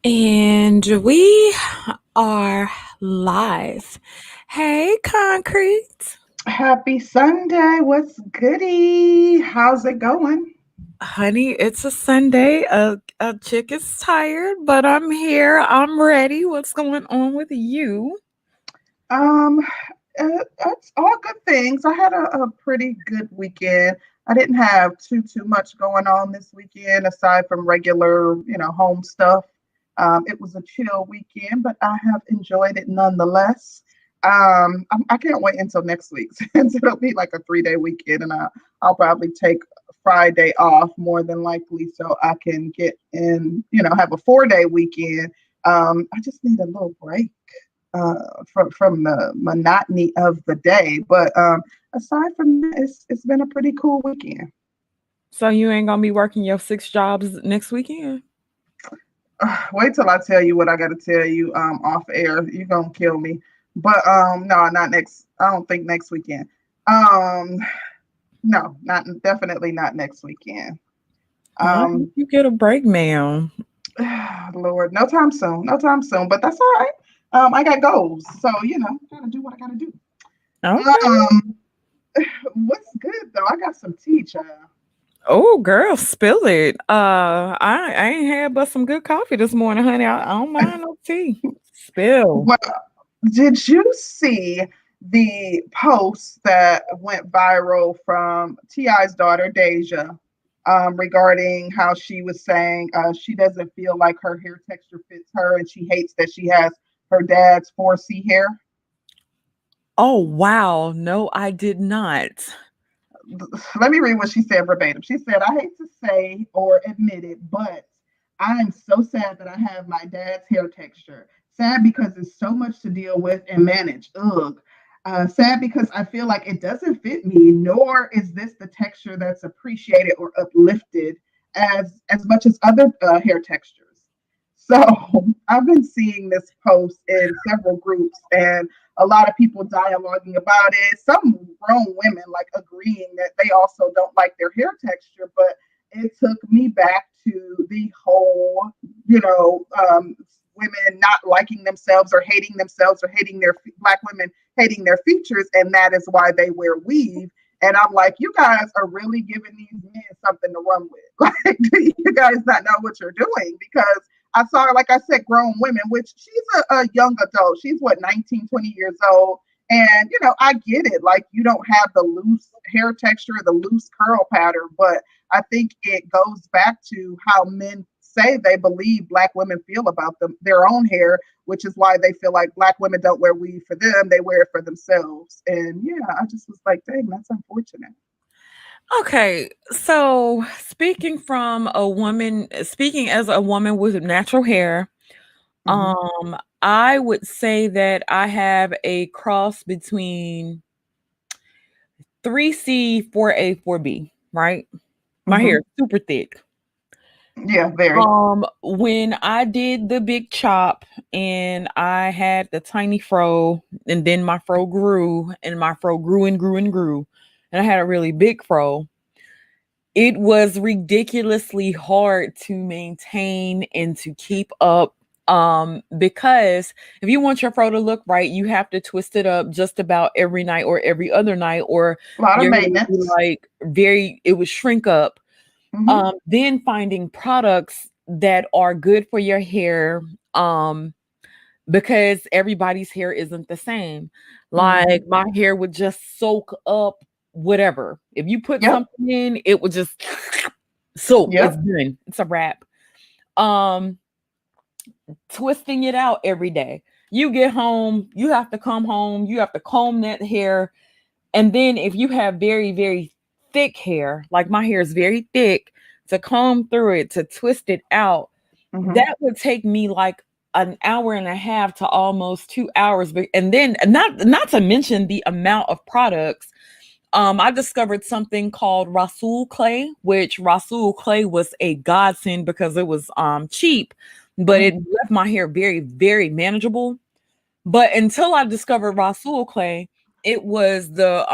And we are live. Hey, Concrete. Happy Sunday. What's goody? How's it going? Honey, it's a Sunday. A chick is tired, but I'm here. I'm ready. What's going on with you? Um, that's all good things. I had a pretty good weekend. I didn't have too much going on this weekend aside from regular, home stuff. It was a chill weekend, but I have enjoyed it nonetheless. I can't wait until next week since it'll be like a 3 day weekend, and I'll probably take Friday off more than likely so I can get in, have a 4 day weekend. I just need a little break from the monotony of the day. But aside from that, it's been a pretty cool weekend. So you ain't gonna be working your 6 jobs next weekend? Wait till I tell you what I got to tell you off air. You're gonna kill me. But no, not next. I don't think next weekend. Um, no, not definitely not next weekend. I hope Um, you get a break, ma'am. Lord, no time soon, no time soon. But that's all right. I got goals, so gotta do what I gotta do. Okay. Um, what's good though? I got some tea, child. Oh, girl, spill it. I ain't had but some good coffee this morning, honey. I don't mind no tea. Spill. Well, did you see the post that went viral from Ti's daughter Deja regarding how she was saying she doesn't feel like her hair texture fits her, and she hates that she has her dad's 4C hair? Oh, wow. No, I did not. Let me read what she said verbatim. She said, "I hate to say or admit it, but I'm so sad that I have my dad's hair texture. Sad because it's so much to deal with and manage. Ugh. Sad because I feel like it doesn't fit me, nor is this the texture that's appreciated or uplifted as much as other hair textures." So I've been seeing this post in several groups, and a lot of people dialoguing about it. Some grown women like agreeing that they also don't like their hair texture, but it took me back to the whole, women not liking themselves or hating their black women hating their features, and that is why they wear weave. And I'm like, you guys are really giving these men something to run with. Like, do you guys not know what you're doing? Because I saw her, like I said, grown women, which she's a young adult. She's what, 19, 20 years old. And, I get it. Like, you don't have the loose hair texture, the loose curl pattern, but I think it goes back to how men say they believe black women feel about their own hair, which is why they feel like black women don't wear weave for them. They wear it for themselves. And yeah, I just was like, dang, that's unfortunate. Okay, so speaking as a woman with natural hair, Mm-hmm. I would say that I have a cross between 3C, 4A, 4B, right? My hair Mm-hmm. is super thick. Yeah, very. When I did the big chop and I had the tiny fro, and then my fro grew, and my fro grew and grew and grew, and I had a really big fro, it was ridiculously hard to maintain and to keep up, because if you want your fro to look right, you have to twist it up just about every night or every other night, or A lot of your hair would be maintenance. like it would shrink up. Mm-hmm. Then finding products that are good for your hair, because everybody's hair isn't the same. Mm-hmm. Like my hair would just soak up whatever. If you put Yep. something in, it would just soak. It's Yep. done. It's a wrap. Um, Twisting it out every day. You get home, you have to come home, you have to comb that hair. And then if you have very, very thick hair, like my hair is very thick, to comb through it, to twist it out, Mm-hmm. that would take me like an hour and a half to almost 2 hours. And then not to mention the amount of products. I discovered something called Rasul clay, which Rasul clay was a godsend because it was cheap, but it Mm-hmm. left my hair very, very manageable. But until I discovered Rasul clay, it was the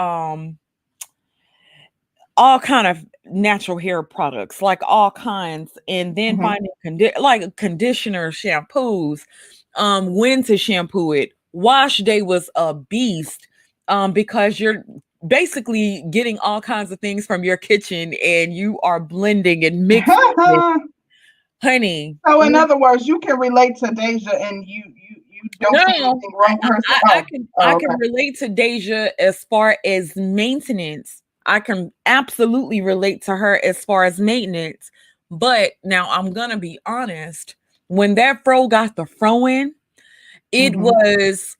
all kind of natural hair products, like all kinds, and then Hmm. finding like conditioner, shampoos, when to shampoo it. Wash day was a beast, because you're basically getting all kinds of things from your kitchen and you are blending and mixing it. Honey, So in other words, you can relate to Deja, and you don't see no, anything wrong with her. I Oh, can oh, I can okay. relate to Deja as far as maintenance. I can absolutely relate to her as far as maintenance. But now I'm gonna be honest. When that fro got the fro in, it Hmm. was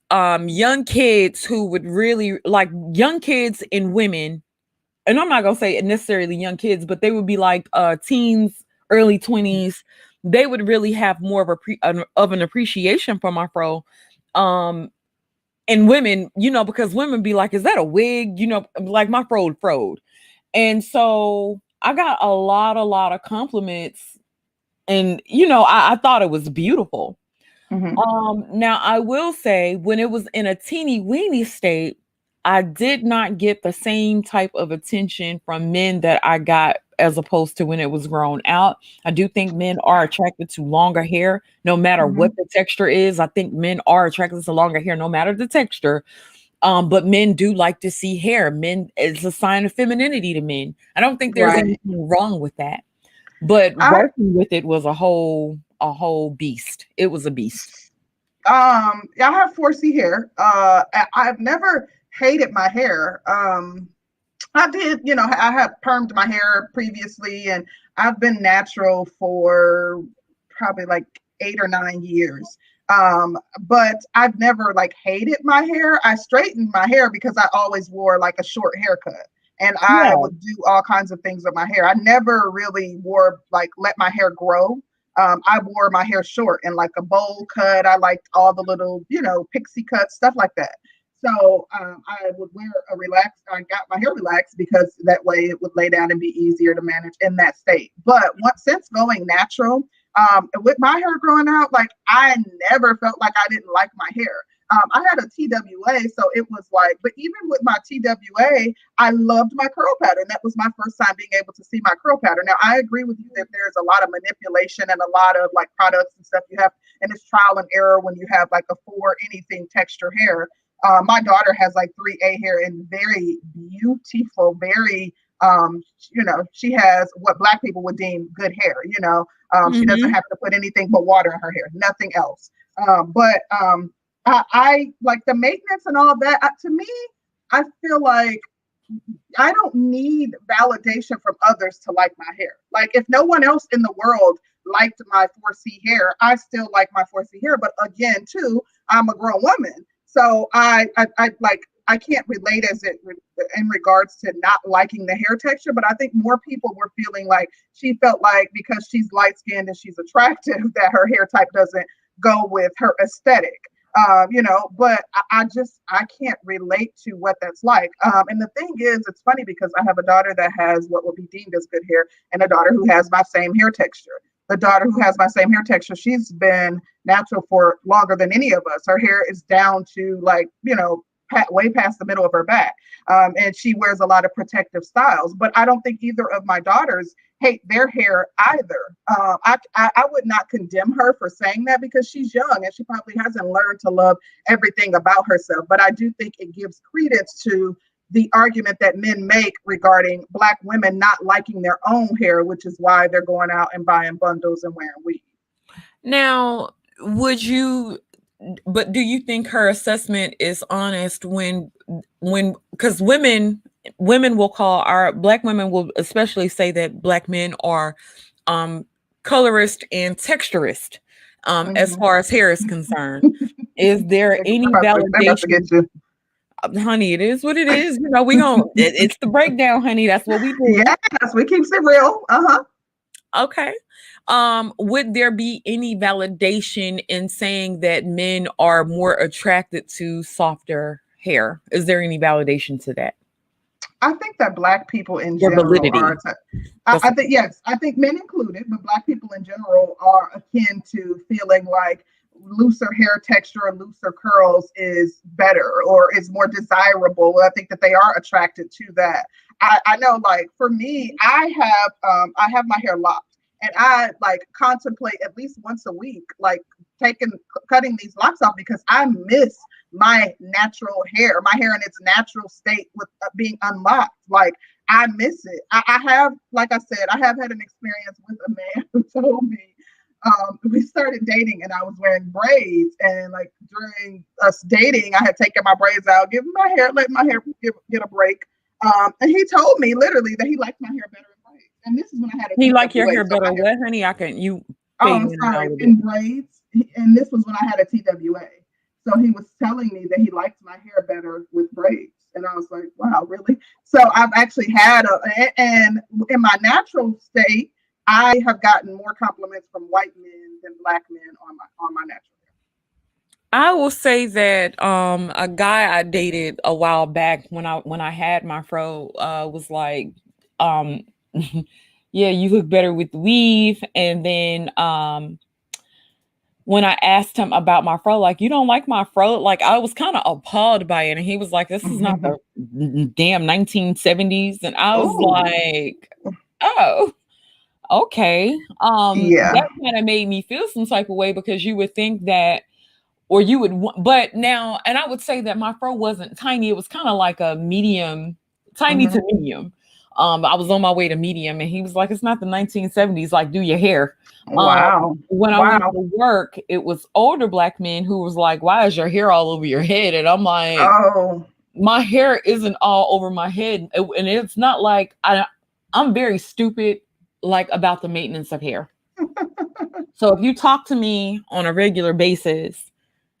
young kids who would really like young kids and women, and I'm not gonna say necessarily young kids, but they would be like teens, early 20s. They would really have more of of an appreciation for my fro. Um, and women, because women be like, "Is that a wig?" Like my froed. And so I got a lot of compliments, and I thought it was beautiful. Hmm. Now I will say when it was in a teeny weeny state, I did not get the same type of attention from men that I got as opposed to when it was grown out. I do think men are attracted to longer hair, no matter what Hmm. the texture is. I think men are attracted to longer hair, no matter the texture. But men do like to see hair. Men, it's a sign of femininity to men. I don't think there's Right. anything wrong with that. But I working with it was a whole beast. It was a beast. I have 4C hair. I've never hated my hair. I did, I had permed my hair previously, and I've been natural for probably like 8 or 9 years. But I've never like hated my hair. I straightened my hair because I always wore like a short haircut. And I Yeah. would do all kinds of things with my hair. I never really wore like let my hair grow. I wore my hair short and like a bowl cut. I liked all the little, pixie cuts, stuff like that. So I would wear a relaxed. I got my hair relaxed because that way it would lay down and be easier to manage in that state. But since going natural, with my hair growing out, like I never felt like I didn't like my hair. I had a TWA, so it was like, but even with my TWA, I loved my curl pattern. That was my first time being able to see my curl pattern. Now, I agree with you that there's a lot of manipulation and a lot of like products and stuff you have, and it's trial and error when you have like a for anything texture hair. My daughter has like 3A hair and very beautiful, very, she has what Black people would deem good hair. She doesn't Hmm. have to put anything but water in her hair, nothing else. But I like the maintenance and all that. To me, I feel like I don't need validation from others to like my hair. Like if no one else in the world liked my 4C hair, I still like my 4C hair. But again, too, I'm a grown woman, so I can't relate as it in regards to not liking the hair texture. But I think more people were feeling like she felt like because she's light skinned and she's attractive that her hair type doesn't go with her aesthetic. But I can't relate to what that's like. And the thing is, it's funny because I have a daughter that has what would be deemed as good hair, and a daughter who has my same hair texture. The daughter who has my same hair texture, she's been natural for longer than any of us. Her hair is down to like, way past the middle of her back. And she wears a lot of protective styles. But I don't think either of my daughters hate their hair either. I would not condemn her for saying that because she's young and she probably hasn't learned to love everything about herself. But I do think it gives credence to the argument that men make regarding Black women not liking their own hair, which is why they're going out and buying bundles and wearing weave. Now, would you but do you think her assessment is honest because women will call our Black women will especially say that Black men are um colorist and texturist as Mm-hmm. far as hair is concerned. Is there any They're about to validation? get you. Honey, it is what it is. It's the breakdown, honey. That's what we do. Yes, we keep it real. Uh-huh. Okay. Would there be any validation in saying that men are more attracted to softer hair? Is there any validation to that? I think that Black people in Or general are. validity? That's I think yes, I think men included, but Black people in general are akin to feeling like looser hair texture or looser curls is better or is more desirable. I think that they are attracted to that. I know, like for me, I have my hair locked, and I like contemplate at least once a week, like cutting these locks off because I miss my natural my hair in its natural state with being unlocked. Like I miss it. I have, like I said, I have had an experience with a man who told me we started dating and I was wearing braids, and like during us dating, I had taken my braids out, let my hair get a break. And he told me literally that he liked my hair better in braids. And this is when I had a He like your TWA. hair So better what, honey? You oh, fading I'm in and sorry, out a bit. in braids. And this was when I had a TWA. So he was telling me that he liked my hair better with braids. And I was like, wow, really? So I've actually and in my natural state, I have gotten more compliments from white men than black men on my natural hair. I will say that a guy I dated a while back when I had my fro was like, um yeah, you look better with weave. And then when I asked him about my fro, like, you don't like my fro? Like, I was kind of appalled by it. And he was like, this is not the damn 1970s. And I was Oh, like, oh, okay. yeah. That kind of made me feel some type of way, because you would think that, or you would, but now, and I would say that my fro wasn't tiny. It was kind of like a medium, tiny to medium. I was on my way to medium, and he was like, it's not the 1970s. Like, do your hair. Wow. When I went Wow. to work, it was older black men who was like, why is your hair all over your head? And I'm like, Oh. my hair isn't all over my head. And it's not like I'm very stupid, like, about the maintenance of hair. So if you talk to me on a regular basis,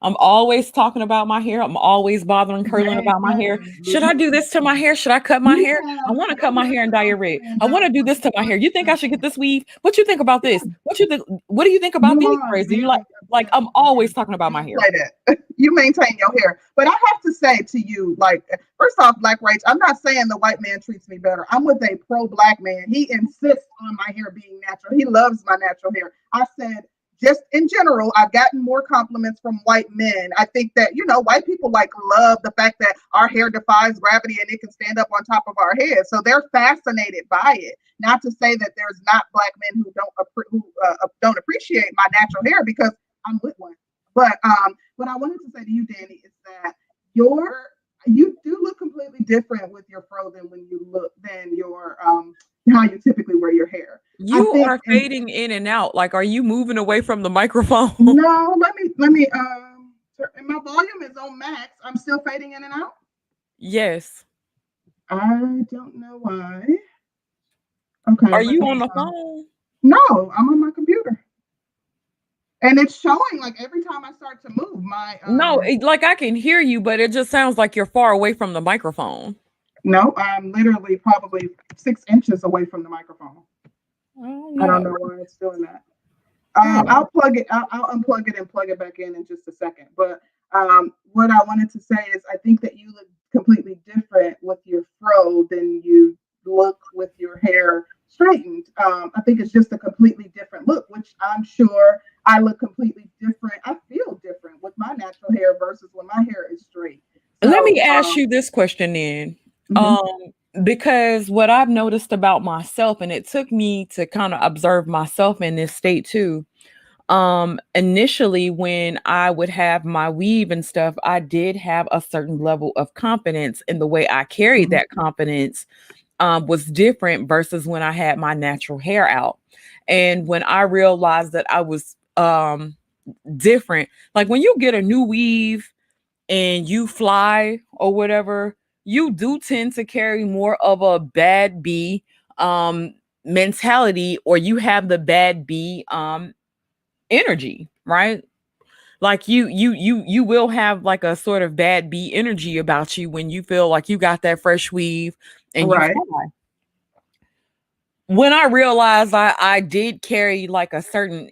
I'm always talking about my hair. I'm always bothering curling about my hair. Should I do this to my hair? Should I cut my hair? I want to cut my hair and dye it red. I want to do this to my hair. You think I should get this weave? What you think about this? What you think? What do you think about You these are braids? Do you very like I'm always talking about my hair. like that. You maintain your hair. But I have to say to you, like, first off, Black Rach, I'm not saying the white man treats me better. I'm with a pro-black man. He insists on my hair being natural. He loves my natural hair. I said, just in general, I've gotten more compliments from white men. I think that, white people like love the fact that our hair defies gravity and it can stand up on top of our head. So they're fascinated by it. Not to say that there's not black men who don't appreciate my natural hair, because I'm with one. But what I wanted to say to you, Danny, is that you do look completely different with your fro than your how you typically wear your hair. You are fading in and out. Like, are you moving away from the microphone? No, let me my volume is on max. I'm still fading in and out. Yes. I don't know why. Okay. Are you on the phone? No, I'm on my computer. And it's showing like every time I start to move my No, like I can hear you, but it just sounds like you're far away from the microphone. No, I'm literally probably 6 inches away from the microphone. Oh, no. I don't know why it's doing that. I'll plug it. I'll unplug it and plug it back in just a second. But what I wanted to say is, I think that you look completely different with your fro than you look with your hair straightened. I think it's just a completely different look, which I'm sure I look completely different. I feel different with my natural hair versus when my hair is straight. So, let me ask you this question then. Because what I've noticed about myself, and it took me to kind of observe myself in this state too. Initially, when I would have my weave and stuff, I did have a certain level of confidence, in the way I carried that confidence was different versus when I had my natural hair out. And when I realized that I was different, like when you get a new weave and you fly or whatever, you do tend to carry more of a bad bee mentality, or you have the bad bee energy, right? Like you will have like a sort of bad bee energy about you when you feel like you got that fresh weave and you fly. When I realized I did carry like a certain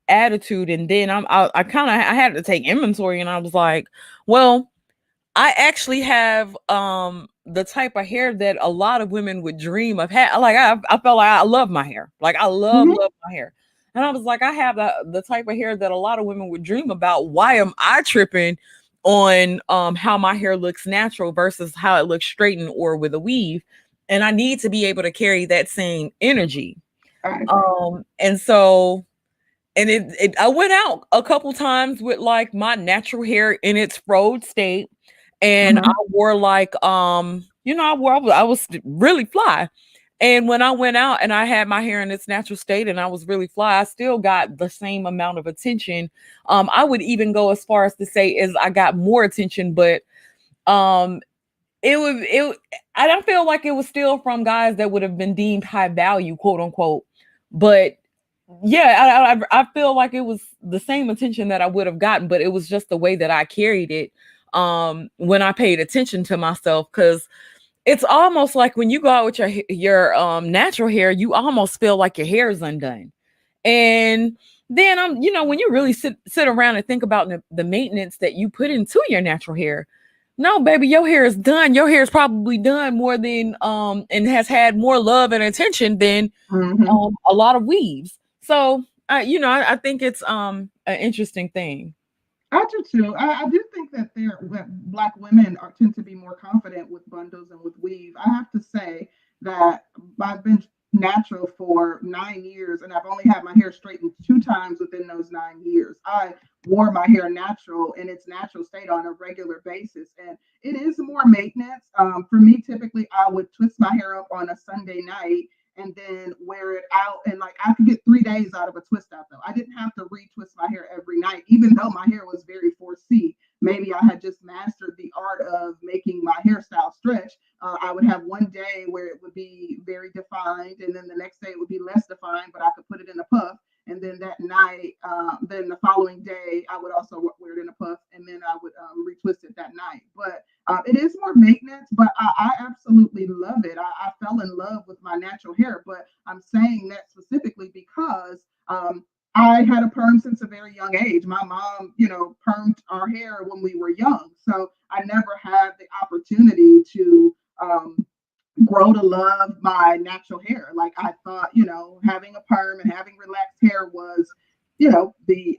attitude, and then I kind of I had to take inventory, and I was like, well, I actually have the type of hair that a lot of women would dream of. Like I felt like I love my hair. Like I love my hair. And I was like, I have the type of hair that a lot of women would dream about. Why am I tripping on how my hair looks natural versus how it looks straightened or with a weave? and I need to be able to carry that same energy. I agree. And so, and I went out a couple times with like my natural hair in its froed state, and I Mhm. wore like, I was really fly. And when I went out and I had my hair in its natural state and I was really fly, I still got the same amount of attention. I would even go as far as to say is I got more attention, but um it I don't feel like it was still from guys that would have been deemed high value, quote unquote. But yeah, I feel like it was the same attention that I would have gotten, but it was just the way that I carried it when I paid attention to myself. Because it's almost like when you go out with your natural hair, you almost feel like your hair is undone. And then when you really sit around and think about the maintenance that you put into your natural hair, no, baby, your hair is done. Your hair is probably done more than and has had more love and attention than Mhm. a lot of weaves. So I think it's an interesting thing. I do too. I do think that Black women tend to be more confident with bundles and with weave. I have to say that I've been natural for 9 years, and I've only had my hair straightened 2 times within those 9 years. I wore my hair natural in its natural state on a regular basis, and it is more maintenance. For me, typically, I would twist my hair up on a Sunday night and then wear it out. And like I could get 3 days out of a twist out though. I didn't have to retwist my hair every night, even though my hair was very 4C. Maybe I had just mastered the art of making my hairstyle stretch. I would have one day where it would be very defined, and then the next day it would be less defined, but I could put it in a puff. And then that night, then the following day, I would also wear it in a puff, and then I would retwist it that night. But it is more maintenance, but I absolutely love it. I fell in love with my natural hair, but I'm saying that specifically because I had a perm since a very young age. My mom, permed our hair when we were young. So I never had the opportunity to grow to love my natural hair. Like I thought, having a perm and having relaxed hair was, the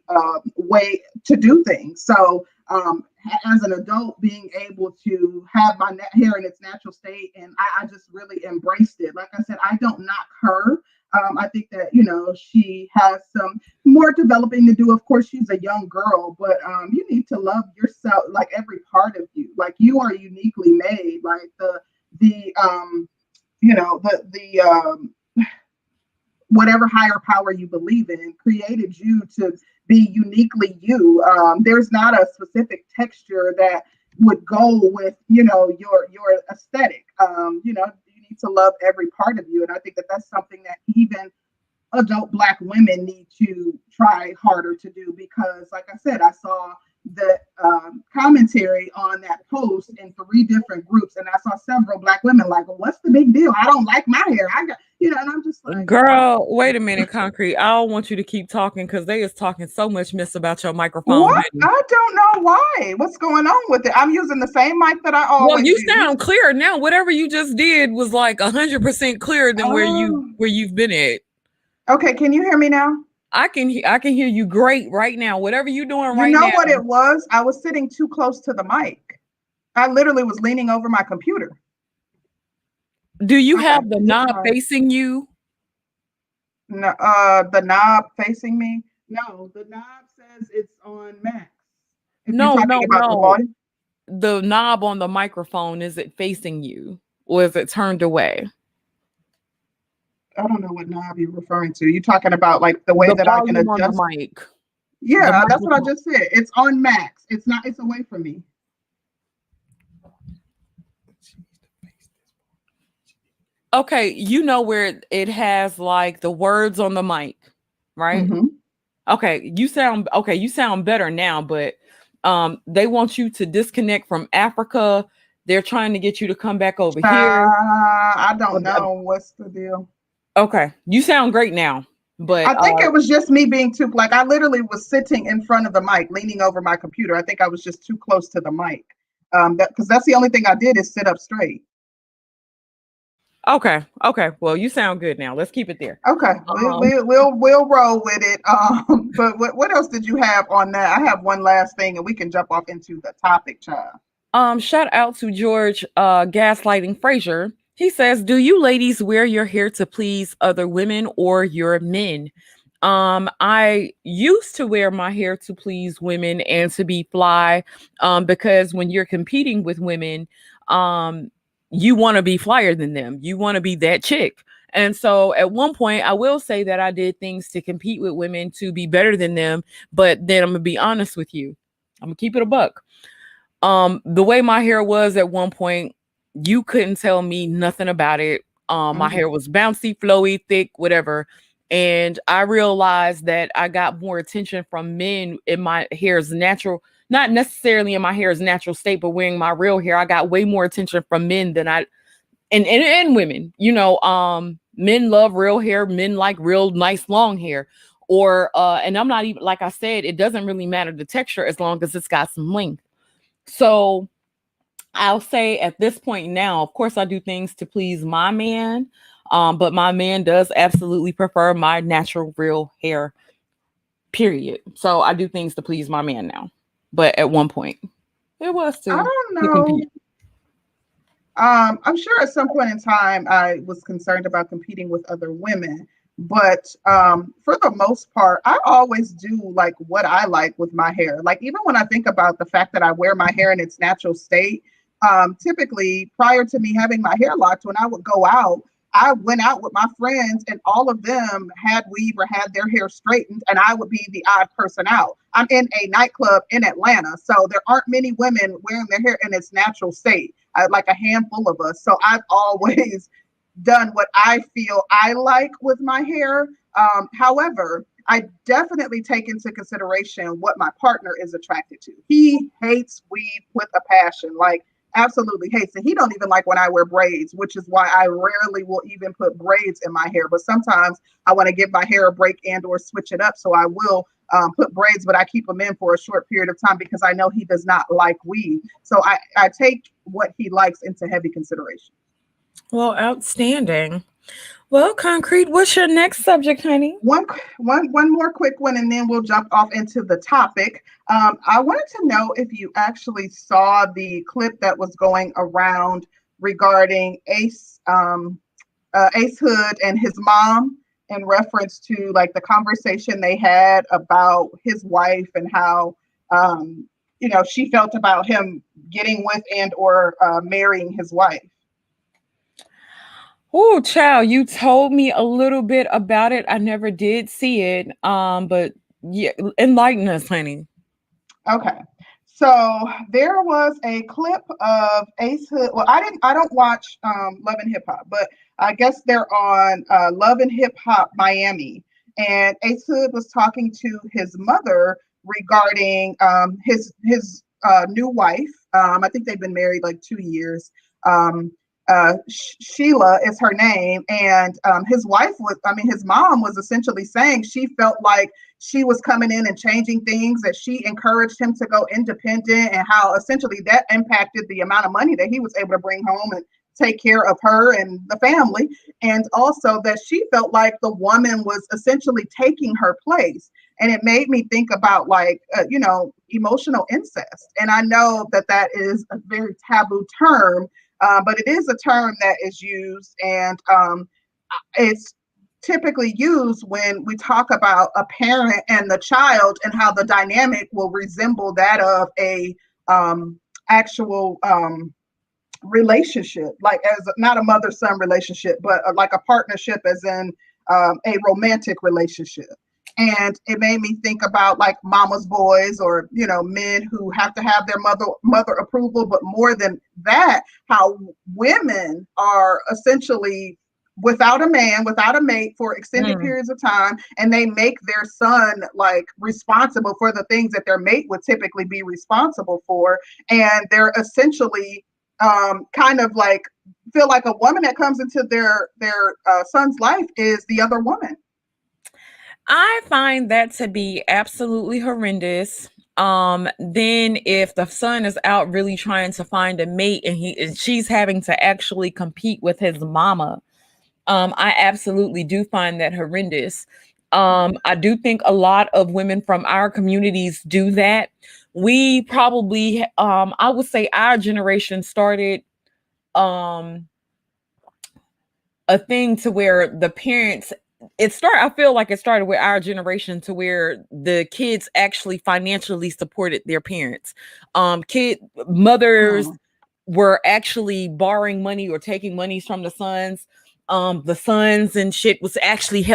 way to do things. So as an adult, being able to have my hair in its natural state, and I just really embraced it. Like I said, I don't knock her. I think that she has some more developing to do. Of course, she's a young girl, but you need to love yourself, like every part of you. Like you are uniquely made. Like the whatever higher power you believe in created you to be uniquely you. There's not a specific texture that would go with your aesthetic. You need to love every part of you, and I think that that's something that even adult Black women need to try harder to do, because like I said, I saw the commentary on that post in 3 different groups, and I saw several Black women like, well, what's the big deal? I don't like my hair. I got, and I'm just like, Girl, wait a minute, Concrete. I don't want you to keep talking because they is talking so much mess about your microphone, what? honey. I don't know why. What's going on with it? I'm using the same mic that I Well, always you use. sound clear now. Whatever you just did was like 100% clearer than Oh, where you've been at. okay. Can you hear me now? I can hear you great right now. Whatever you're doing You right know now. what it was? I was sitting too close to the mic. I literally was leaning over my computer. Do you Okay, have the this knob mic. facing you? No, the knob facing me. No, the knob says it's on max. If you're No, talking no, about the no. volume, The knob on the microphone, is it facing you or is it turned away? I don't know what knob you're referring to. You're talking about like the way The that I can volume on the adjust. mic. The Yeah, that's what I microphone. just said. It's on max. It's not. It's away from me. Okay, you know where it has like the words on the mic, right? Mm-hmm. Okay, you sound better now, but they want you to disconnect from Africa. They're trying to get you to come back over here. I don't know what's the deal. Okay, you sound great now, but I think it was just me being too like I literally was sitting in front of the mic, leaning over my computer. I think I was just too close to the mic. Because that's the only thing I did is sit up straight. okay, okay. Well, you sound good now. Let's keep it there. Okay, Um, we'll roll with it. But what else did you have on that? I have one last thing, and we can jump off into the topic, child. Shout out to George gaslighting Frazier. He says, "Do you ladies wear your hair to please other women or your men?" I used to wear my hair to please women and to be fly, because when you're competing with women, um, you want to be flyer than them. You want to be that chick. And so at one point, I will say that I did things to compete with women to be better than them. But then I'm gonna be honest with you. I'm gonna keep it a buck. The way my hair was at one point, you couldn't tell me nothing about it. My Mhm. hair was bouncy, flowy, thick, whatever. And I realized that I got more attention from men in my hair's natural, not necessarily in my hair's natural state, but wearing my real hair. I got way more attention from men than I and women. Men love real hair, men like real nice long hair. Or and I'm not even, like I said, it doesn't really matter the texture as long as it's got some length. So I'll say at this point now, of course, I do things to please my man, but my man does absolutely prefer my natural, real hair. Period. So I do things to please my man now, but at one point, it was I to don't know. compete. I'm sure at some point in time I was concerned about competing with other women, but for the most part, I always do like what I like with my hair. Like even when I think about the fact that I wear my hair in its natural state, typically prior to me having my hair locked, when I would go out, I went out with my friends and all of them had weave or had their hair straightened, and I would be the odd person out. I'm in a nightclub in Atlanta, so there aren't many women wearing their hair in its natural state, like a handful of us. So I've always done what I feel I like with my hair. However, I definitely take into consideration what my partner is attracted to. He hates weave with a passion, like absolutely hates it. He don't even like when I wear braids, which is why I rarely will even put braids in my hair. But sometimes I want to give my hair a break and or switch it up, so I will put braids, but I keep them in for a short period of time because I know he does not like weave. So I take what he likes into heavy consideration. Well, outstanding. Well, Concrete, what's your next subject, honey? One more quick one, and then we'll jump off into the topic. I wanted to know if you actually saw the clip that was going around regarding Ace Hood and his mom in reference to like the conversation they had about his wife and how she felt about him getting with and or marrying his wife. Oh, child, you told me a little bit about it. I never did see it. But yeah, enlighten us, honey. Okay. So there was a clip of Ace Hood. Well, I don't watch Love and Hip Hop, but I guess they're on Love and Hip Hop Miami. And Ace Hood was talking to his mother regarding his new wife. I think they've been married like 2 years. Um, Sheila is her name, and his mom was essentially saying she felt like she was coming in and changing things, that she encouraged him to go independent, and how essentially that impacted the amount of money that he was able to bring home and take care of her and the family. And also that she felt like the woman was essentially taking her place. And it made me think about like, emotional incest. And I know that that is a very taboo term, but it is a term that is used, and it's typically used when we talk about a parent and the child and how the dynamic will resemble that of a actual relationship, like as not a mother-son relationship, but like a partnership, as in a romantic relationship. And it made me think about like mama's boys, or men who have to have their mother approval, but more than that, how women are essentially without a man, without a mate for extended Mm. periods of time, and they make their son like responsible for the things that their mate would typically be responsible for. And they're essentially kind of like feel like a woman that comes into their son's life is the other woman. I find that to be absolutely horrendous. Then if the son is out really trying to find a mate and she's having to actually compete with his mama, I absolutely do find that horrendous. I do think a lot of women from our communities do that. We probably, I would say our generation started, um, a thing to where the parents, I feel like it started with our generation to where the kids actually financially supported their parents. Kid mothers Mm. were actually borrowing money or taking monies from the sons and shit was actually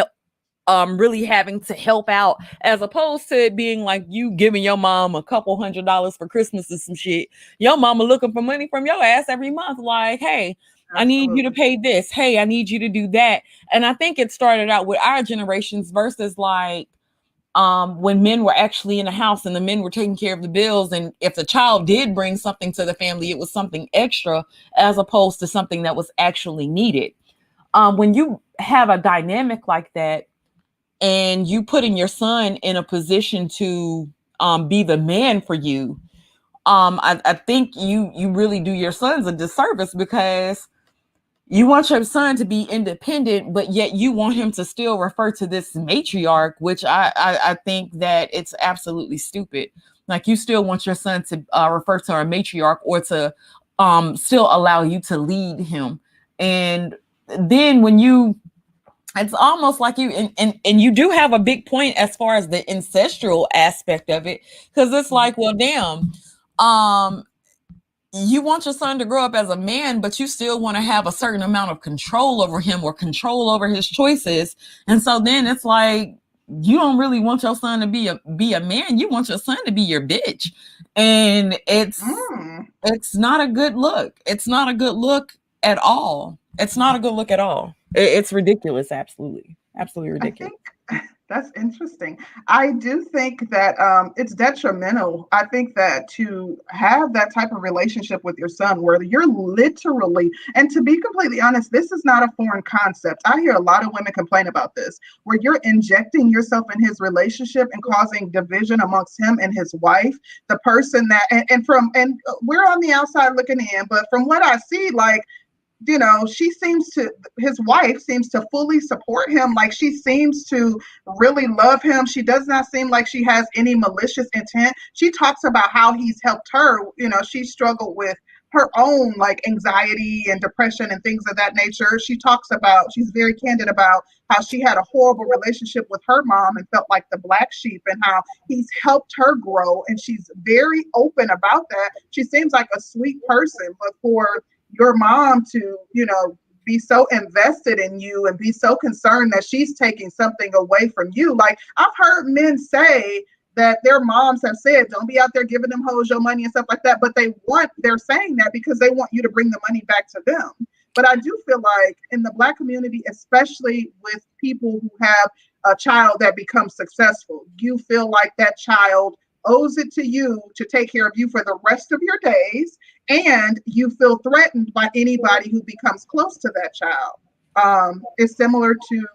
really having to help out, as opposed to it being like you giving your mom a couple $100 for Christmas or some shit. Your mama looking for money from your ass every month, like, hey, I need you to Absolutely. pay this. Hey, I need you to do that. And I think it started out with our generations versus like when men were actually in the house and the men were taking care of the bills. And if the child did bring something to the family, it was something extra as opposed to something that was actually needed. When you have a dynamic like that, and you putting your son in a position to be the man for you, I think you really do your sons a disservice, because you want your son to be independent, but yet you want him to still refer to this matriarch, which I think that it's absolutely stupid. Like, you still want your son to refer to a matriarch, or to still allow you to lead him. And then when you, it's almost like you, and you do have a big point as far as the ancestral aspect of it, because it's like, well, damn, um you want your son to grow up as a man, but you still want to have a certain amount of control over him or control over his choices. And so then it's like, you don't really want your son to be a man. You want your son to be your bitch. And Mm. it's not a good look. It's not a good look at all. It's not a good look at all. It's ridiculous. Absolutely. Absolutely I ridiculous. think that's interesting. I do think that it's detrimental. I think that to have that type of relationship with your son, where you're literally, and to be completely honest, this is not a foreign concept. I hear a lot of women complain about this, where you're injecting yourself in his relationship and causing division amongst him and his wife, the person that, and we're on the outside looking in, but from what I see, like, his wife seems to fully support him. Like, she seems to really love him. She does not seem like she has any malicious intent. She talks about how he's helped her. She struggled with her own like anxiety and depression and things of that nature. She's very candid about how she had a horrible relationship with her mom and felt like the black sheep, and how he's helped her grow. And she's very open about that. She seems like a sweet person, but for your mom to, be so invested in you and be so concerned that she's taking something away from you. Like, I've heard men say that their moms have said, don't be out there giving them hoes your money and stuff like that. But they're saying that because they want you to bring the money back to them. But I do feel like in the Black community, especially with people who have a child that becomes successful, you feel like that child owes it to you to take care of you for the rest of your days, and you feel threatened by anybody who becomes close to that child. It's similar to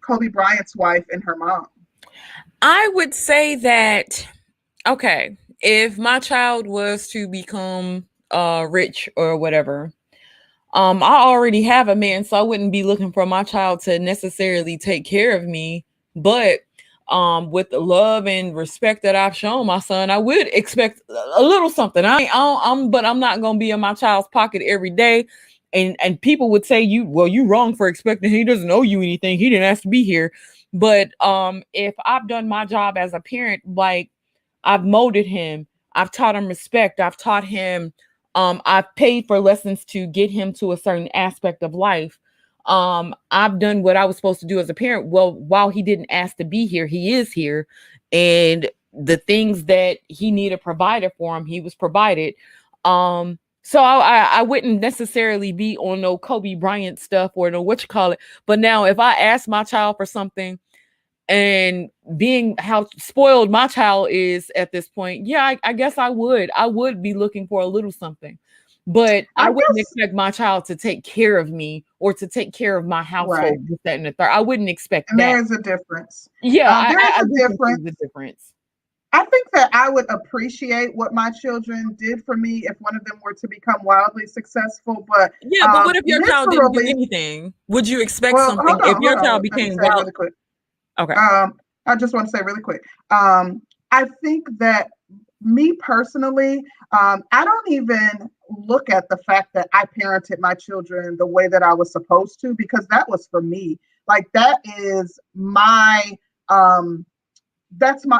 Kobe Bryant's wife and her mom. I would say that, okay, if my child was to become rich or whatever, I already have a man, so I wouldn't be looking for my child to necessarily take care of me. But with the love and respect that I've shown my son, I would expect a little something. But I'm not gonna be in my child's pocket every day. And people would say, you wrong for expecting, he doesn't owe you anything. He didn't ask to be here. But if I've done my job as a parent, like, I've molded him, I've taught him respect, I've taught him, I've paid for lessons to get him to a certain aspect of life. I've done what I was supposed to do as a parent. Well, while he didn't ask to be here, he is here. And the things that he needed provided for him, he was provided. So I wouldn't necessarily be on no Kobe Bryant stuff or no what you call it. But now if I ask my child for something, and being how spoiled my child is at this point, yeah, I guess I would be looking for a little something. But I I wouldn't guess, expect my child to take care of me or to take care of my right. household, this, that, and the third. I wouldn't expect And that. there is a difference. Yeah, There is I a do think difference. there's a difference. I think that I would appreciate what my children did for me if one of them were to become wildly successful. But Yeah, but what if your child didn't do literally, anything? Would you expect well, something if hold your child on. Let me became say wild? really quick. Okay. I just want to say really quick. I think that me personally, I don't even look at the fact that I parented my children the way that I was supposed to, because that was for me. Like that is my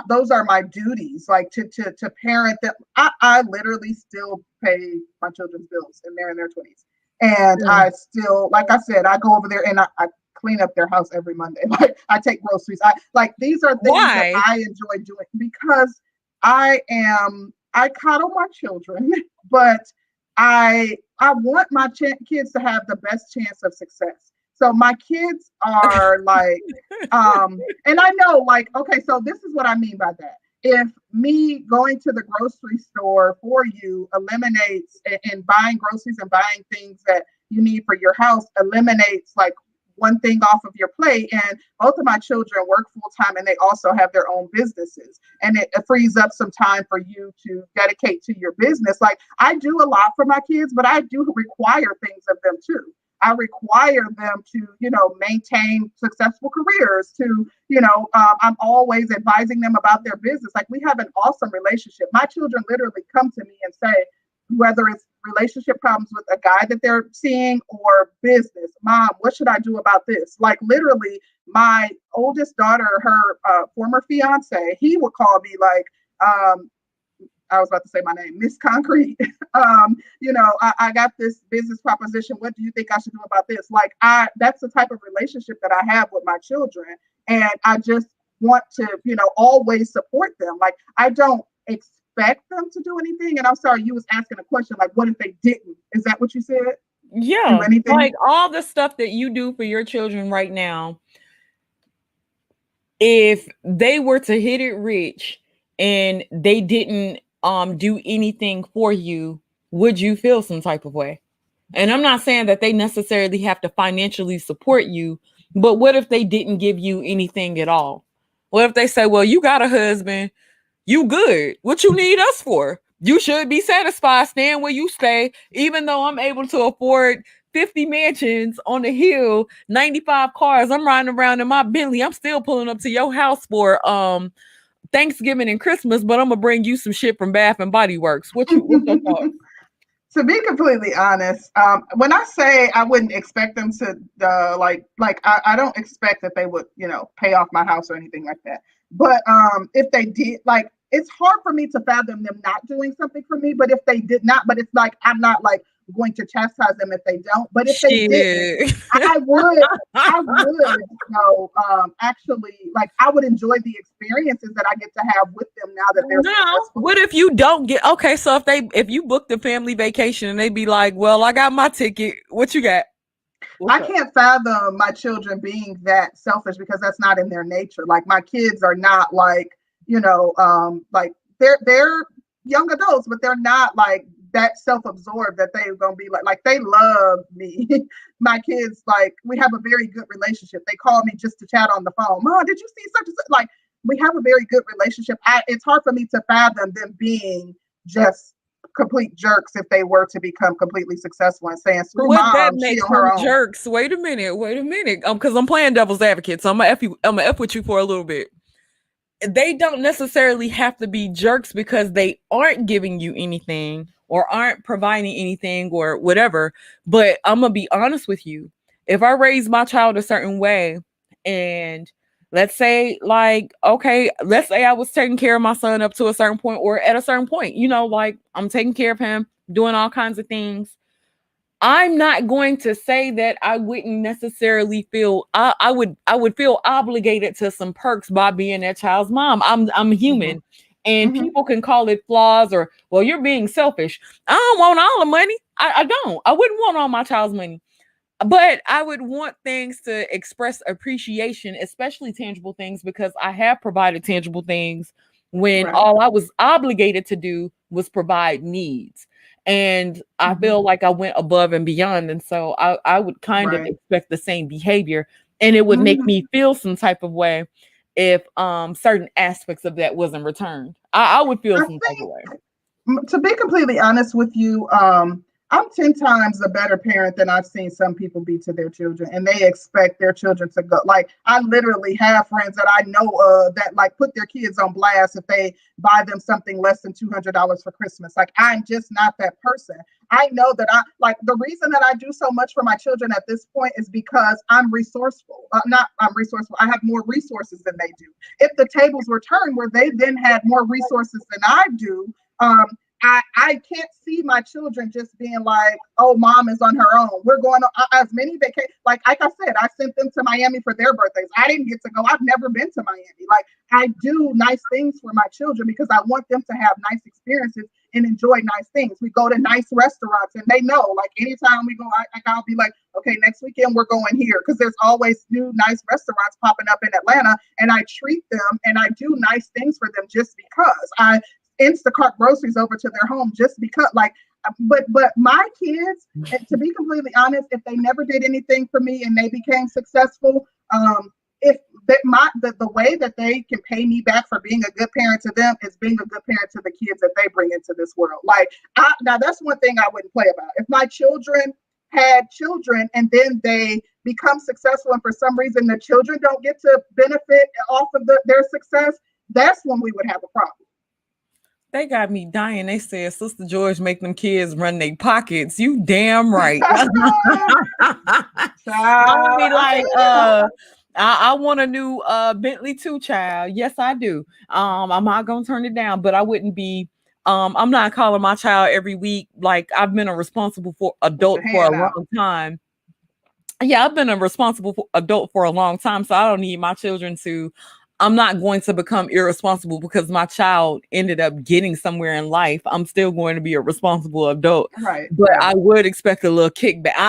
those are my duties, like to parent them. I literally still pay my children's bills and they're in their 20s. And I still, like I said, I go over there and I clean up their house every Monday. Like I take groceries. I like these are things that I enjoy doing because I coddle my children, but I want my kids to have the best chance of success. So my kids are like, and I know, like, okay, so this is what I mean by that. If me going to the grocery store for you eliminates and buying groceries and buying things that you need for your house eliminates like one thing off of your plate, and both of my children work full time and they also have their own businesses, and it frees up some time for you to dedicate to your business. Like I do a lot for my kids, but I do require things of them too. I require them to, maintain successful careers, to, I'm always advising them about their business. Like we have an awesome relationship. My children literally come to me and say, whether it's relationship problems with a guy that they're seeing or business, Mom, what should I do about this? Like literally my oldest daughter, her former fiance, he would call me like, I was about to say my name, Miss Concrete. I got this business proposition. What do you think I should do about this? Like that's the type of relationship that I have with my children. And I just want to, always support them. Like I don't expect them to do anything. And I'm sorry, you was asking a question, like, what if they didn't? Is that what you said? Yeah. Do anything? Like all the stuff that you do for your children right now, if they were to hit it rich and they didn't do anything for you, would you feel some type of way? And I'm not saying that they necessarily have to financially support you, but what if they didn't give you anything at all? What if they say, well, you got a husband, you good. What you need us for? You should be satisfied staying where you stay, even though I'm able to afford 50 mansions on the hill, 95 cars. I'm riding around in my Bentley. I'm still pulling up to your house for Thanksgiving and Christmas, but I'm gonna bring you some shit from Bath and Body Works. What's your thoughts? To be completely honest, when I say I wouldn't expect them to I don't expect that they would, pay off my house or anything like that. But if they did, like, it's hard for me to fathom them not doing something for me. But if they did not, but it's like I'm not like going to chastise them if they don't. But if they did, I would, actually, like, I would enjoy the experiences that I get to have with them now that they're successful. What if you don't get, okay, so if you booked a family vacation and they be like, well, I got my ticket, what you got? I can't fathom my children being that selfish because that's not in their nature. Like my kids are not like, like they're young adults, but they're not like that self-absorbed that they're gonna be like they love me. My kids, like, we have a very good relationship. They call me just to chat on the phone. Mom, did you see such and such? Like, we have a very good relationship. It's hard for me to fathom them being just complete jerks if they were to become completely successful and saying, screw would Mom, that make them jerks? Wait a minute. Because I'm playing devil's advocate, so I'm gonna F with you for a little bit. They don't necessarily have to be jerks because they aren't giving you anything or aren't providing anything or whatever. But I'm gonna be honest with you. If I raise my child a certain way, and let's say, like, okay, let's say I was taking care of my son up to a certain point or at a certain point, like I'm taking care of him, doing all kinds of things. I'm not going to say that I wouldn't necessarily feel I would feel obligated to some perks by being that child's mom. I'm human. And people can call it flaws or, well, you're being selfish. I don't want all the money. I don't. I wouldn't want all my child's money. But I would want things to express appreciation, especially tangible things, because I have provided tangible things when all I was obligated to do was provide needs. And I feel like I went above and beyond. And so I would kind of expect the same behavior. And it would make me feel some type of way if certain aspects of that wasn't returned. I would feel some type of way. To be completely honest with you, I'm 10 times a better parent than I've seen some people be to their children, and they expect their children to go. Like, I literally have friends that I know that like put their kids on blast if they buy them something less than $200 for Christmas. Like, I'm just not that person. I know that the reason that I do so much for my children at this point is because I'm resourceful. I'm resourceful. I have more resources than they do. If the tables were turned where they then had more resources than I do, I can't see my children just being like, oh, mom is on her own. We're going on as many vacations. Like I said, I sent them to Miami for their birthdays. I didn't get to go. I've never been to Miami. Like I do nice things for my children because I want them to have nice experiences and enjoy nice things. We go to nice restaurants and they know, like anytime we go, I'll be like, okay, next weekend we're going here because there's always new nice restaurants popping up in Atlanta, and I treat them and I do nice things for them just because. I Instacart groceries over to their home just because, but my kids, to be completely honest, if they never did anything for me and they became successful, if the way that they can pay me back for being a good parent to them is being a good parent to the kids that they bring into this world. Now that's one thing I wouldn't play about. If my children had children and then they become successful and for some reason the children don't get to benefit off of their success, that's when we would have a problem. They got me dying. They said, Sister George make them kids run their pockets. You damn right. I would be like, I want a new Bentley too, child. Yes, I do. I'm not gonna turn it down, but I wouldn't be. I'm not calling my child every week. Like I've been a responsible adult for a long time. Yeah, I've been a responsible adult for a long time, so I don't need my children to. I'm not going to become irresponsible because my child ended up getting somewhere in life. I'm still going to be a responsible adult. Right. But right. I would expect a little kickback.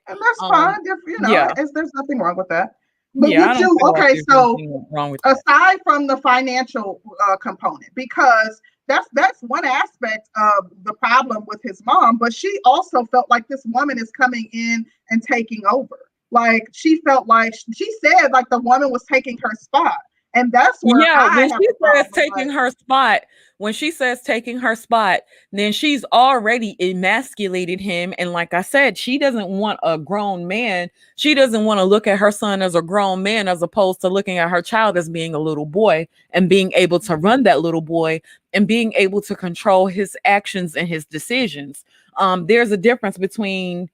And that's fine. There's nothing wrong with that. But yeah, aside from the financial component, because that's one aspect of the problem with his mom, but she also felt like this woman is coming in and taking over. Like she felt like she said like the woman was taking her spot. And that's where when she says taking her spot, then she's already emasculated him. And like I said, she doesn't want a grown man. She doesn't want to look at her son as a grown man, as opposed to looking at her child as being a little boy and being able to run that little boy and being able to control his actions and his decisions. There's a difference between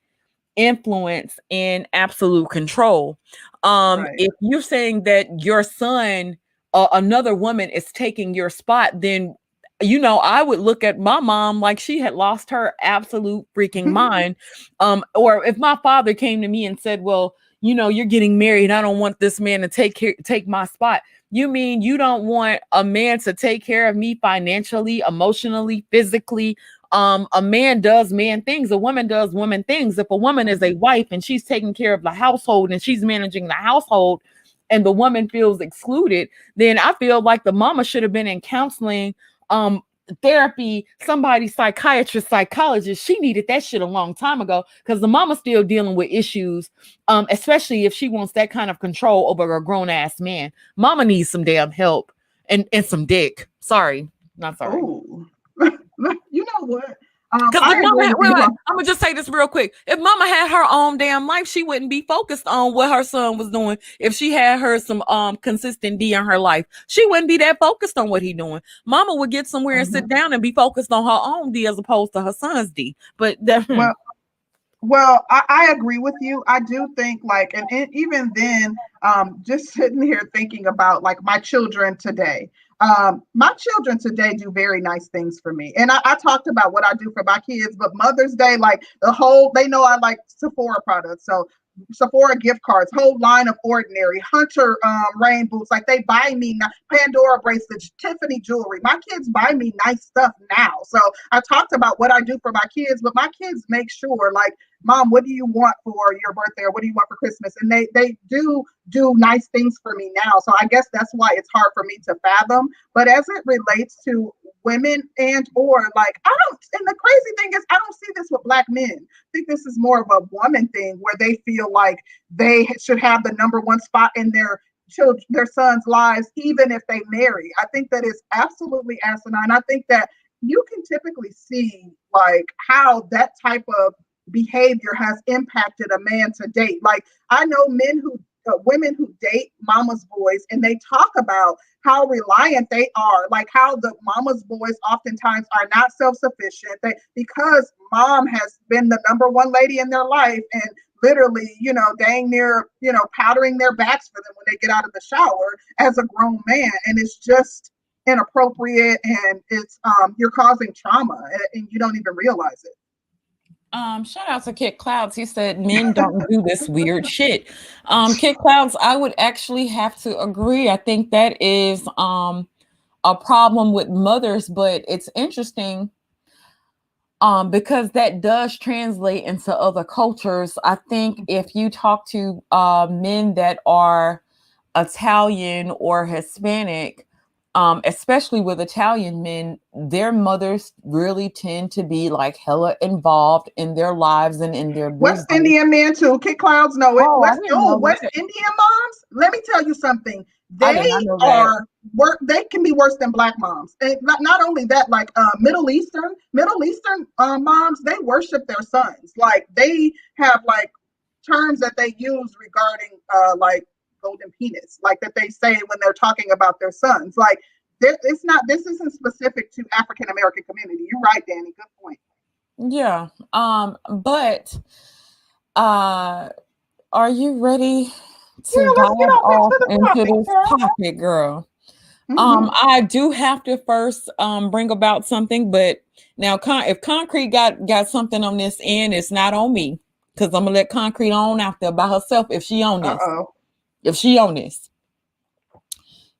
influence and absolute control. Right. If you're saying that your son, another woman is taking your spot, then I would look at my mom like she had lost her absolute freaking mind. Or if my father came to me and said, well, you're getting married, I don't want this man to take my spot. You mean you don't want a man to take care of me financially, emotionally, physically? A man does man things, a woman does woman things. If a woman is a wife and she's taking care of the household and she's managing the household and the woman feels excluded, then I feel like the mama should have been in counseling, therapy, somebody, psychiatrist, psychologist. She needed that shit a long time ago because the mama's still dealing with issues, especially if she wants that kind of control over a grown ass man. Mama needs some damn help and some dick. Sorry, not sorry. Ooh. You know what? I'm gonna just say this real quick. If mama had her own damn life, she wouldn't be focused on what her son was doing. If she had her some consistent D in her life, she wouldn't be that focused on what he doing. Mama would get somewhere and sit down and be focused on her own D as opposed to her son's D. But well, I agree with you. I do think and even then, just sitting here thinking about like my children today. My children today do very nice things for me. And I talked about what I do for my kids, but Mother's Day, they know I like Sephora products. So Sephora gift cards, whole line of Ordinary, Hunter rain boots. Like they buy me Pandora bracelets, Tiffany jewelry. My kids buy me nice stuff now. So I talked about what I do for my kids, but my kids make sure like, Mom, what do you want for your birthday? Or what do you want for Christmas? And they do nice things for me now. So I guess that's why it's hard for me to fathom. But as it relates to women and the crazy thing is, I don't see this with Black men. I think this is more of a woman thing where they feel like they should have the number one spot in their sons' lives, even if they marry. I think that is absolutely asinine. I think that you can typically see like how that type of behavior has impacted a man to date. Like I know men who women who date mama's boys, and they talk about how reliant they are, like how the mama's boys oftentimes are not self-sufficient. Because mom has been the number one lady in their life, and literally, dang near, powdering their backs for them when they get out of the shower as a grown man. And it's just inappropriate, and it's you're causing trauma, and you don't even realize it. Shout out to Kit Clouds. He said men don't do this weird shit. Kit Clouds, I would actually have to agree. I think that is a problem with mothers, but it's interesting because that does translate into other cultures. I think if you talk to men that are Italian or Hispanic, especially with Italian men, their mothers really tend to be like hella involved in their lives and in their business. West Indian men too. Kit Clouds know it. West Indian moms. Let me tell you something. They can be worse than black moms. And not only that, like Middle Eastern moms, they worship their sons. Like they have like terms that they use regarding like golden penis, like that they say when they're talking about their sons. Like this isn't specific to African American community. You're right, Danny. Good point. Yeah. But are you ready to dive off into this topic, girl? I do have to first bring about something, but now if Concrete got something on this end, it's not on me, because I'm gonna let Concrete on out there by herself if she on this. If she on this.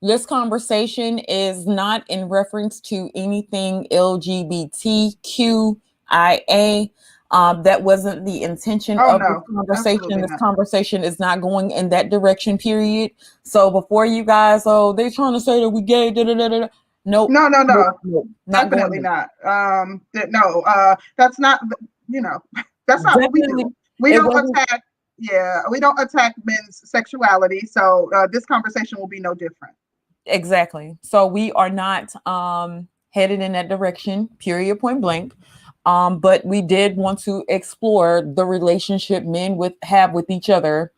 This conversation is not in reference to anything LGBTQIA. That wasn't the intention of this conversation. This conversation is not going in that direction, period. So before you guys, they're trying to say that we gay, Nope. No. Definitely not. That's not, that's not what we do. We don't attack. Yeah, we don't attack men's sexuality. So this conversation will be no different. Exactly. So we are not headed in that direction, period, point blank. But we did want to explore the relationship men have with each other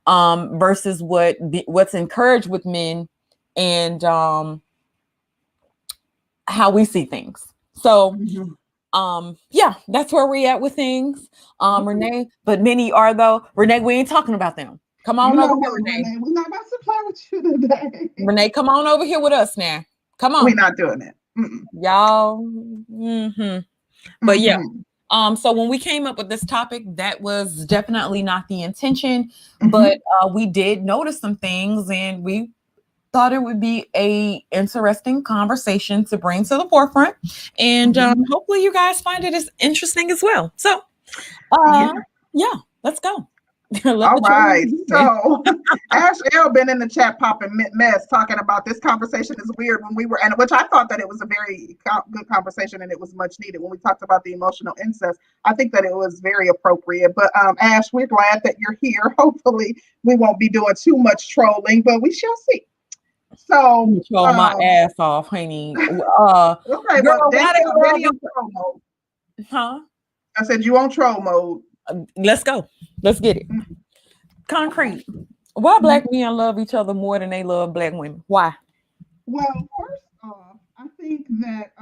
versus what's encouraged with men, and how we see things. So yeah, that's where we're at with things. Renee, but many are though. Renee, we ain't talking about them. Come on over here, Renee. We're not about to play with you today. Renee, come on over here with us now. Come on. We're not doing it. Y'all. But yeah. So when we came up with this topic, that was definitely not the intention, but we did notice some things, and we thought it would be a interesting conversation to bring to the forefront, and hopefully you guys find it as interesting as well. So yeah, let's go. All right. So Ash L been in the chat popping mess talking about this conversation is weird when we were, and which I thought that it was a very good conversation and it was much needed when we talked about the emotional incest. I think that it was very appropriate. But Ash, we're glad that you're here. Hopefully we won't be doing too much trolling, but we shall see. So troll my ass off, honey. Okay, girl, well, Danny on troll mode. Huh? I said you on troll mode. Let's go. Let's get it. Concrete. Why black men love each other more than they love black women? Why? Well, first off, I think that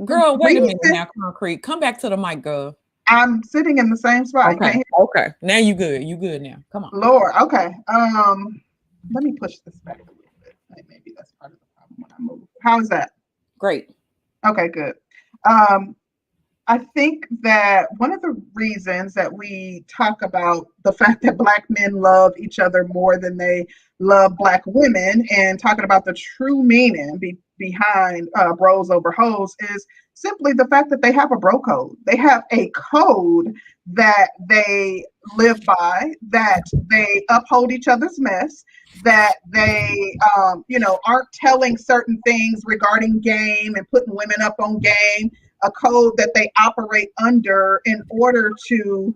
girl, wait a minute now, Concrete. Come back to the mic, girl. I'm sitting in the same spot. Okay. Now you good. You good now. Come on. Lord. Okay. Let me push this back a little bit. Maybe that's part of the problem when I move. How is that? Great. Okay, good. I think that one of the reasons that we talk about the fact that black men love each other more than they love black women, and talking about the true meaning behind bros over hoes, is simply the fact that they have a bro code. They have a code that they live by, that they uphold each other's mess, that they, aren't telling certain things regarding game and putting women up on game. A code that they operate under in order to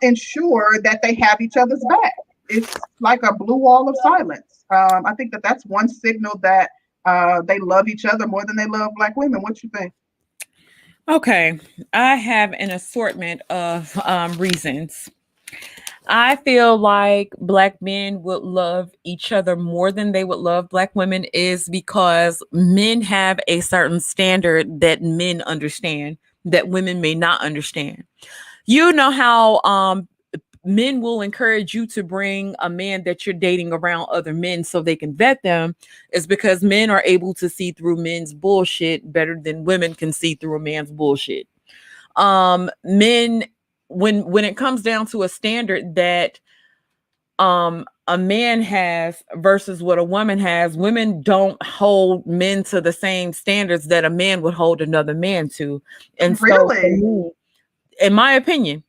ensure that they have each other's back. It's like a blue wall of silence. I think that that's one signal that they love each other more than they love black women. What you think? Okay, I have an assortment of reasons. I feel like black men would love each other more than they would love black women is because men have a certain standard that men understand that women may not understand. You know how men will encourage you to bring a man that you're dating around other men so they can vet them is because men are able to see through men's bullshit better than women can see through a man's bullshit. Men when it comes down to a standard that a man has versus what a woman has, women don't hold men to the same standards that a man would hold another man to. And so for Really? me, in my opinion,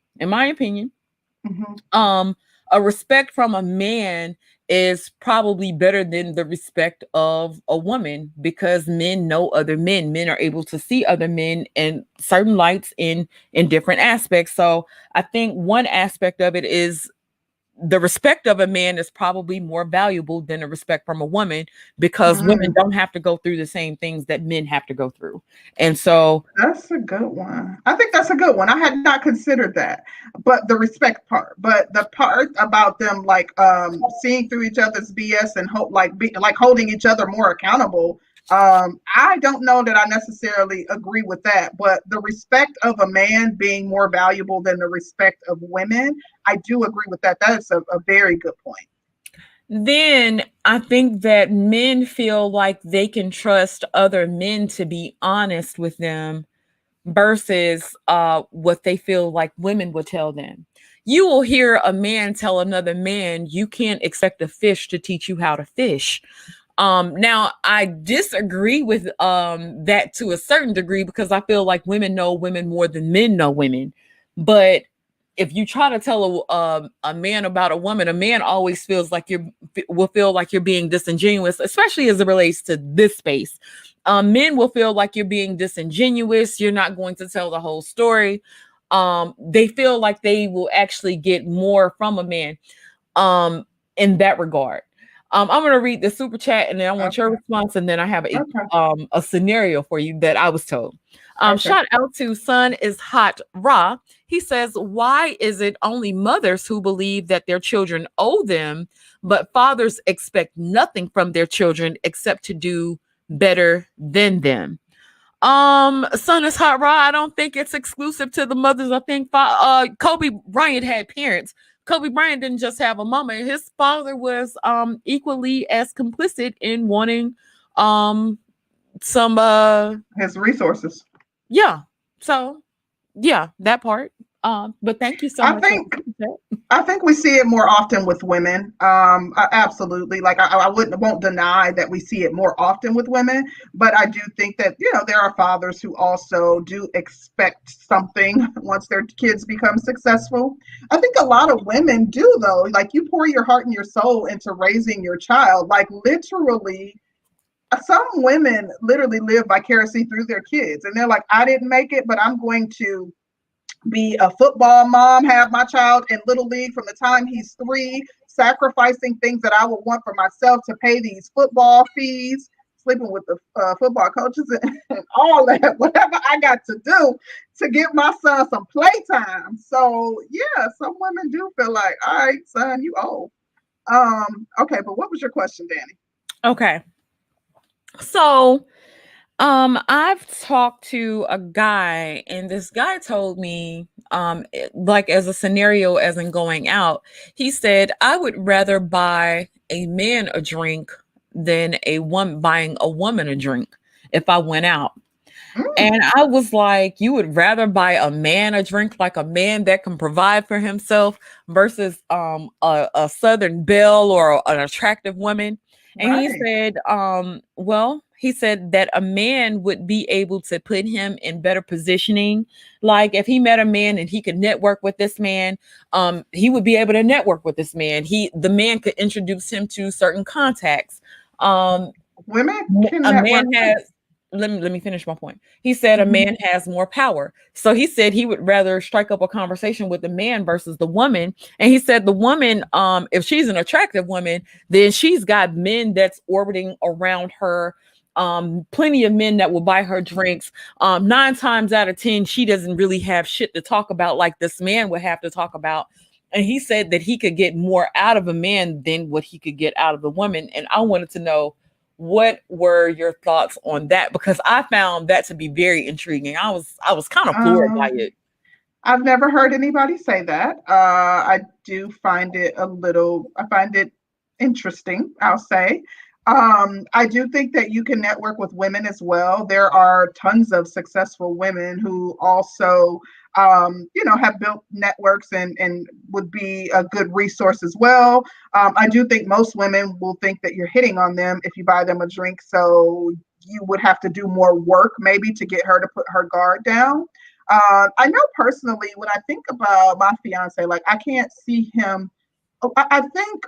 Hmm. um a respect from a man is probably better than the respect of a woman because men know other men. Men are able to see other men in certain lights in different aspects. So I think one aspect of it is the respect of a man is probably more valuable than the respect from a woman because women Mm, don't have to go through the same things that men have to go through. And so that's a good one. I think that's a good one. I had not considered that, but the respect part, but the part about them like seeing through each other's BS and hope like holding each other more accountable. I don't know that I necessarily agree with that, but the respect of a man being more valuable than the respect of women, I do agree with that. That's a very good point. then I think that men feel like they can trust other men to be honest with them versus what they feel like women would tell them. You will hear a man tell another man, you can't expect a fish to teach you how to fish. Now I disagree with that to a certain degree because I feel like women know women more than men know women. But if you try to tell a man about a man always feels like will feel like you're being disingenuous, especially as it relates to this space. Men will feel like you're being disingenuous. You're not going to tell the whole story. They feel like they will actually get more from a man um, in that regard. I'm gonna read the super chat and then I want your Okay. response, and then I have Okay. a scenario for you that I was told. Okay. Shout out to Sun is Hot Ra. He says, "Why is it only mothers who believe that their children owe them, but fathers expect nothing from their children except to do better than them?" Son is hot raw. I don't think it's exclusive to the mothers. I think Kobe Bryant had parents. Kobe Bryant didn't just have a mama. His father was equally as complicit in wanting um some His resources. yeah. So yeah, that part. But thank you so I much for think that. I think we see it more often with women. Absolutely. Like I won't deny that we see it more often with women, but I do think that there are fathers who also do expect something once their kids become successful. I think a lot of women do though. Like you pour your heart and your soul into raising your child. Like literally, some women literally live vicariously through their kids, and they're like, I didn't make it, but I'm going to be a football mom, have my child in little league from the time he's 3, sacrificing things that I would want for myself to pay these football fees, sleeping with the football coaches and all that, whatever I got to do to get my son some playtime. So yeah, some women do feel like, all right, son, you old. Okay, but what was your question, Danny? Okay. So I've talked to a guy, and this guy told me, like as a scenario, as in going out, he said, I would rather buy a man a drink than a woman buying a woman a drink if I went out. Mm, And I was like, you would rather buy a man a drink, like a man that can provide for himself versus a Southern belle or an attractive woman. And he right. said, well, he said that a man would be able to put him in better positioning. Like if he met a man and he could network with this man, he would be able to network with this man. The man could introduce him to certain contacts. Um, Women can a network man too. has let me finish my point. He said a Mhm. man has more power. So he said he would rather strike up a conversation with the man versus the woman. And he said the woman, if she's an attractive woman, then she's got men that's orbiting around her. Plenty of men that will buy her drinks. 9 times out of 10, she doesn't really have shit to talk about like this man would have to talk about. And he said that he could get more out of a man than what he could get out of a woman. And I wanted to know, what were your thoughts on that? Because I found that to be very intriguing. I was kind of floored by Um, it. I've never heard anybody say that. I do find it I find it interesting, I'll say. I do think that you can network with women as well. There are tons of successful women who also, have built networks and would be a good resource as well. I do think most women will think that you're hitting on them if you buy them a drink. So you would have to do more work maybe to get her to put her guard down. I know personally when I think about my fiance, like I can't see him. I think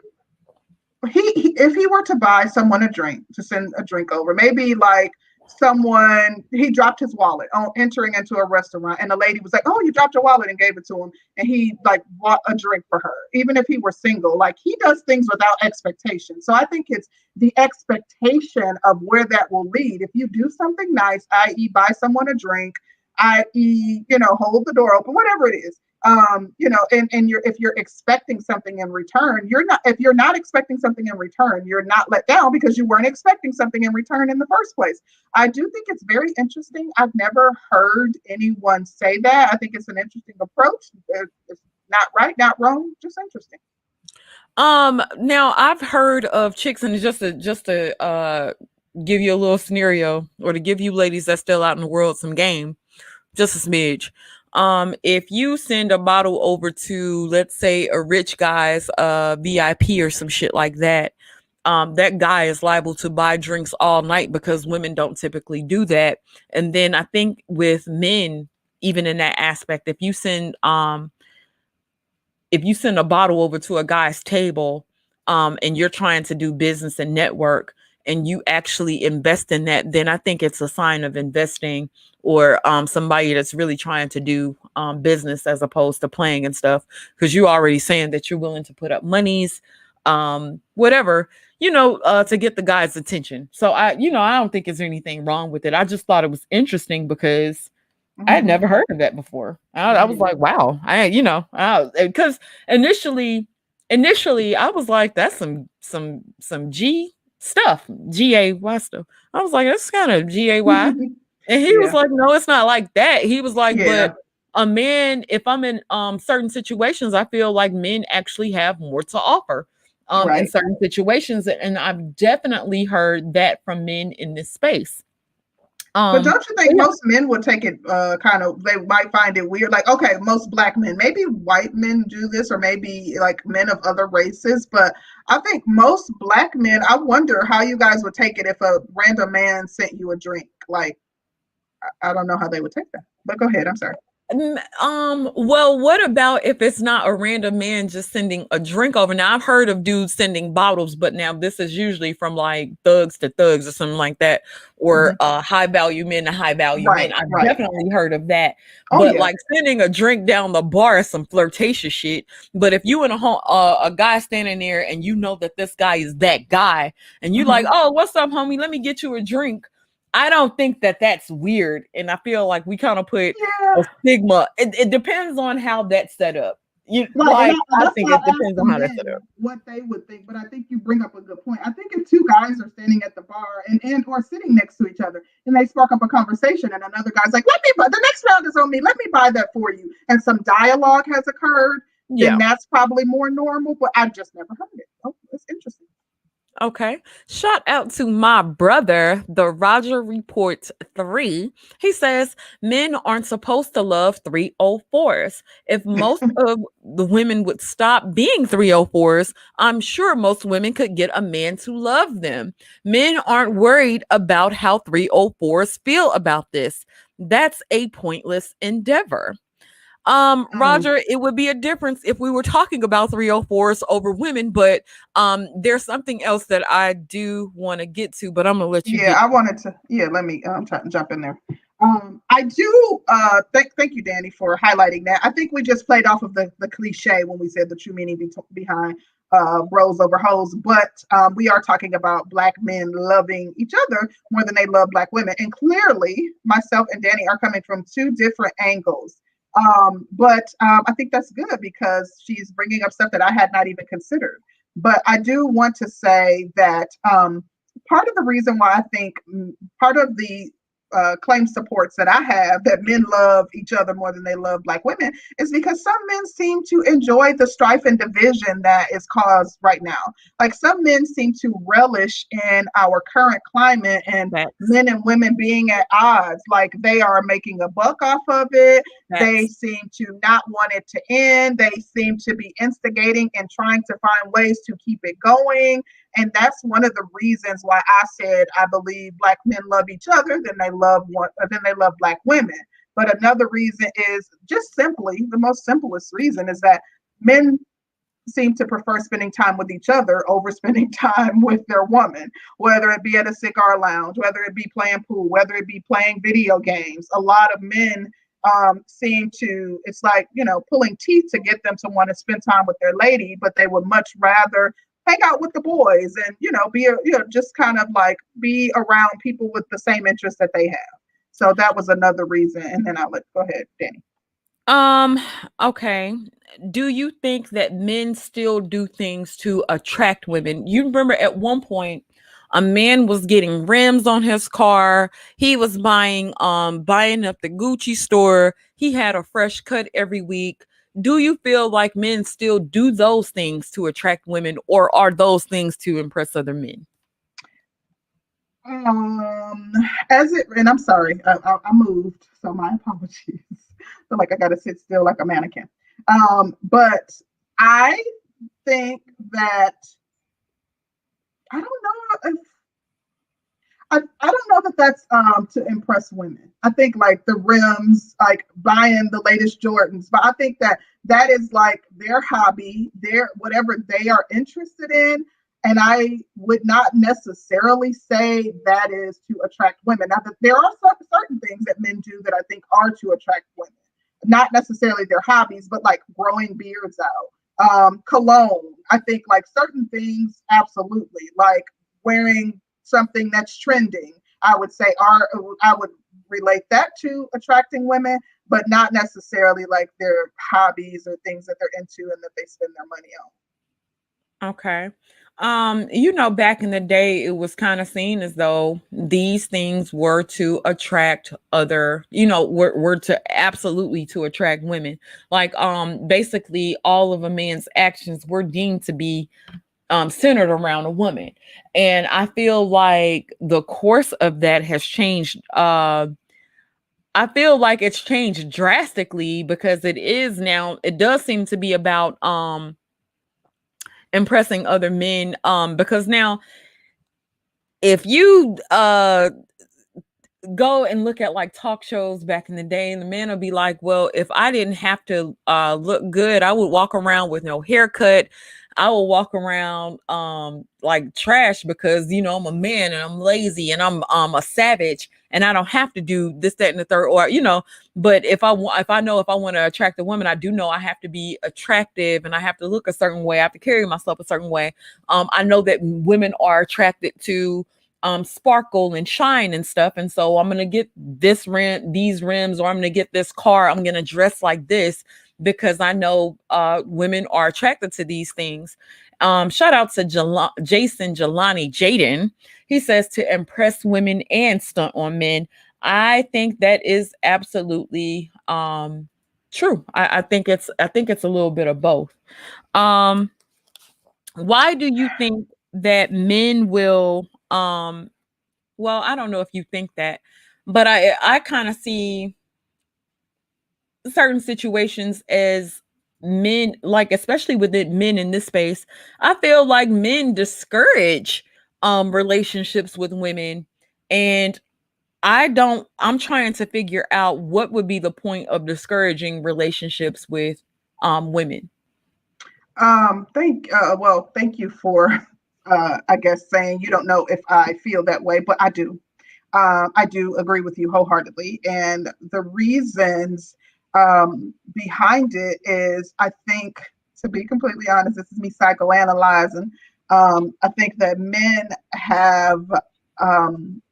if he were to buy someone a drink, to send a drink over, maybe like someone, he dropped his wallet on entering into a restaurant and the lady was like, oh, you dropped your wallet, and gave it to him, and he like bought a drink for her, even if he were single. Like he does things without expectation. So I think it's the expectation of where that will lead. If you do something nice, i.e. buy someone a drink, i.e., hold the door open, whatever it is, and you're, if you're expecting something in return, you're not, if you're not expecting something in return, you're not let down because you weren't expecting something in return in the first place. I do think it's very interesting. I've never heard anyone say that. I think it's an interesting approach. It's not right, not wrong, just interesting. Now I've heard of chicks, and just to give you a little scenario, or to give you ladies that's still out in the world some game, just a smidge. If you send a bottle over to, let's say, a rich guy's VIP or some shit like that, that guy is liable to buy drinks all night because women don't typically do that. And then I think with men, even in that aspect, if you send a bottle over to a guy's table, and you're trying to do business and network, and you actually invest in that, then I think it's a sign of investing, or somebody that's really trying to do business as opposed to playing and stuff. Because you're already saying that you're willing to put up monies, whatever, to get the guy's attention. So I don't think there's anything wrong with it. I just thought it was interesting because I had Mm-hmm. never heard of that before. I was like, wow. Because initially I was like, that's some G stuff, GAY stuff. I was like, that's kind of GAY. And he was Yeah, like, no, it's not like that. He was like, yeah, but a man, if I'm in certain situations, I feel like men actually have more to offer in right. certain situations. And I've definitely heard that from men in this space. But Um, don't you think most men would take it kind of, they might find it weird? Like, okay, most black men, maybe white men do this, or maybe like men of other races, but I think most black men, I wonder how you guys would take it if a random man sent you a drink. Like, I don't know how they would take that. But go ahead, I'm sorry. Well, what about if it's not a random man just sending a drink over? Now, I've heard of dudes sending bottles, but now this is usually from like thugs to thugs or something like that, or Hmm. high value men to high value men. Right, I've right. definitely heard of that. Oh, But yeah. like sending a drink down the bar is some flirtatious shit. But if you and a guy standing there and you know that this guy is that guy, and you like, Hmm. oh, what's up, homie? Let me get you a drink. I don't think that that's weird, and I feel like we kind of put a Yeah. stigma. It depends on how that's set up. You Right, and like, I that's think why it I asked depends the on how that's set up. men what they would think. But I think you bring up a good point. I think if two guys are standing at the bar and or sitting next to each other, and they spark up a conversation, and another guy's like, "Let me buy, the next round is on me. Let me buy that for you," and some dialogue has occurred, then Yeah. that's probably more normal. But I've just never heard it. Oh, it's interesting. Okay. Shout out to my brother, the Roger Report 3. He says men aren't supposed to love 304s. If most of the women would stop being 304s, I'm sure most women could get a man to love them. Men aren't worried about how 304s feel about this. That's a pointless endeavor. Mm, Roger, it would be a difference if we were talking about 304s over women, but there's something else that I do want to get to, but I'm gonna let you yeah, get. I wanted to. Yeah, let me. I'm trying to jump in there. I do. Thank you, Danny, for highlighting that. I think we just played off of the cliche when we said the true meaning behind bros over hoes, but we are talking about black men loving each other more than they love black women, and clearly, myself and Danny are coming from two different angles. But I think that's good because she's bringing up stuff that I had not even considered. But I do want to say that part of the reason why I think part of the claim supports that I have that men love each other more than they love Black women is because some men seem to enjoy the strife and division that is caused right now. Like some men seem to relish in our current climate and Facts. men and women being at odds. Like they are making a buck off of it. They Facts. seem to not want it to end. They seem to be instigating and trying to find ways to keep it going. And that's one of the reasons why I said I believe Black men love each other than they love Black women. But another reason is just simply the most simplest reason is that men seem to prefer spending time with each other over spending time with their woman, whether it be at a cigar lounge, whether it be playing pool, whether it be playing video games. A lot of men seem to, it's like, pulling teeth to get them to want to spend time with their lady, but they would much rather hang out with the boys and, just kind of like be around people with the same interests that they have. So that was another reason. And then go ahead, Danny. Um, okay. Do you think that men still do things to attract women? You remember at one point a man was getting rims on his car. He was buying up the Gucci store. He had a fresh cut every week. Do you feel like men still do those things to attract women, or are those things to impress other men? Um, and I'm sorry, I moved, so my apologies. I feel like I got to sit still like a mannequin. But I think that I don't know if I don't know that that's to impress women. I think like the rims, like buying the latest Jordans, but I think that that is like their hobby, their whatever they are interested in. And I would not necessarily say that is to attract women. Now, there are certain things that men do that I think are to attract women, not necessarily their hobbies, but like growing beards out, cologne. I think like certain things, absolutely, like wearing something that's trending. I would relate that to attracting women, but not necessarily like their hobbies or things that they're into and that they spend their money Okay. Back in the day, it was kind of seen as though these things were to attract other, were to absolutely to attract women. Like, basically all of a man's actions were deemed to be centered around a woman. And I feel like the course of that has changed. I feel like it's changed drastically because it does seem to be about impressing other men, because now if you go and look at like talk shows back in the day, and the man will be like, well, if I didn't have to look good, I would walk around with no haircut. I will walk around like trash because I'm a man and I'm lazy and I'm a savage and I don't have to do this, that, and the third, or but if I know if I want to attract a woman, I do know I have to be attractive and I have to look a certain way, I have to carry myself a certain way. I know that women are attracted to sparkle and shine and stuff, and so I'm gonna get these rims, or I'm gonna get this car, I'm gonna dress like this because I know women are attracted to these things. Shout out to Jason Jelani Jaden. He says to impress women and stunt on men. I think that is absolutely true. I think it's a little bit of both. um why do you think that men will well, I don't know if you think that, but I kind of see certain situations as men, like especially with men in this space, I feel like men discourage relationships with women. And I'm trying to figure out what would be the point of discouraging relationships with women. Thank you for, I guess, saying you don't know if I feel that way, but I do. I do agree with you wholeheartedly. And the reasons behind it is, I think, to be completely honest, this is me psychoanalyzing. I think that men um,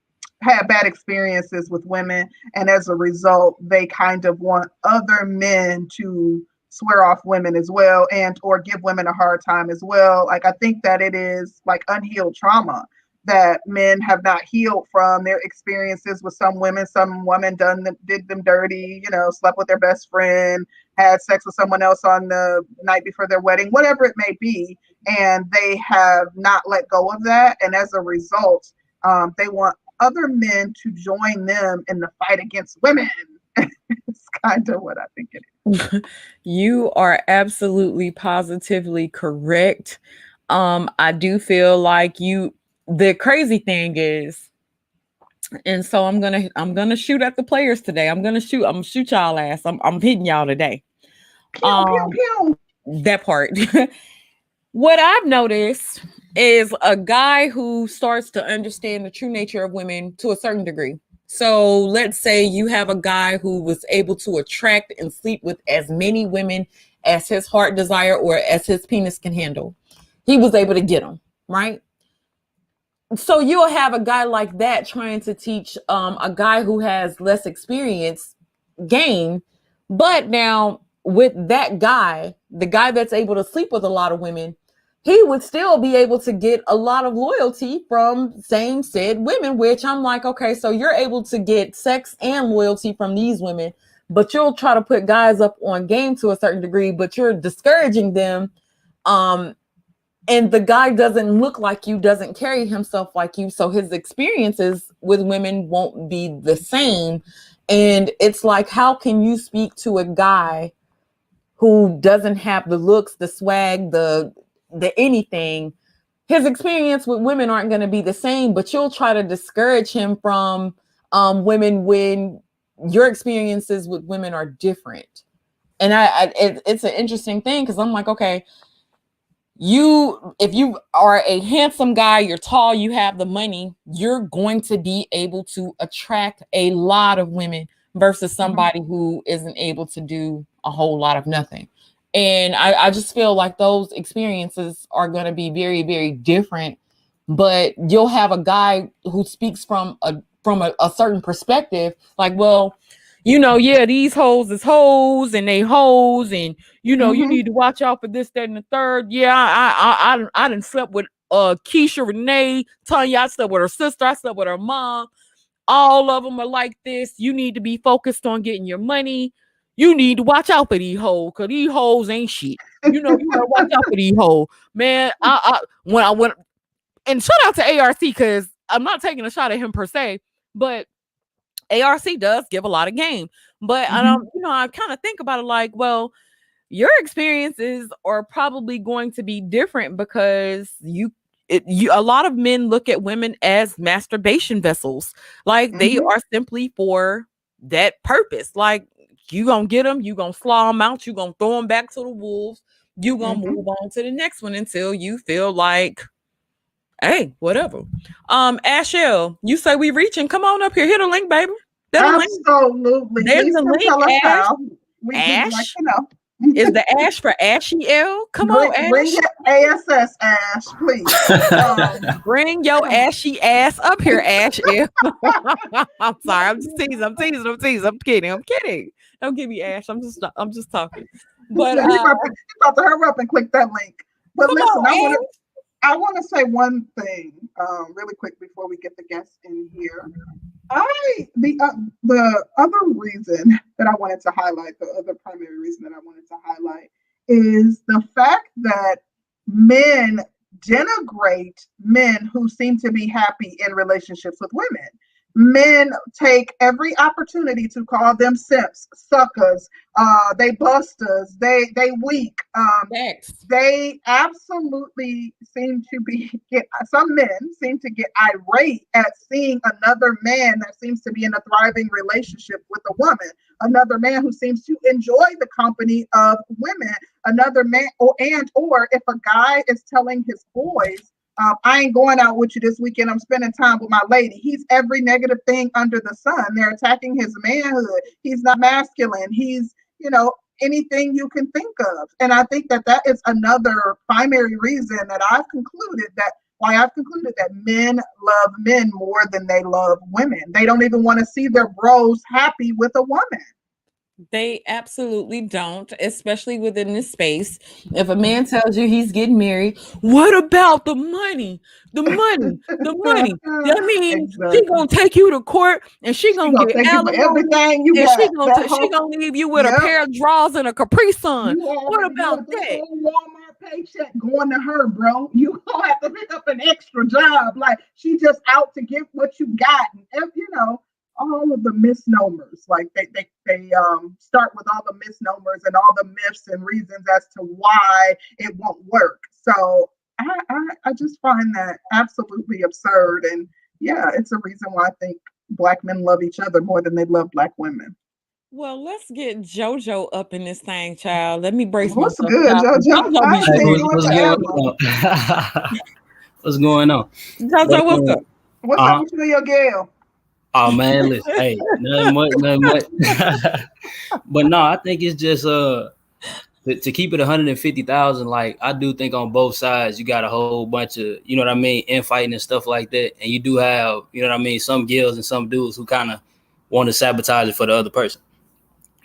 had bad experiences with women, and as a result they kind of want other men to swear off women as well, and or give women a hard time as well. Like I think that it is like unhealed trauma that men have not healed from their experiences with some women. Some woman did them dirty, you know, slept with their best friend, had sex with someone else on the night before their wedding, whatever it may be, and they have not let go of that, and as a result they want other men to join them in the fight against women. It's kind of what I think it is. You are absolutely positively correct. I do feel like the crazy thing is, and so I'm gonna shoot at the players today. I'm gonna shoot y'all ass. I'm hitting y'all today. Pew, pew, Um pew. that part. What I've noticed is a guy who starts to understand the true nature of women to a certain degree. So let's say you have a guy who was able to attract and sleep with as many women as his heart desire or as his penis can handle. He was able to get them, right? So you'll have a guy like that trying to teach a guy who has less experience game. But now with that guy, the guy that's able to sleep with a lot of women, he would still be able to get a lot of loyalty from same said women, which I'm like, okay, so you're able to get sex and loyalty from these women, but you'll try to put guys up on game to a certain degree, but you're discouraging them. Um, and the guy doesn't look like you, doesn't carry himself like you, so his experiences with women won't be the same. And it's like, how can you speak to a guy who doesn't have the looks, the swag, the anything? His experience with women aren't going to be the same, but you'll try to discourage him from women when your experiences with women are different. And it's an interesting thing, because I'm like, okay, if you are a handsome guy, you're tall, you have the money, you're going to be able to attract a lot of women versus somebody who isn't able to do a whole lot of nothing. And I just feel like those experiences are going to be very, very different. But you'll have a guy who speaks from a certain perspective, like, well, yeah, these hoes is hoes and they hoes, and you need to watch out for this, that, and the third. Yeah, I done slept with Keisha Renee, Tanya, I slept with her sister, I slept with her mom. All of them are like this. You need to be focused on getting your money. You need to watch out for these hoes, because these hoes ain't shit. You better watch out for these hoes. Man, when I went, and shout out to ARC, because I'm not taking a shot at him per se, but ARC does give a lot of game. But I kind of think about it like, well, your experiences are probably going to be different, because a lot of men look at women as masturbation vessels. Like they are simply for that purpose. Like, you gonna get them, you gonna slaw them out, you gonna throw them back to the wolves, you gonna move on to the next one until you feel like, hey, whatever. Ashel, you say we reaching. Come on up here. Hit a link, baby. Absolutely. There's Please the come link, tell us Ash. how. We'd like Ash? to know. Is the Ash for Ashiel? Come on, Ash. Bring your ASS, Ash, please. Bring your ashy ass up here, Ash. I'm sorry. I'm just teasing. I'm kidding. Don't give me Ash. I'm just talking. But you about to hurry up and click that link. But listen, on, I want to say one thing really quick before we get the guests in here. The other reason that I wanted to highlight, the other primary reason that I wanted to highlight, is the fact that men denigrate men who seem to be happy in relationships with women. Men take every opportunity to call them simps, suckers, they busters, they weak. They absolutely seem to some men seem to get irate at seeing another man that seems to be in a thriving relationship with a woman, another man who seems to enjoy the company of women, another man, or if a guy is telling his boys, I ain't going out with you this weekend, I'm spending time with my lady. He's every negative thing under the sun. They're attacking his manhood. He's not masculine. He's, anything you can think of. And I think that is another primary reason that I've concluded that why I've concluded that men love men more than they love women. They don't even want to see their bros happy with a woman. They absolutely don't, especially within this space. If a man tells you he's getting married, what about the money? The money, the money. That means she Exactly. gonna take you to court and she gonna get thank you for alimony everything you and got. she gonna leave you with a Yep. pair of drawers and a Capri Sun. You What already know about this that? whole Walmart paycheck going to her, bro. You gonna have to pick up an extra job. Like she just out to get what you got. And you know, all of the misnomers. Like they start with all the misnomers and all the myths and reasons as to why it won't work. So I just find that absolutely absurd. And yeah, it's a reason why I think Black men love each other more than they love Black women. Well, let's get JoJo up in this thing, child. Let me brace What's myself. good, JoJo? JoJo be I ain't seen you What's in going forever. on? What's going on? JoJo, what's up? What's up with you and your gal? Oh man, listen, hey, nothing much. But no, I think it's just to keep it 150,000. Like I do think on both sides, you got a whole bunch of, you know what I mean, infighting and stuff like that, and you do have, you know what I mean, some girls and some dudes who kind of want to sabotage it for the other person.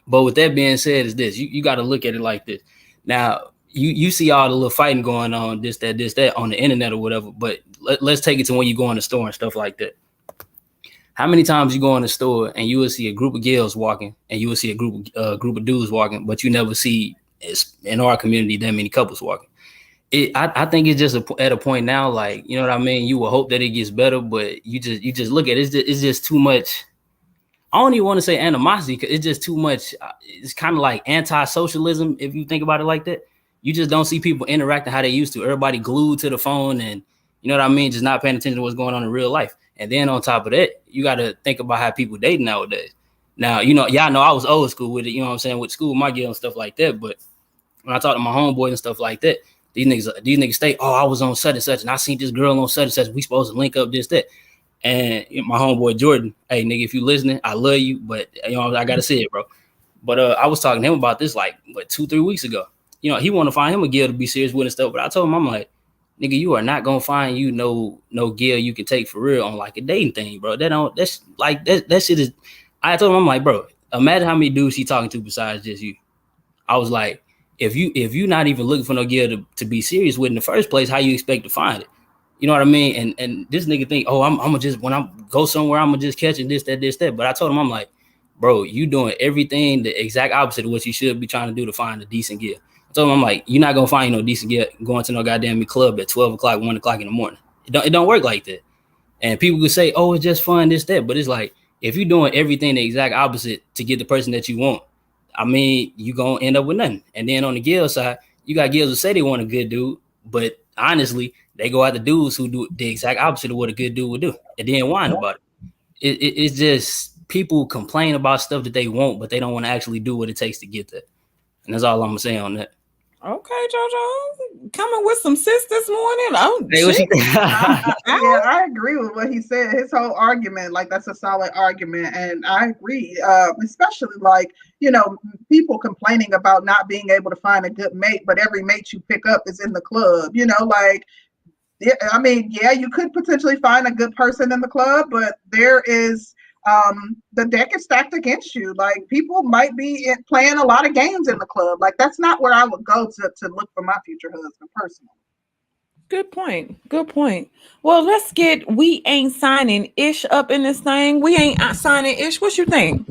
But with that being said, is this you got to look at it like this. Now you see all the little fighting going on, this that on the internet or whatever. But let's take it to when you go in the store and stuff like that. How many times you go in the store and you will see a group of girls walking and you will see a group of dudes walking, but you never see in our community that many couples walking. I think it's just at a point now, like, you know what I mean? You will hope that it gets better, but you just look at it. It's just too much. I don't even want to say animosity because it's just too much. It's kind of like anti-socialism if you think about it like that. You just don't see people interacting how they used to. Everybody glued to the phone and, you know what I mean, just not paying attention to what's going on in real life. And then on top of that, you got to think about how people dating nowadays. Now, you know, y'all know I was old school with it, you know what I'm saying, with school, my girl and stuff like that. But when I talk to my homeboys and stuff like that, these niggas say, oh, I was on such and such and I seen this girl on such and such. We supposed to link up this, that. And my homeboy Jordan, hey nigga, if you listening, I love you, but you know I gotta say it, bro. But I was talking to him about this like 2-3 weeks ago. You know, he want to find him a girl to be serious with and stuff. But I told him, I'm like, nigga, you are not gonna find you no girl you can take for real on like a dating thing, bro. That shit is. I told him, I'm like, bro, imagine how many dudes he talking to besides just you. I was like, if you not even looking for no girl to be serious with in the first place, how you expect to find it? You know what I mean? And this nigga think, oh, I'm gonna just, when I go somewhere, I'm gonna just catch it, this, that. But I told him, I'm like, bro, you doing everything the exact opposite of what you should be trying to do to find a decent girl. I told him, I'm like, you're not gonna find no decent girl going to no goddamn club at 12 o'clock, 1 o'clock in the morning. It don't work like that. And people could say, oh, it's just fun, this, that. But it's like, if you're doing everything the exact opposite to get the person that you want, I mean, you gonna end up with nothing. And then on the girl side, you got girls who say they want a good dude, but honestly, they go out the dudes who do the exact opposite of what a good dude would do, and then whine about it. It's just people complain about stuff that they want, but they don't want to actually do what it takes to get that. And that's all I'm gonna say on that. Okay, JoJo, coming with some sis this morning. Oh, hey, I agree with what he said. His whole argument, like that's a solid argument, and I agree. Especially like, you know, people complaining about not being able to find a good mate, but every mate you pick up is in the club. You know, like, I mean, yeah, you could potentially find a good person in the club, but there is the deck is stacked against you. Like people might be playing a lot of games in the club. Like that's not where I would go to look for my future husband personally. Good point. Well, let's get We Ain't Signing Ish up in this thing. We ain't signing Ish. What you think?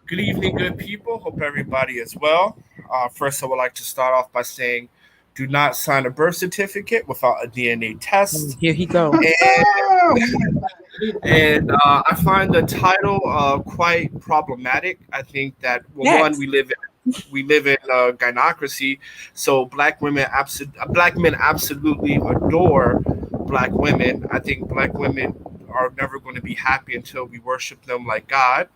Good evening, good people. Hope everybody is well. First, I would like to start off by saying, do not sign a birth certificate without a DNA test. Here he goes. And I find the title quite problematic. I think that one, we live in gynocracy, so black men absolutely adore black women. I think black women are never going to be happy until we worship them like God.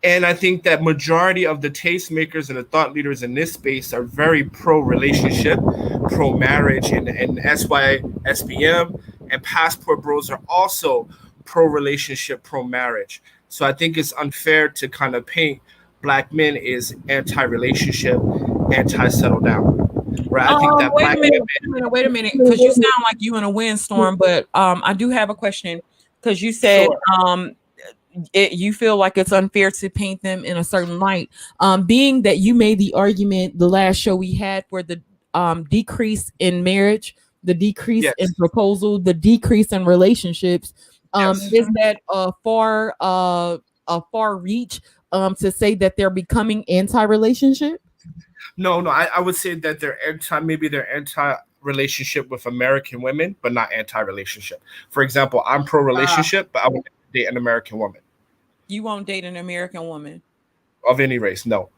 And I think that majority of the tastemakers and the thought leaders in this space are very pro-relationship, pro-marriage, and SYSBM and Passport Bros are also pro-relationship, pro-marriage. So I think it's unfair to kind of paint black men as anti-relationship, anti-settle down. Right. I think that Wait a minute, because you sound like you in a windstorm. But I do have a question, because you said Sure. you feel like it's unfair to paint them in a certain light. Being that you made the argument the last show we had for the decrease in marriage, the decrease in proposal, the decrease in relationships. Is that a far reach to say that they're becoming anti-relationship? No, I would say that they're anti-relationship with American women, but not anti-relationship. For example, I'm pro-relationship, but I would date an American woman. You won't date an American woman of any race? No.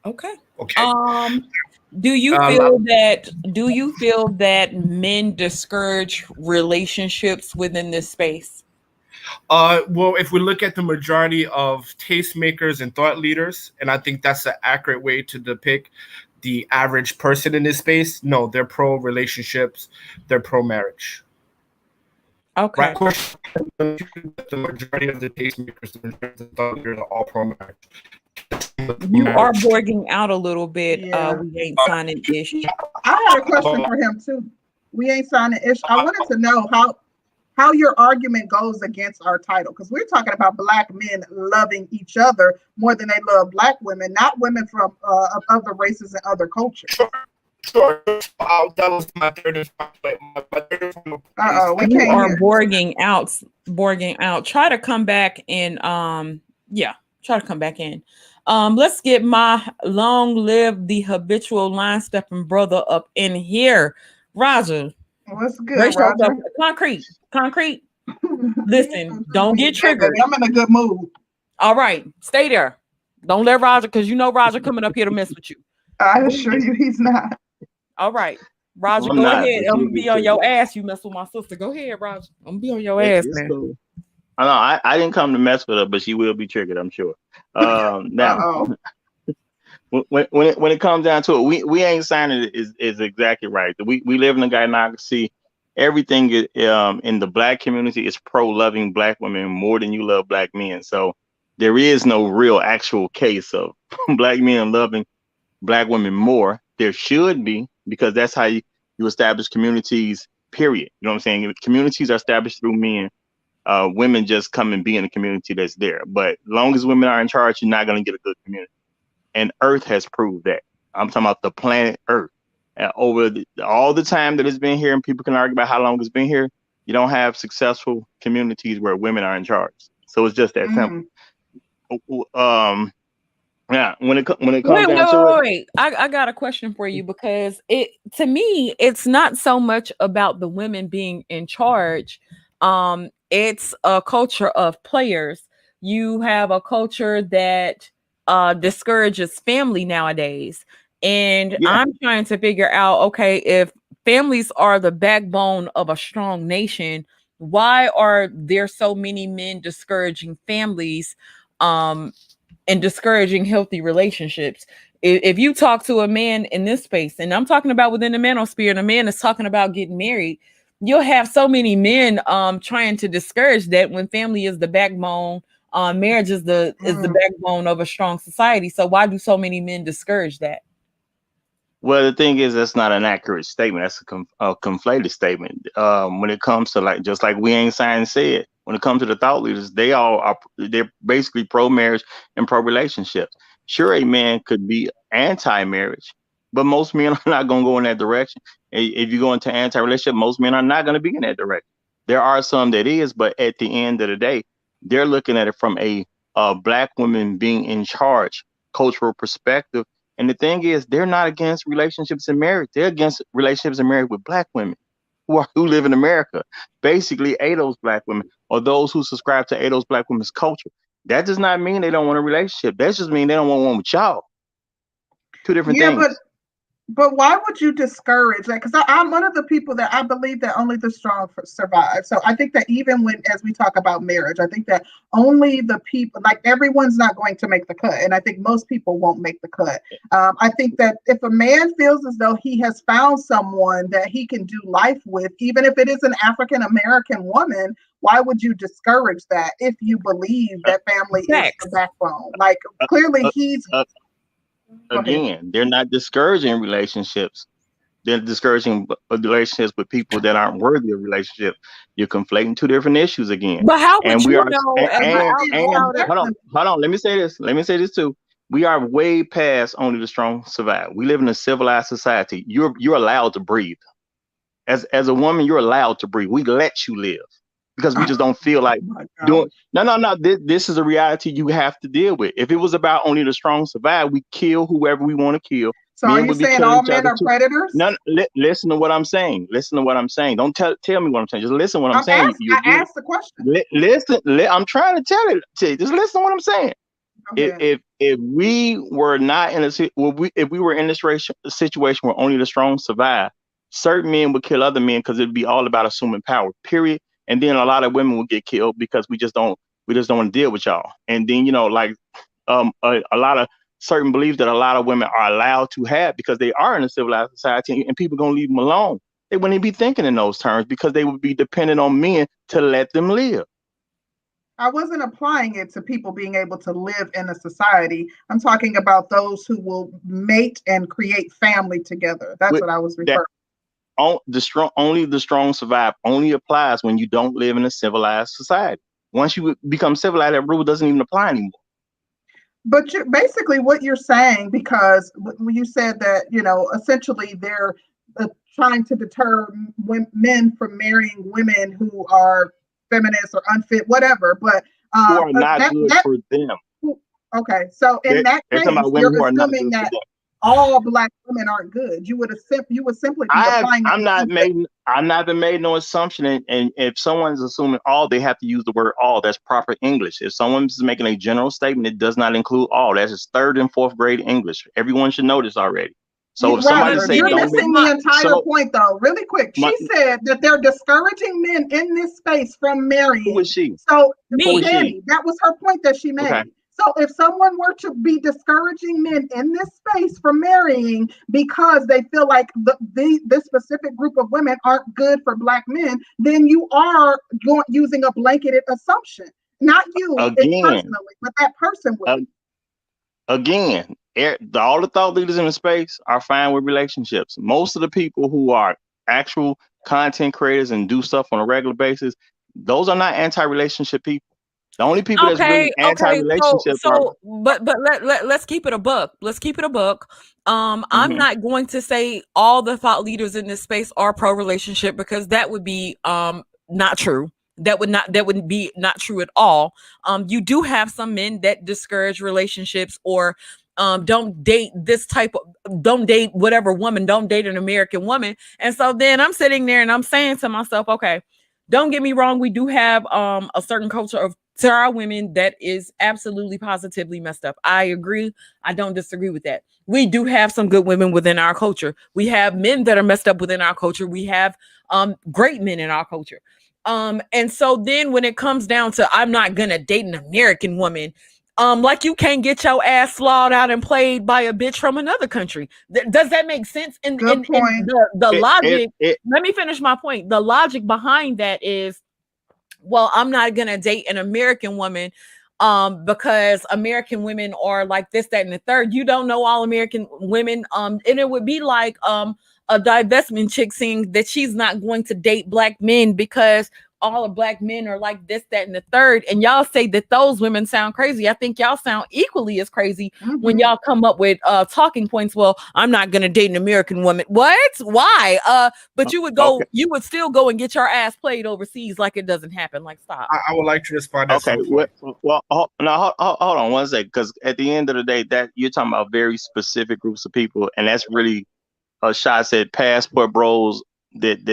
Okay. Okay. Do you feel that men discourage relationships within this space? Well, if we look at the majority of tastemakers and thought leaders, and I think that's an accurate way to depict the average person in this space, no, they're pro-relationships, they're pro-marriage. Okay. Right? The majority of the tastemakers, the majority of the thought leaders are all pro-marriage. You are borging out a little bit. We ain't signing ish. I had a question for him too. We ain't signing ish. I wanted to know how your argument goes against our title, because we're talking about Black men loving each other more than they love Black women, not women from other races and other cultures. Sure. That was my third. We you are borging out. Try to come back and try to come back in. Let's get my long live the habitual line stepping brother up in here. Roger. What's good, Roger? Concrete. Listen, don't get triggered. I'm in a good mood. All right, stay there. Don't let Roger, because you know Roger coming up here to mess with you. I assure you he's not. All right, Roger, go ahead. I'm gonna be on your ass. You mess with my sister. Go ahead, Roger. I'm gonna be on your ass, man. Cool. I didn't come to mess with her, but she will be triggered, I'm sure. Now, when it comes down to it, we ain't signing it is exactly right. We live in a gynocracy. Everything in the Black community is pro-loving Black women more than you love Black men. So there is no real actual case of Black men loving Black women more. There should be, because that's how you establish communities, period. You know what I'm saying? Communities are established through men. Women just come and be in the community that's there. But as long as women are in charge, you're not going to get a good community. And Earth has proved that. I'm talking about the planet Earth. And over all the time that it's been here, and people can argue about how long it's been here, you don't have successful communities where women are in charge. So it's just that simple. Yeah, when it comes down to it, I got a question for you, because to me it's not so much about the women being in charge. It's a culture of players. You have a culture that discourages family nowadays. And I'm trying to figure out, okay, if families are the backbone of a strong nation, why are there so many men discouraging families and discouraging healthy relationships? If you talk to a man in this space, and I'm talking about within the manosphere, and a man is talking about getting married, you'll have so many men trying to discourage that, when family is the backbone. Marriage is the backbone of a strong society. So why do so many men discourage that? Well, the thing is, that's not an accurate statement. That's a conflated statement. When it comes to just like we ain't signing said, when it comes to the thought leaders, they're basically pro-marriage and pro-relationships. Sure, a man could be anti-marriage, but most men are not going to go in that direction. If you go into anti-relationship, most men are not going to be in that direction. There are some that is, but at the end of the day, they're looking at it from a Black women being in charge cultural perspective. And the thing is, they're not against relationships and marriage. They're against relationships and marriage with Black women who live in America. Basically, ADOS Black women, or those who subscribe to ADOS Black women's culture. That does not mean they don't want a relationship. That just means they don't want one with y'all. Two different things. But why would you discourage that? Because I'm one of the people that I believe that only the strong survive. So I think that even as we talk about marriage, I think that only the people, like everyone's not going to make the cut. And I think most people won't make the cut. I think that if a man feels as though he has found someone that he can do life with, even if it is an African-American woman, why would you discourage that if you believe that family is the backbone? Like clearly again, they're not discouraging relationships. They're discouraging relationships with people that aren't worthy of relationship. You're conflating two different issues again. But how would And we you are know? hold on. Let me say this. Let me say this too. We are way past only the strong survive. We live in a civilized society. You're allowed to breathe. As a woman, you're allowed to breathe. We let you live because we just don't feel like doing. No. This is a reality you have to deal with. If it was about only the strong survive, we kill whoever we want to kill. So are you saying all men are predators? No, listen to what I'm saying. Listen to what I'm saying. Don't tell me what I'm saying. Just listen to what I'm saying. I asked the question. Listen. I'm trying to tell it to you. Just listen to what I'm saying. If we were not in if we were in this situation where only the strong survive, certain men would kill other men because it'd be all about assuming power. Period. And then a lot of women would get killed because we just don't want to deal with y'all. And then a lot of certain beliefs that a lot of women are allowed to have because they are in a civilized society, and people gonna leave them alone. They wouldn't be thinking in those terms because they would be dependent on men to let them live. I wasn't applying it to people being able to live in a society. I'm talking about those who will mate and create family together. That's what I was referring to. Only the strong survive only applies when you don't live in a civilized society. Once you become civilized, that rule doesn't even apply anymore. But basically what you're saying, because you said that, essentially they're trying to deter men from marrying women who are feminist or unfit, whatever. But who are not good for them. Okay, so in that case, you're assuming that all Black women aren't good. You would simply be applying. I'm not been made no assumption. And if someone's assuming all, they have to use the word all. That's proper English. If someone's making a general statement, it does not include all. That's just 3rd and 4th grade English. Everyone should know this already. So if somebody says you're missing the entire point, though. Really quick, she said that they're discouraging men in this space from marrying. Who was she? So Danny, that was her point that she made. Okay. So if someone were to be discouraging men in this space from marrying because they feel like this specific group of women aren't good for Black men, then you are using a blanketed assumption. Not you personally, but that person would. Again, all the thought leaders in the space are fine with relationships. Most of the people who are actual content creators and do stuff on a regular basis, those are not anti-relationship people. The only people that's really anti-relationship but let's keep it a buck. Let's keep it a buck. I'm not going to say all the thought leaders in this space are pro-relationship because that would be not true. That wouldn't be not true at all. You do have some men that discourage relationships or don't date whatever woman, don't date an American woman. And so then I'm sitting there and I'm saying to myself, okay, don't get me wrong. We do have a certain culture of our women that is absolutely positively messed up. I agree. I don't disagree with that. We do have some good women within our culture. We have men that are messed up within our culture. We have great men in our culture. And so then when it comes down to I'm not gonna date an American woman, like you can't get your ass slawed out and played by a bitch from another country. Does that make sense? And the logic, let me finish my point. The logic behind that is, well, I'm not gonna date an American woman because American women are like this, that, and the third. You don't know all American women. And it would be like a divestment chick saying that she's not going to date Black men because all of Black men are like this, that, and the third. And y'all say that those women sound crazy. I think y'all sound equally as crazy when y'all come up with talking points. Well, I'm not going to date an American woman. What? Why? But you would go, you would still go and get your ass played overseas like it doesn't happen. Like, stop. I would like to respond. Okay. Well, hold on one second. Because at the end of the day, that you're talking about very specific groups of people. And that's really Shah said passport bros that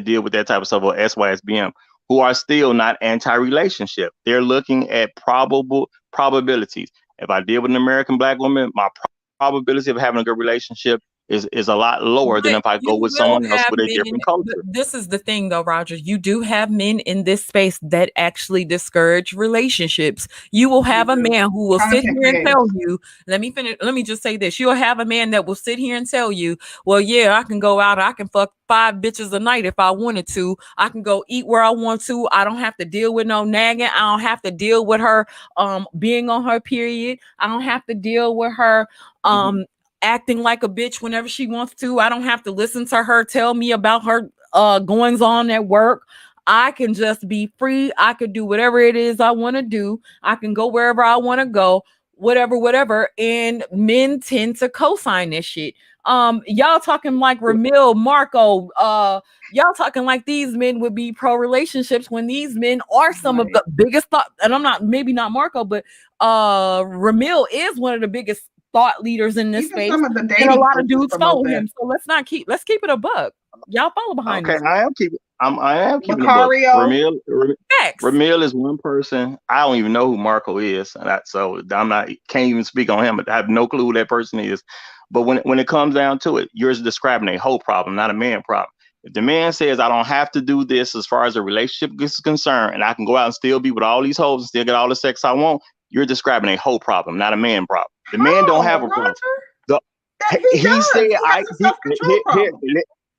deal with that type of stuff, or SYSBM, who are still not anti-relationship. They're looking at probabilities. If I deal with an American Black woman, my probability of having a good relationship is a lot lower than if I go with someone else with a different culture. This is the thing, though, Roger. You do have men in this space that actually discourage relationships. You will have a man who will sit here and tell you, let me finish. Let me just say this. You'll have a man that will sit here and tell you, well, yeah, I can go out. I can fuck 5 bitches a night if I wanted to. I can go eat where I want to. I don't have to deal with no nagging. I don't have to deal with her being on her period. I don't have to deal with her acting like a bitch whenever she wants to. I don't have to listen to her tell me about her goings on at work. I can just be free. I could do whatever it is I want to do. I can go wherever I want to go, whatever. And men tend to co-sign this shit. Y'all talking like Ramil, Marco, y'all talking like these men would be pro relationships when these men are some of the biggest thought. And I'm not, maybe not Marco, but Ramil is one of the biggest thought leaders in this space, and a lot of dudes follow him. So let's keep it a buck. Y'all follow behind me. Okay, I am keeping it a buck. Ramil is one person. I don't even know who Marco is, so can't even speak on him. I have no clue who that person is. But when it comes down to it, you're describing a whole problem, not a man problem. If the man says I don't have to do this as far as a relationship is concerned, and I can go out and still be with all these hoes and still get all the sex I want, you're describing a whole problem, not a man problem. The man don't have a problem. He said,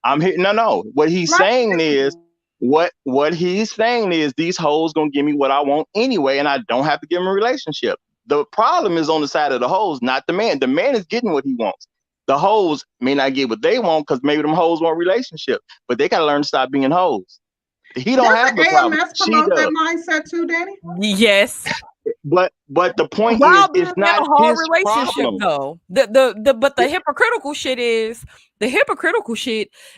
I'm here. No. What he's saying is, what he's saying is these hoes gonna give me what I want anyway, and I don't have to give them a relationship. The problem is on the side of the hoes, not the man. The man is getting what he wants. The hoes may not get what they want because maybe them hoes want a relationship, but they gotta learn to stop being hoes. He don't have the problem. She does. That mindset too, Danny. Yes. But the point is, it's not his relationship problem. Though. The hypocritical shit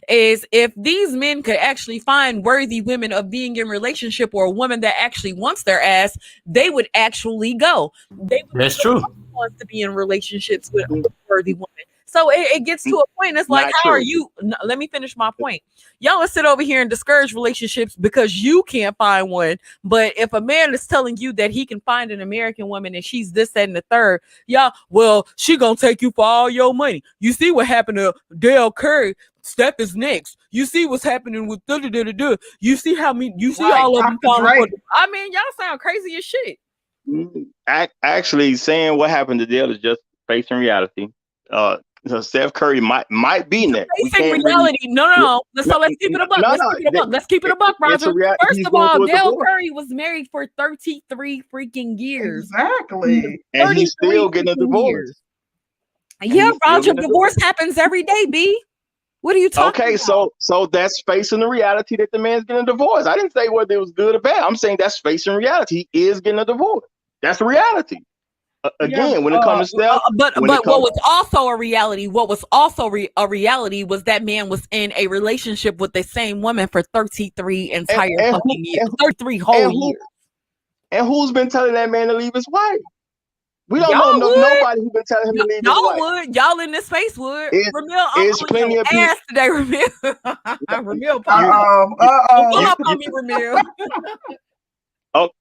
is if these men could actually find worthy women of being in relationship, or a woman that actually wants their ass, they would actually go. That's true. Wants to be in relationships with a worthy woman. So it gets to a point. It's like, how are you? Let me finish my point. Y'all will sit over here and discourage relationships because you can't find one. But if a man is telling you that he can find an American woman and she's this, that, and the third, y'all, well, she gonna take you for all your money. You see what happened to Dale Curry? Steph is next. You see what's happening with da-da-da-da-da. You see how you see all of them falling. I mean, y'all sound crazy as shit. Actually, saying what happened to Dale is just facing reality. So Steph Curry might be next. Facing reality. No. Let's keep it a buck. Let's keep it a buck, Roger. First of all, Dale Curry was married for 33 freaking years. Exactly. And he's still getting a divorce. Yeah, Roger, divorce happens every day, B. What are you talking about? Okay, so that's facing the reality that the man's getting a divorce. I didn't say whether it was good or bad. I'm saying that's facing reality. He is getting a divorce. That's the reality. Again, when it comes to Steph, but what was also a reality, a reality was that man was in a relationship with the same woman for 33 entire fucking years, 33 whole years. And who's been telling that man to leave his wife? We don't know nobody who's been telling him to leave his wife. Y'all would. Y'all in this space would. Ramil, it's plenty of ass today, Ramil. Ramil, pull up on me, Ramil.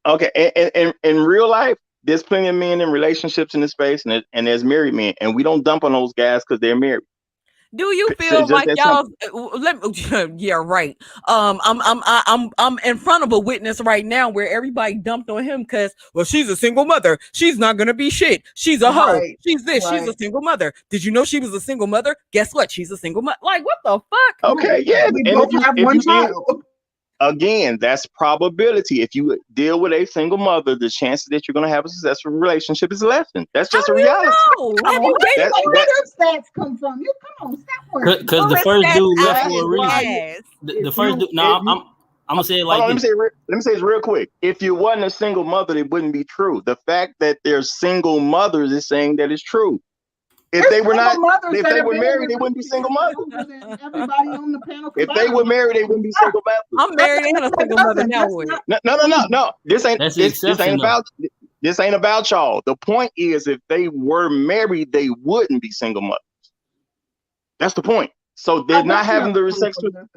Okay, in real life, there's plenty of men in relationships in this space, and there's married men, and we don't dump on those guys because they're married. Do you feel like y'all? Yeah, right. I'm in front of a witness right now where everybody dumped on him because, well, she's a single mother. She's not gonna be shit. She's a hoe. She's this. She's a single mother. Did you know she was a single mother? Guess what? She's a single mother. Like, what the fuck? Okay, yeah. We both have one child. Again, that's probability. If you deal with a single mother, the chances that you're going to have a successful relationship is lessened. That's just a reality. Have you dated where those stats come from? You come on, stop worrying. Because the first dude left for a reason. The first dude. No, I'm gonna say it like this. Let me say this real quick. If you wasn't a single mother, it wouldn't be true. The fact that there's single mothers is saying that it's true. If they were married, they wouldn't be single mothers. Everybody on the panel. If they were married, they wouldn't be single mothers. I'm married and a single mother now. No. This ain't about y'all. The point is, if they were married, they wouldn't be single mothers. That's the point. So they're not having the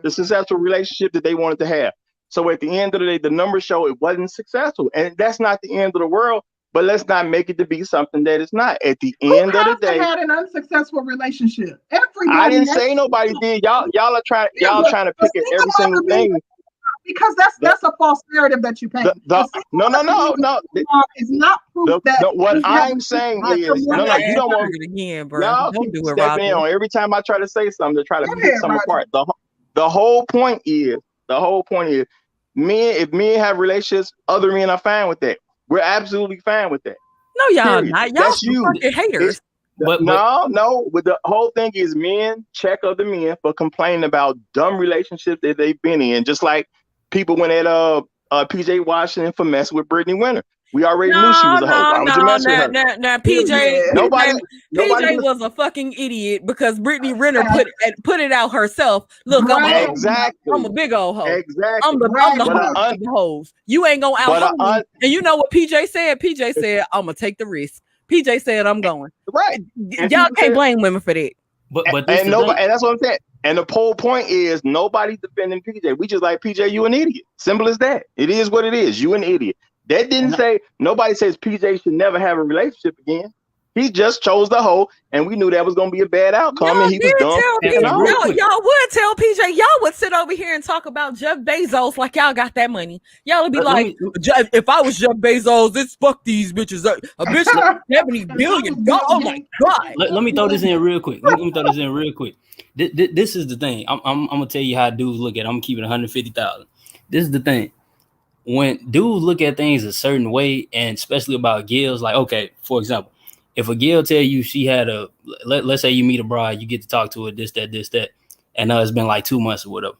successful relationship that they wanted to have. So at the end of the day, the numbers show it wasn't successful, and that's not the end of the world. but let's not make it to be something that it's not. At the end of the day, had an unsuccessful relationship. Everybody. I didn't say nobody did. Y'all are trying. Y'all trying to pick at every single thing. Because that's a false narrative that you paint. No. It's not proof that what I'm saying is, you don't want it again, bro. Y'all keep stepping in on every time I try to say something to try to pick something apart. The whole point is, men. If men have relationships, other men are fine with that. We're absolutely fine with that. No, y'all not. Y'all fucking haters. But the whole thing is men check other men for complaining about dumb relationships that they've been in, just like people went at PJ Washington for messing with Brittany Winter. We already knew she was a hoe. Now, PJ, nobody was a fucking idiot because Brittany Renner put it out herself. Look, I'm a big old hoe. Exactly. I'm the host of the hoes. You ain't gonna out me. And you know what PJ said? PJ said, I'm gonna take the risk. PJ said, I'm going. Right. Y'all can't blame women for that. But and that's what I'm saying. And the whole point is nobody's defending PJ. We just like PJ, you an idiot. Simple as that. It is what it is. You an idiot. That didn't say nobody says PJ should never have a relationship again. He just chose the hoe, and we knew that was gonna be a bad outcome. And he was dumb. Y'all would tell PJ. Y'all would sit over here and talk about Jeff Bezos like y'all got that money. Y'all would be like, if I was Jeff Bezos, it's fuck these bitches. A bitch like 70 billion. Oh my god. Let me throw this in real quick. Let me throw this in real quick. This is the thing. I'm gonna tell you how dudes look at it. I'm keeping 150,000. This is the thing. When dudes look at things a certain way, and especially about girls, like, okay, for example, if a girl tell you she had let's say you meet a bride, you get to talk to her, this, that, and it's been like 2 months or whatever,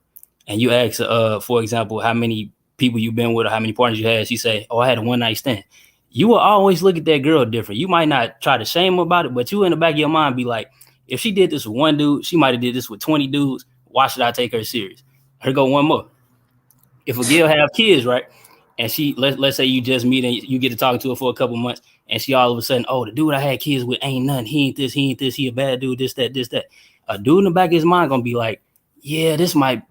and you ask, for example, how many people you've been with or how many partners you had, she say, oh, I had a one night stand. You will always look at that girl different. You might not try to shame her about it, but you in the back of your mind be like, if she did this with one dude, she might have did this with 20 dudes. Why should I take her serious? Here go one more. If a girl have kids, right, and she let's say you just meet and you get to talk to her for a couple months, and she all of a sudden, oh, the dude I had kids with ain't nothing. He ain't this. He a bad dude. This, that. A dude in the back of his mind gonna be like, yeah, this might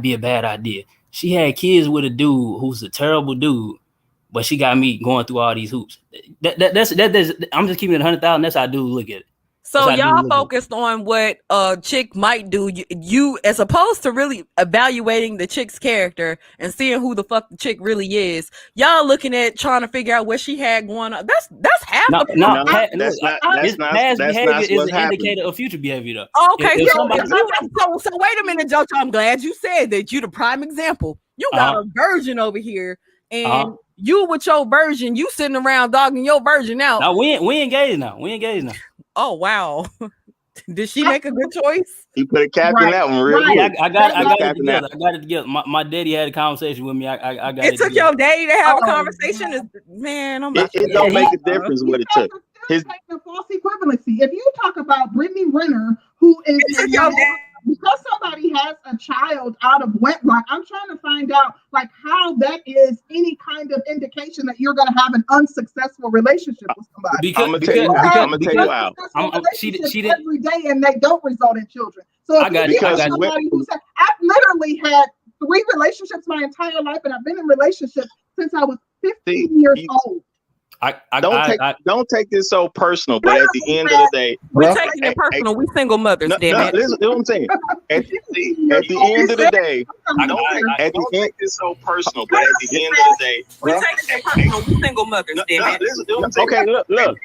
be a bad idea. She had kids with a dude who's a terrible dude, but she got me going through all these hoops. That's I'm just keeping it 100,000. That's how dudes look at it. So y'all focused on what a chick might do. You as opposed to really evaluating the chick's character and seeing who the fuck the chick really is. Y'all looking at trying to figure out what she had going on. That's half the past behavior is an indicator of future behavior, though. Okay, so wait a minute, Jojo. I'm glad you said that. You the prime example. You got a virgin over here, and you with your virgin, you sitting around dogging your virgin out. Now we engaged now. Oh wow! Did she make a good choice? He put a cap in that one, really. Right. I got it together. I got it together. My daddy had a conversation with me. I got it. It took your daddy to have a conversation. Man, it don't make a difference what it took. His false equivalency. If you talk about Brittany Renner, who is because somebody has a child out of wedlock, I'm trying to find out like how that is any kind of indication that you're going to have an unsuccessful relationship with somebody. I'm gonna tell you out. She did every day, and they don't result in children. So if somebody who said, I've literally had 3 relationships my entire life, and I've been in relationships since I was 15 years old. Don't take this so personal, but at the end of the day, we're taking it personal. We single mothers, damn it. Listen to what I'm saying. At the end of the day, don't take this so personal, but at the end of the day, we're taking it personal. We single mothers, damn it. Okay, look.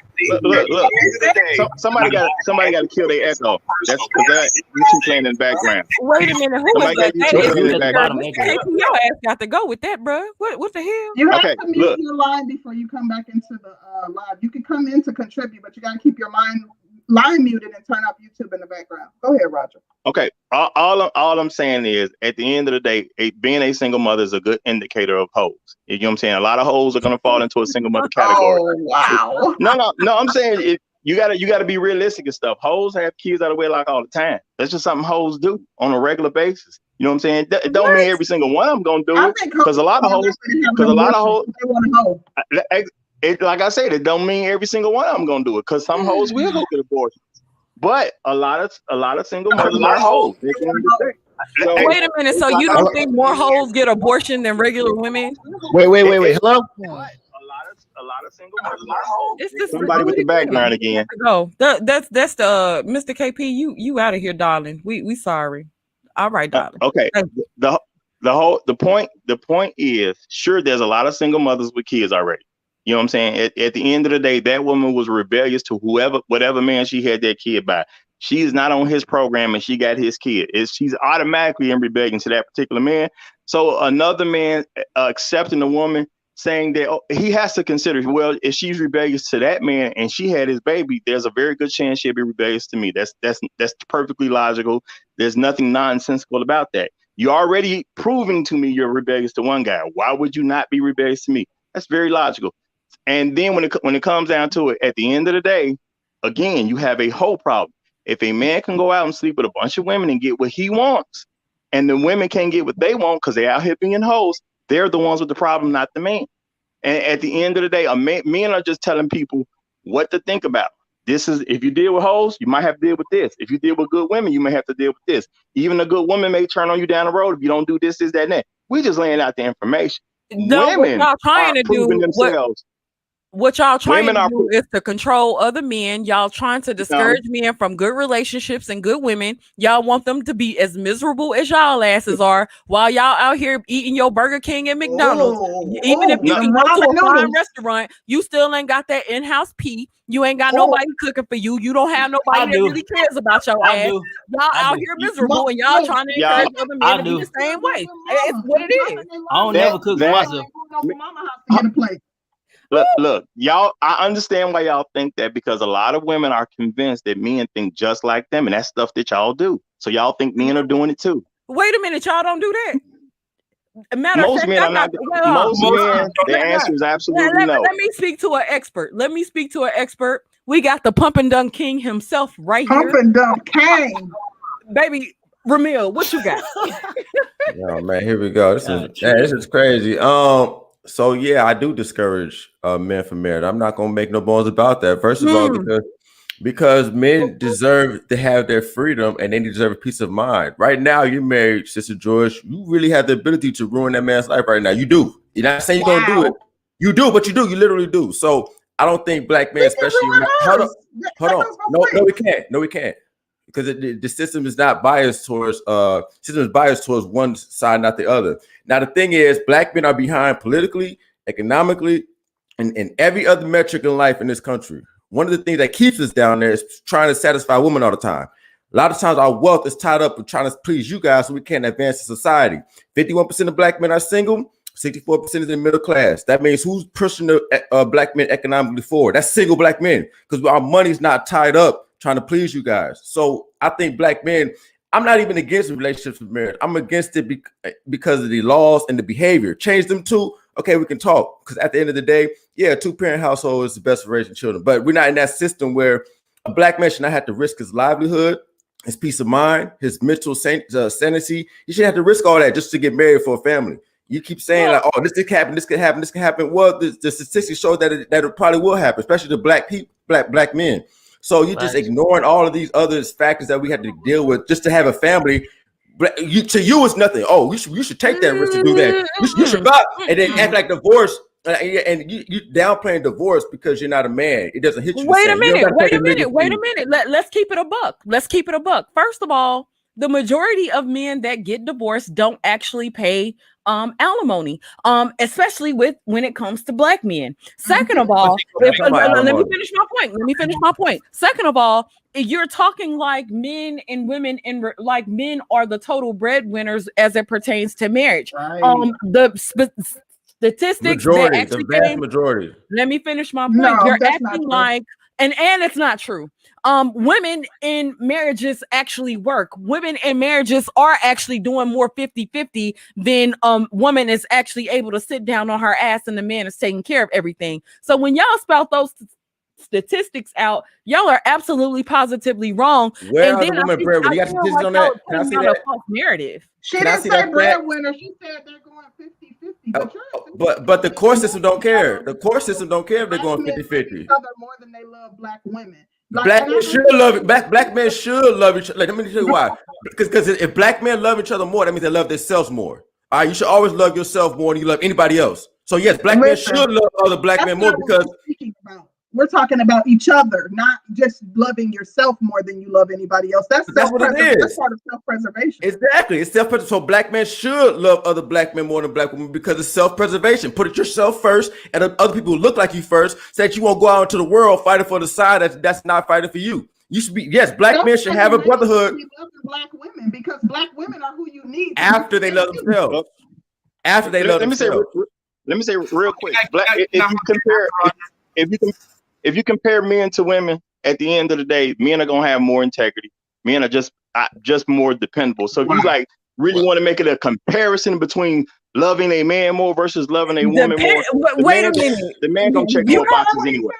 Somebody got to kill their echo. That's because you two playing in the background. Wait a minute, who is that? Your ass got to go with that, bro. What the hell? You have to mute your line before you come back into the live. You can come in to contribute, but you got to keep your line muted and turn off YouTube in the background. Go ahead, Roger. Okay, all I'm saying is, at the end of the day, being a single mother is a good indicator of hoes. You know what I'm saying? A lot of hoes are gonna fall into a single mother category. Oh wow! No. I'm saying you gotta be realistic and stuff. Hoes have kids out of wedlock all the time. That's just something hoes do on a regular basis. You know what I'm saying? It don't mean every single one of them gonna do it, because a lot of hoes. Like I said, it don't mean every single one of them gonna do it, because some hoes will go get abortions. But a lot of single mothers are hoes. So, wait a minute. So you don't think more hoes get abortion than regular women? Wait. Hello? a lot of single mothers are hoes. It's just Somebody with the background again. Go. That's the Mr. KP. You out of here, darling. We sorry. All right, darling. Okay. The point is, sure, there's a lot of single mothers with kids already. You know what I'm saying? At the end of the day, that woman was rebellious to whatever man she had that kid by. She is not on his program and she got his kid. She's automatically in rebellion to that particular man. So another man accepting a woman saying that he has to consider, well, if she's rebellious to that man and she had his baby, there's a very good chance she'll be rebellious to me. That's perfectly logical. There's nothing nonsensical about that. You're already proving to me you're rebellious to one guy. Why would you not be rebellious to me? That's very logical. And then when it comes down to it, at the end of the day, again, you have a whole problem. If a man can go out and sleep with a bunch of women and get what he wants, and the women can't get what they want because they're out here being hoes, they're the ones with the problem, not the man. And at the end of the day, men are just telling people what to think about. This is, if you deal with hoes, you might have to deal with this. If you deal with good women, you may have to deal with this. Even a good woman may turn on you down the road if you don't do this, that, and that. We're just laying out the information. No, women what y'all trying to do themselves. What y'all trying to do is to control other men. Y'all trying to discourage men from good relationships and good women. Y'all want them to be as miserable as y'all asses are while y'all out here eating your Burger King and McDonald's. Even if you can go to a fine restaurant, you still ain't got that in-house pee. You ain't got nobody cooking for you. You don't have nobody that really cares about your ass. Y'all out here miserable and y'all trying to encourage other men to be the same way. It's what it is. I don't never cook for myself. Look, y'all, I understand why y'all think that, because a lot of women are convinced that men think just like them, and that's stuff that y'all do. So y'all think men are doing it too. Wait a minute, y'all don't do that. Most men are not. Most men, the answer is absolutely no. Let me speak to an expert. We got the Pump and Dunk King himself right here. Pump and Dunk King. Baby, Ramil, what you got? Oh man, here we go. This is crazy. So yeah, I do discourage men from marriage. I'm not gonna make no bones about that. First of all, because men deserve to have their freedom and they deserve a peace of mind. Right now, you're married, Sister George. You really have the ability to ruin that man's life right now. You do. You're not saying you're gonna do it. You do, but you do. You literally do. So I don't think black men, especially hold on. No, we can't. Because the system is not biased towards one side, not the other. Now the thing is, black men are behind politically, economically, and every other metric in life in this country. One of the things that keeps us down there is trying to satisfy women all the time. A lot of times our wealth is tied up with trying to please you guys so we can't advance in society. 51% of black men are single, 64% is in the middle class. That means who's pushing the black men economically forward? That's single black men, because our money's not tied up trying to please you guys. So I think black men, I'm not even against relationships with marriage. I'm against it because of the laws and the behavior. Change them too. Okay, we can talk. Because at the end of the day, yeah, 2-parent household is the best for raising children. But we're not in that system where a black man should not have to risk his livelihood, his peace of mind, his mental sanity. You should have to risk all that just to get married for a family. You keep saying like, oh, this could happen, this could happen, this can happen. Well, the statistics show that it probably will happen, especially the black men. So you're just ignoring all of these other factors that we have to deal with just to have a family. To you, it's nothing. Oh, you should take that risk to do that. You should not, and then act like divorce. And you downplaying divorce because you're not a man. It doesn't hit you. Wait a minute. Let's keep it a buck. First of all, the majority of men that get divorced don't actually pay alimony, especially when it comes to black men. Second of all, let me finish my point. Second of all, you're talking like men and women like men are the total breadwinners as it pertains to marriage. Right. The statistics, the vast majority. Let me finish my point. No, you're acting like, and it's not true. Women in marriages actually work. Women in marriages are actually doing more 50-50 than woman is actually able to sit down on her ass and the man is taking care of everything. So when y'all spout those statistics out, y'all are absolutely positively wrong. Where are the women breadwinners? You got statistics on that? Can I see that? A false narrative. She didn't say breadwinner. She said they're going 50-50. But the court system don't care. The court system don't care if they're going 50-50. More than they love black women. Black men should love black men should love each other. Let me tell you why. Because if black men love each other more, that means they love themselves more. All right, you should always love yourself more than you love anybody else. So yes, black men should love other black men more because we're talking about each other, not just loving yourself more than you love anybody else. That's what it is. That's part of self-preservation. Exactly. It's self-preservation. So black men should love other black men more than black women because it's self-preservation. Put it yourself first and other people who look like you first, so that you won't go out into the world fighting for the side that's not fighting for you. You should be, yes, black men should have a brotherhood. Black women, because black women are who you need. After they love themselves. After they love themselves. Let me say real quick. If you compare men to women, at the end of the day, men are gonna have more integrity. Men are just more dependable. So if you like really want to make it a comparison between loving a man more versus loving a woman more, wait a minute, the man gonna check more boxes anyway.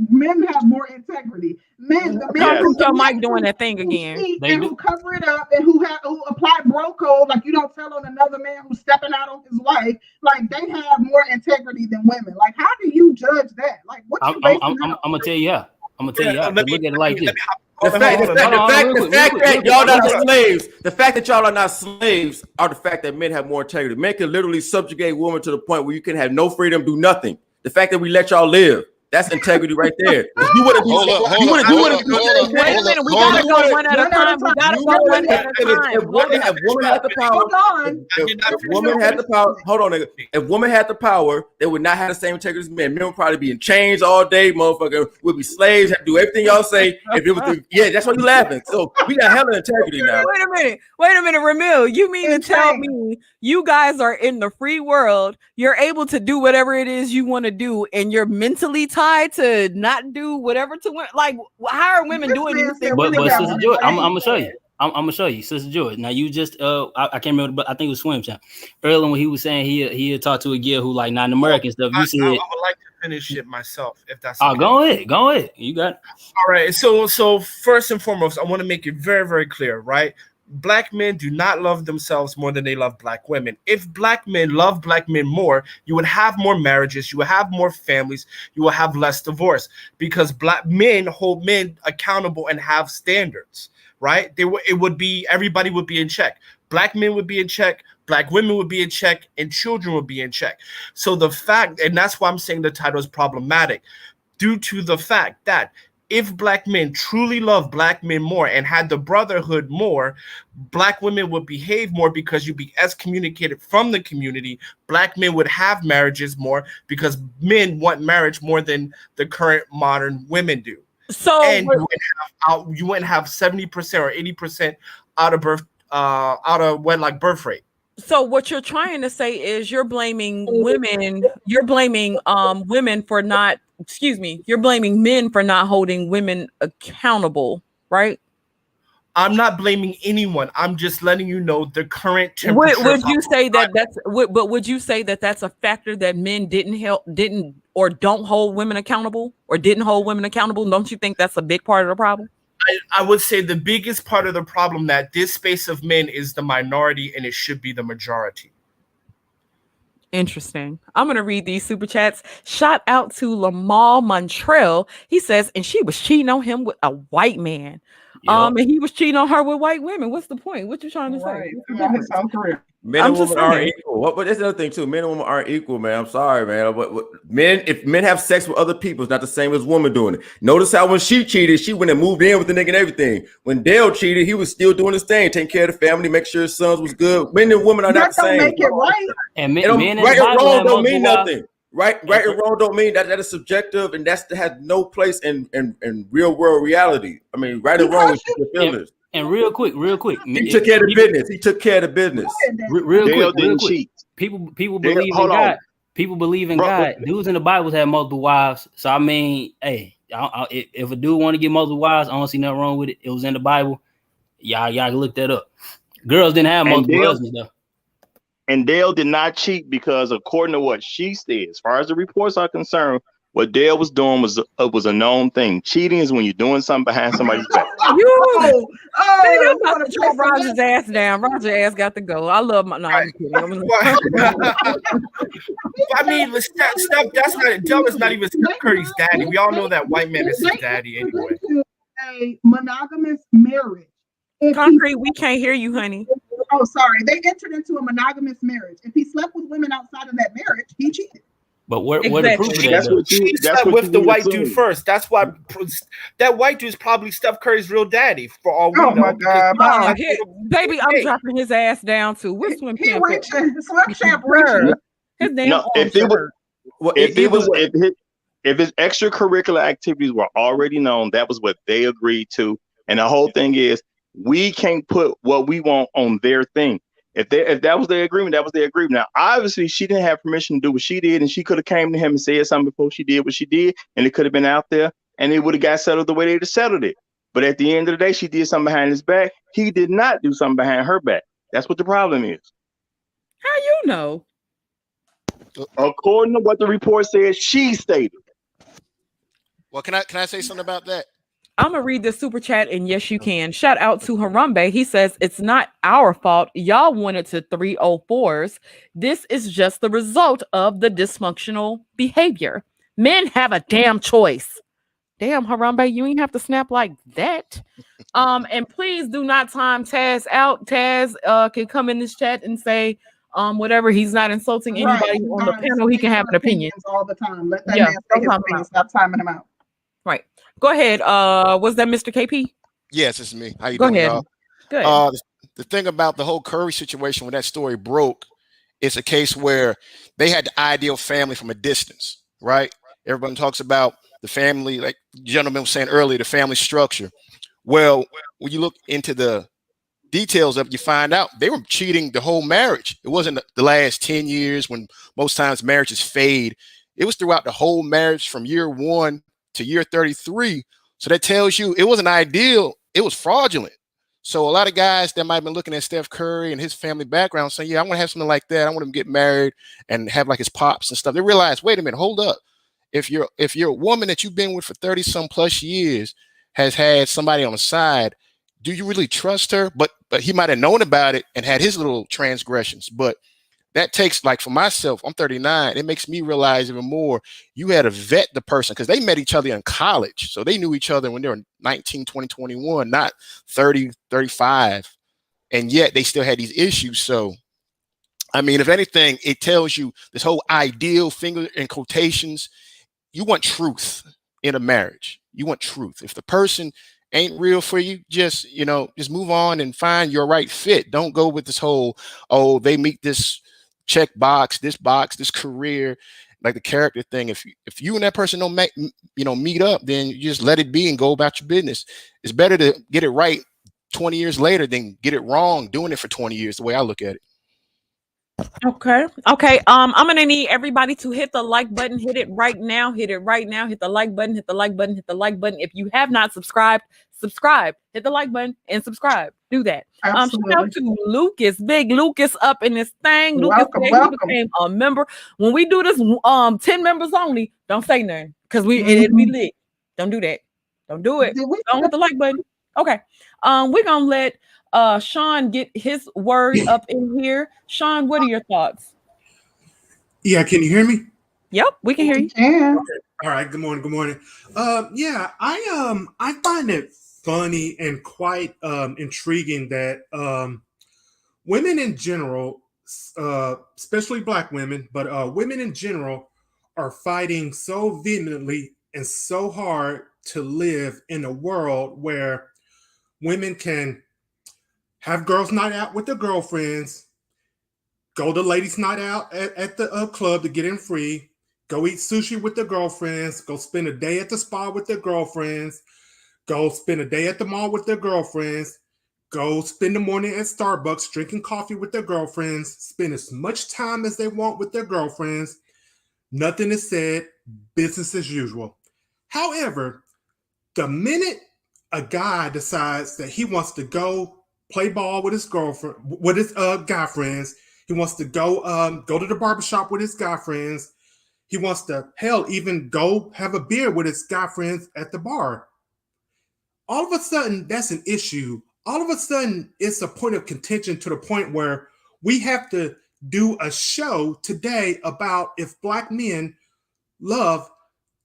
Men have more integrity. Men, your mic doing that thing again. Who cover it up and who apply bro code, like you don't tell on another man who's stepping out on his wife. Like they have more integrity than women. Like how do you judge that? Like what you basing I'm gonna tell you. I'm gonna tell you. Look at it like this. The fact that y'all not slaves, the fact that y'all are not slaves are the fact that men have more integrity. Men can literally subjugate women to the point where you can have no freedom, do nothing. The fact that we let y'all live. That's integrity right there. You wouldn't do it. Wait a minute, we gotta go one at a time. We gotta go one at a time. If women had the power, if women had the power, hold on, nigga. If women had the power, they would not have the same integrity as men. Men would probably be in chains all day, motherfucker. We'd be slaves, have to do everything y'all say. If it was, that's why you laughing. So we got hella integrity now. Wait a minute, Ramil. You mean to tell me you guys are in the free world? You're able to do whatever it is you want to do, and you're mentally tied to not do whatever to win. Like, how are women doing these things? But Sister George, I'm gonna show you. I'm gonna show you, Sister George. Now you just I can't remember, but I think it was Swim Champ earlier when he was saying he had talked to a girl who like not in American stuff. You said I would like to finish it myself if that's okay. Go ahead. You got it. All right. So first and foremost, I want to make it very, very clear, right? Black men do not love themselves more than they love black women. If black men love black men more, you would have more marriages, you would have more families, you will have less divorce, because black men hold men accountable and have standards, right? Everybody would be in check. Black men would be in check, black women would be in check, and children would be in check. So the fact, and that's why I'm saying the title is problematic, due to the fact that if black men truly love black men more and had the brotherhood more, black women would behave more because you'd be excommunicated from the community. Black men would have marriages more because men want marriage more than the current modern women do. So and you wouldn't have 70% or 80% out of wedlock birth rate. So what you're trying to say is you're blaming women. You're blaming women for not. You're blaming men for not holding women accountable, right? I'm not blaming anyone. I'm just letting you know the current temperature. Would you say that that's a factor that men didn't or don't hold women accountable or didn't hold women accountable? Don't you think that's a big part of the problem? I would say the biggest part of the problem that this space of men is the minority and it should be the majority. Interesting. I'm going to read these super chats. Shout out to Lamal Montreal. He says, and she was cheating on him with a white man. Yep. And he was cheating on her with white women. What's the point? What you trying to say? Men and women aren't equal. But that's another thing too. Men and women aren't equal, man. I'm sorry, man. But if men have sex with other people, it's not the same as women doing it. Notice how when she cheated, she went and moved in with the nigga and everything. When Dale cheated, he was still doing his thing, taking care of the family, make sure his sons was good. Men and women are not the same. Make it right. And men right and wrong don't mean nothing. Right and wrong don't mean that is subjective, and that has no place in real world reality. I mean, right and wrong is your feelings. And real quick. He took care of the business. Real quick. People believe in God. People believe in God. Dudes in the Bible have multiple wives. So I mean, hey, if a dude want to get multiple wives, I don't see nothing wrong with it. It was in the Bible. Y'all can look that up. Girls didn't have multiple husbands though. And Dale did not cheat because, according to what she said, as far as the reports are concerned, what Dale was doing was a known thing. Cheating is when you're doing something behind somebody's back. I'm about to throw Roger's ass down. Roger's ass got to go. I love my. No, I'm kidding. I mean, Steph, that's not. Dale is not even Steph Curry's daddy. We all know that white man is his daddy anyway. A monogamous marriage. Concrete, we can't hear you, honey. Oh, sorry. They entered into a monogamous marriage. If he slept with women outside of that marriage, he cheated. But where the Exactly. proof of that? That's though? what you. She That's slept what with you the would white assume. dude first. That's why that white dude's probably Steph Curry's real daddy, for all we know. Oh my God, Oh, honey. baby, I'm dropping his ass down too. We're swim He champ. reaching, Swim Champ reaching. His damn No, arms if it was, hurt. Well, if it was, way, if his extracurricular activities were already known, that was what they agreed to. And the whole thing is, we can't put what we want on their thing. If that was their agreement, that was their agreement. Now, obviously, she didn't have permission to do what she did, and she could have came to him and said something before she did what she did, and it could have been out there, and it would have got settled the way they'd have settled it. But at the end of the day, she did something behind his back. He did not do something behind her back. That's what the problem is. How you know? According to what the report says, she stated. Well, can I say something about that? I'm gonna read this super chat, and yes, you can. Shout out to Harambe. He says it's not our fault. Y'all wanted to 304s. This is just the result of the dysfunctional behavior. Men have a damn choice. Damn, Harambe, you ain't have to snap like that. And please do not time Taz out. Taz can come in this chat and say whatever. He's not insulting anybody on the panel. He can have an opinion all the time. Let that man say his opinion. Stop timing him out. Right. Go ahead. Was that Mr. KP? Yes, it's me. How you Go doing, ahead. y'all? Good. The thing about the whole Curry situation when that story broke, it's a case where they had the ideal family from a distance, right? Everyone talks about the family, like the gentleman was saying earlier, the family structure. Well, when you look into the details of it, you find out they were cheating the whole marriage. It wasn't the last 10 years when most times marriages fade. It was throughout the whole marriage from year 1 to year 33. So that tells you it wasn't ideal. It was fraudulent. So a lot of guys that might have been looking at Steph Curry and his family background saying, yeah, I want to have something like that. I want him to get married and have like his pops and stuff. They realize, wait a minute, hold up. If you're a woman that you've been with for 30 some plus years has had somebody on the side, do you really trust her? But he might have known about it and had his little transgressions. But that takes, like for myself, I'm 39. It makes me realize even more, you had to vet the person because they met each other in college. So they knew each other when they were 19, 20, 21, not 30, 35. And yet they still had these issues. So, I mean, if anything, it tells you this whole ideal finger in quotations, you want truth in a marriage. You want truth. If the person ain't real for you, just move on and find your right fit. Don't go with this whole, oh, they meet this check box, this career, like the character thing. If you and that person don't meet up, then you just let it be and go about your business. It's better to get it right 20 years later than get it wrong doing it for 20 years, the way I look at it. Okay. I'm gonna need everybody to hit the like button. Hit it right now. Hit the like button. Hit the like button. If you have not subscribed, subscribe. Hit the like button and subscribe. Do that. Shout out to Lucas, big Lucas up in this thing. Welcome. Lucas became a member. When we do this 10 members only, don't say nothing because it'll be lit. Don't do that. Don't do it. Don't hit the like button. Okay. We're gonna let Sean get his word up in here. Sean, what are your thoughts? Yeah, can you hear me? Yep, we can hear you. Yeah. Okay. All right. Good morning. Yeah, I find it funny and quite intriguing that women in general, especially Black women, but women in general are fighting so vehemently and so hard to live in a world where women can have girls' night out with their girlfriends, go to ladies' night out at the club to get in free, go eat sushi with their girlfriends, go spend a day at the spa with their girlfriends, go spend a day at the mall with their girlfriends, go spend the morning at Starbucks drinking coffee with their girlfriends, spend as much time as they want with their girlfriends. Nothing is said, business as usual. However, the minute a guy decides that he wants to go play ball with his girlfriend, with his guy friends, he wants to go to the barbershop with his guy friends, he wants to, hell, even go have a beer with his guy friends at the bar. All of a sudden, that's an issue. All of a sudden, it's a point of contention to the point where we have to do a show today about if Black men love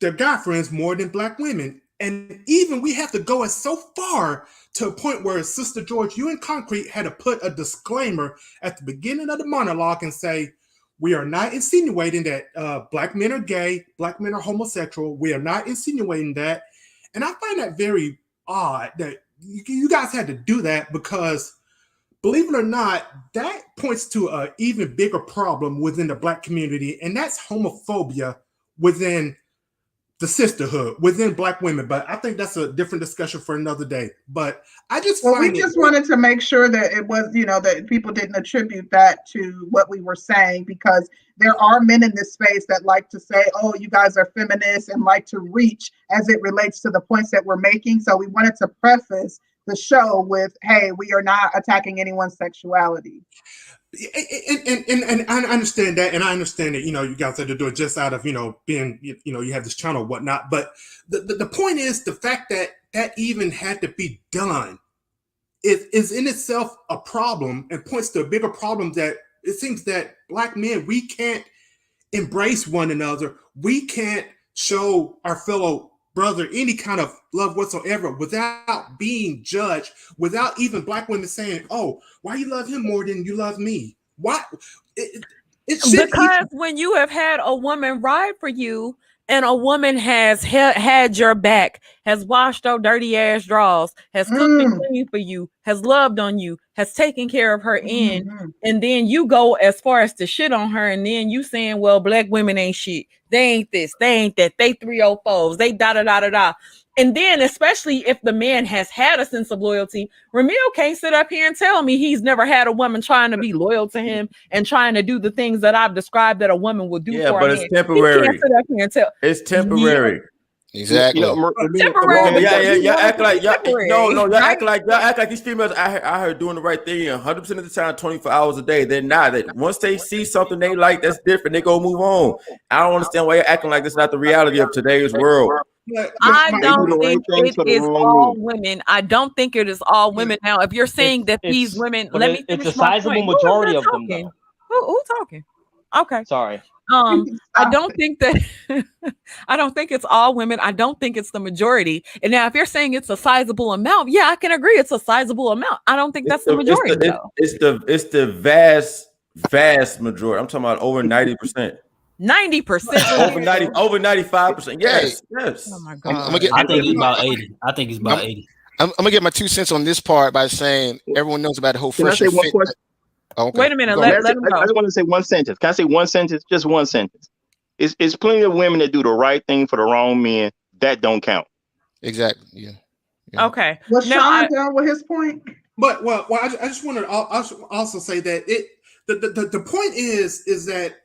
their guy friends more than Black women. And even we have to go as so far to a point where Sister George, you and Concrete had to put a disclaimer at the beginning of the monologue and say, We are not insinuating that black men are gay, black men are homosexual. We are not insinuating that. And I find that very odd that you guys had to do that, because believe it or not, that points to an even bigger problem within the black community, and that's homophobia within the sisterhood, within black women. But I think that's a different discussion for another day. But I just wanted to make sure that it was, that people didn't attribute that to what we were saying, because there are men in this space that like to say, oh, you guys are feminists, and like to reach as it relates to the points that we're making. So we wanted to preface the show with, hey, we are not attacking anyone's sexuality. And I understand that, and I understand that, you guys had to do it just out of, being, you have this channel and whatnot. But the point is, the fact that even had to be done is in itself a problem, and points to a bigger problem, that it seems that black men, we can't embrace one another. We can't show our fellow brother any kind of love whatsoever without being judged, without even black women saying, oh, why you love him more than you love me? Why? Because when you have had a woman ride for you, and a woman has had your back, has washed your dirty ass drawers, has cooked and cleaned for you, has loved on you, has taken care of her end, and then you go as far as to shit on her, and then you saying, well, black women ain't shit. They ain't this, they ain't that, they 304s, they da-da-da-da-da. And then, especially if the man has had a sense of loyalty, Ramil can't sit up here and tell me he's never had a woman trying to be loyal to him and trying to do the things that I've described that a woman would do for a man. It's temporary. He can't sit up here and tell. It's temporary. Exactly. Temporary. Y'all act like y'all act like these females I heard doing the right thing 100% of the time, 24 hours a day. They're not. Once they see something they like that's different, they go move on. I don't understand why you're acting like this is not the reality of today's world. I don't think it is all women. I don't think it is all women. Now, if you're saying that these women, let me finish. It's a sizable majority of them. Who talking? Okay. Sorry. I don't think that I don't think it's all women. I don't think it's the majority. And now if you're saying it's a sizable amount, yeah, I can agree it's a sizable amount. I don't think that's the majority. It's the vast majority. I'm talking about over 90%. 90%. over 95%. Yes. Oh my God. I think it's about 80. I think it's about 80. I'm gonna get my 2 cents on this part by saying everyone knows about the whole fresh. Can I say one question? Okay. Wait a minute. Let him go. I just want to say one sentence. Can I say one sentence? Just one sentence. It's plenty of women that do the right thing for the wrong men. That don't count. Exactly. Yeah. Okay. Was Sean done with his point? But I just wanted to also say that the point is that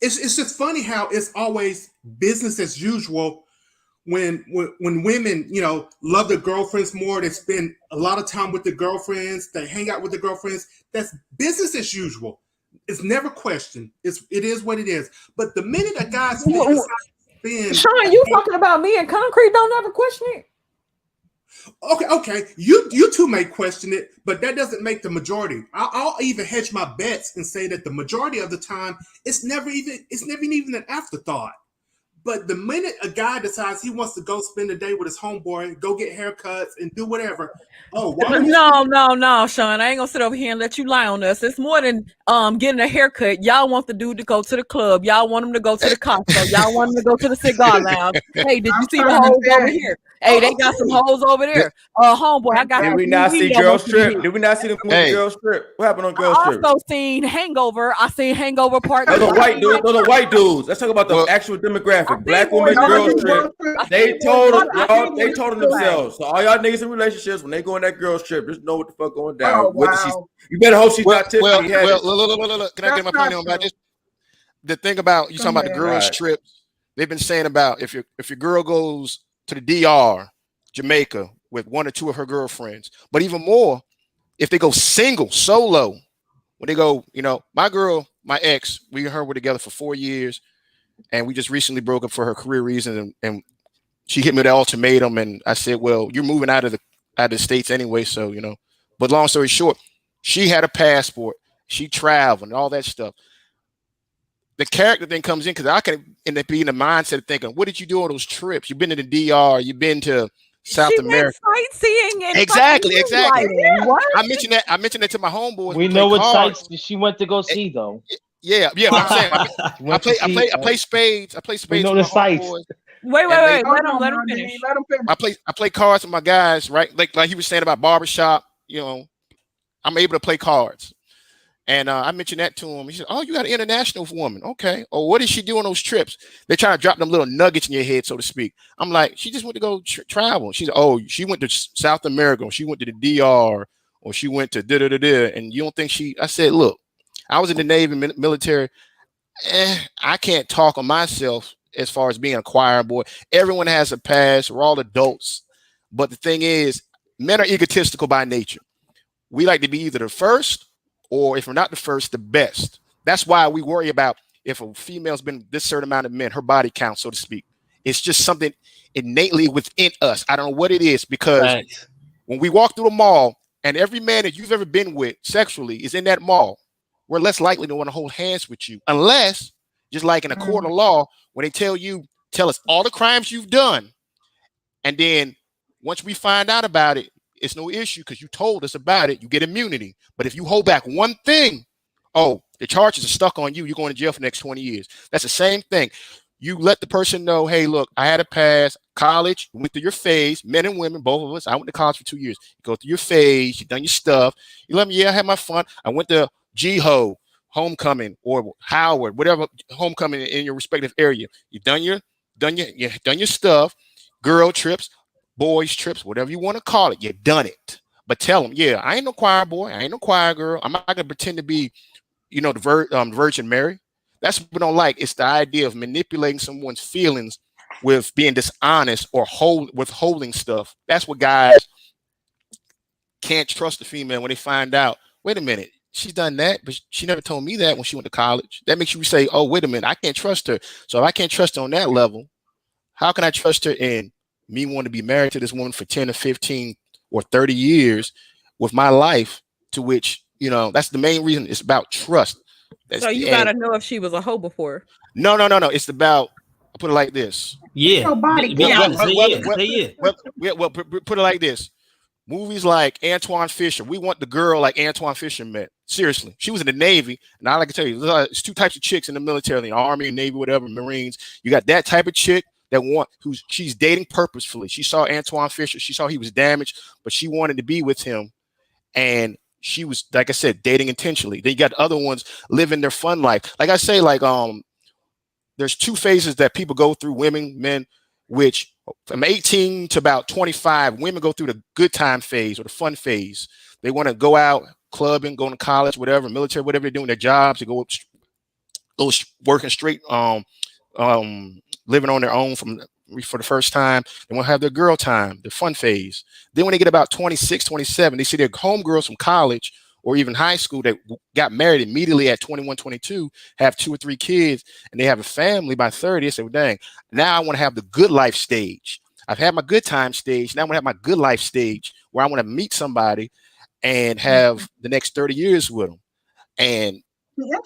it's just funny how it's always business as usual when women, love their girlfriends more. They spend a lot of time with their girlfriends. They hang out with their girlfriends. That's business as usual. It's never questioned. It is what it is. But the minute a guy's spend, Sean, you talking about me and Concrete don't ever question it? Okay. You two may question it, but that doesn't make the majority. I'll even hedge my bets and say that the majority of the time it's never even an afterthought. But the minute a guy decides he wants to go spend a day with his homeboy, go get haircuts and do whatever. Oh, no, Sean. I ain't gonna sit over here and let you lie on us. It's more than getting a haircut. Y'all want the dude to go to the club. Y'all want him to go to the Costco. Y'all want him to go to the cigar lounge. Hey, did you see the hoes over here? Hey, they got some hoes over there. Homeboy, I got. Did we not see Girl Strip? Did we not see the movie Girl Strip? What happened on Girl Strip? I also seen Hangover. I seen Hangover Part 2. Those are white dudes. Let's talk about the actual demographic. Black women, Girl Strip. They told them themselves. So all y'all niggas in relationships, when they go on that Girl Strip, just know what the fuck going down. Oh, wow. You better hope she's not Tiffany. Look. Can I get my point on about this? The thing about you talking about the girls' trips, they've been saying about if your girl goes to the DR, Jamaica, with one or two of her girlfriends, but even more if they go solo, when they go, my girl, my ex, we and her were together for 4 years, and we just recently broke up for her career reasons, and she hit me with an ultimatum, and I said, well, you're moving out of the States anyway, so but long story short, she had a passport, she traveled and all that stuff. The character thing comes in because I can end up being in the mindset of thinking, what did you do on those trips? You've been to the DR, you've been to South America. Sightseeing and exactly. What? I mentioned that to my homeboys. We know what sites she went to go see though. Yeah. I'm saying I play spades. I play spades. We know with the my sites. homeboys. Wait. Let him finish. I play cards with my guys, right? Like he was saying about barbershop. You know, I'm able to play cards. And I mentioned that to him. He said, "Oh, you got an international woman. Okay. Oh, what did she do on those trips?" They're trying to drop them little nuggets in your head, so to speak. I'm like, she just went to go travel. She said, "Oh, she went to South America. Or she went to the DR, or she went to da-da-da-da." And you don't think she? I said, "Look, I was in the Navy military. I can't talk on myself as far as being a choir boy. Everyone has a past. We're all adults. But the thing is, men are egotistical by nature. We like to be either the first, or if we're not the first, the best. That's why we worry about if a female's been this certain amount of men, her body count, so to speak. It's just something innately within us. I don't know what it is, because when we walk through the mall and every man that you've ever been with sexually is in that mall, we're less likely to want to hold hands with you, unless, just like in a court of law, when they tell us all the crimes you've done, and then once we find out about it, it's no issue because you told us about it. You get immunity. But if you hold back one thing, the charges are stuck on you. You're going to jail for the next 20 years. That's the same thing. You let the person know, hey, look, I had a past, college, went through your phase, men and women, both of us. I went to college for 2 years. You go through your phase, you've done your stuff. You let me, yeah, I had my fun. I went to G-Ho, homecoming, or Howard, whatever homecoming in your respective area. You've done your stuff, girl trips, boys trips, whatever you want to call it. You've done it. But tell them, yeah, I ain't no choir boy. I ain't no choir girl. I'm not going to pretend to be, the Virgin Mary. That's what we don't like. It's the idea of manipulating someone's feelings with being dishonest or withholding stuff. That's what guys can't trust the female when they find out, wait a minute, she's done that, but she never told me that when she went to college. That makes you say, oh, wait a minute, I can't trust her. So if I can't trust her on that level, how can I trust her in me wanting to be married to this woman for 10 or 15 or 30 years with my life, to which, that's the main reason. It's about trust. So you got to know if she was a hoe before. No. It's about, I'll put it like this. Yeah. Well, put it like this. Movies like Antoine Fisher. We want the girl like Antoine Fisher met. Seriously. She was in the Navy. And I like to tell you, there's two types of chicks in the military, the Army, Navy, whatever, Marines. You got that type of chick that she's dating purposefully. She saw Antoine Fisher. She saw he was damaged, but she wanted to be with him. And she was, like I said, dating intentionally. Then you got other ones living their fun life. Like I say, there's two phases that people go through, women, men, which from 18 to about 25, women go through the good time phase or the fun phase. They want to go out clubbing, going to college, whatever, military, whatever they're doing, their jobs, they go working straight, living on their own for the first time. They want to have their girl time, their fun phase. Then when they get about 26, 27, they see their homegirls from college or even high school that got married immediately at 21, 22, have 2 or 3 kids, and they have a family by 30. They say, well, dang, now I want to have the good life stage. I've had my good time stage. Now I want to have my good life stage where I want to meet somebody and have the next 30 years with them. And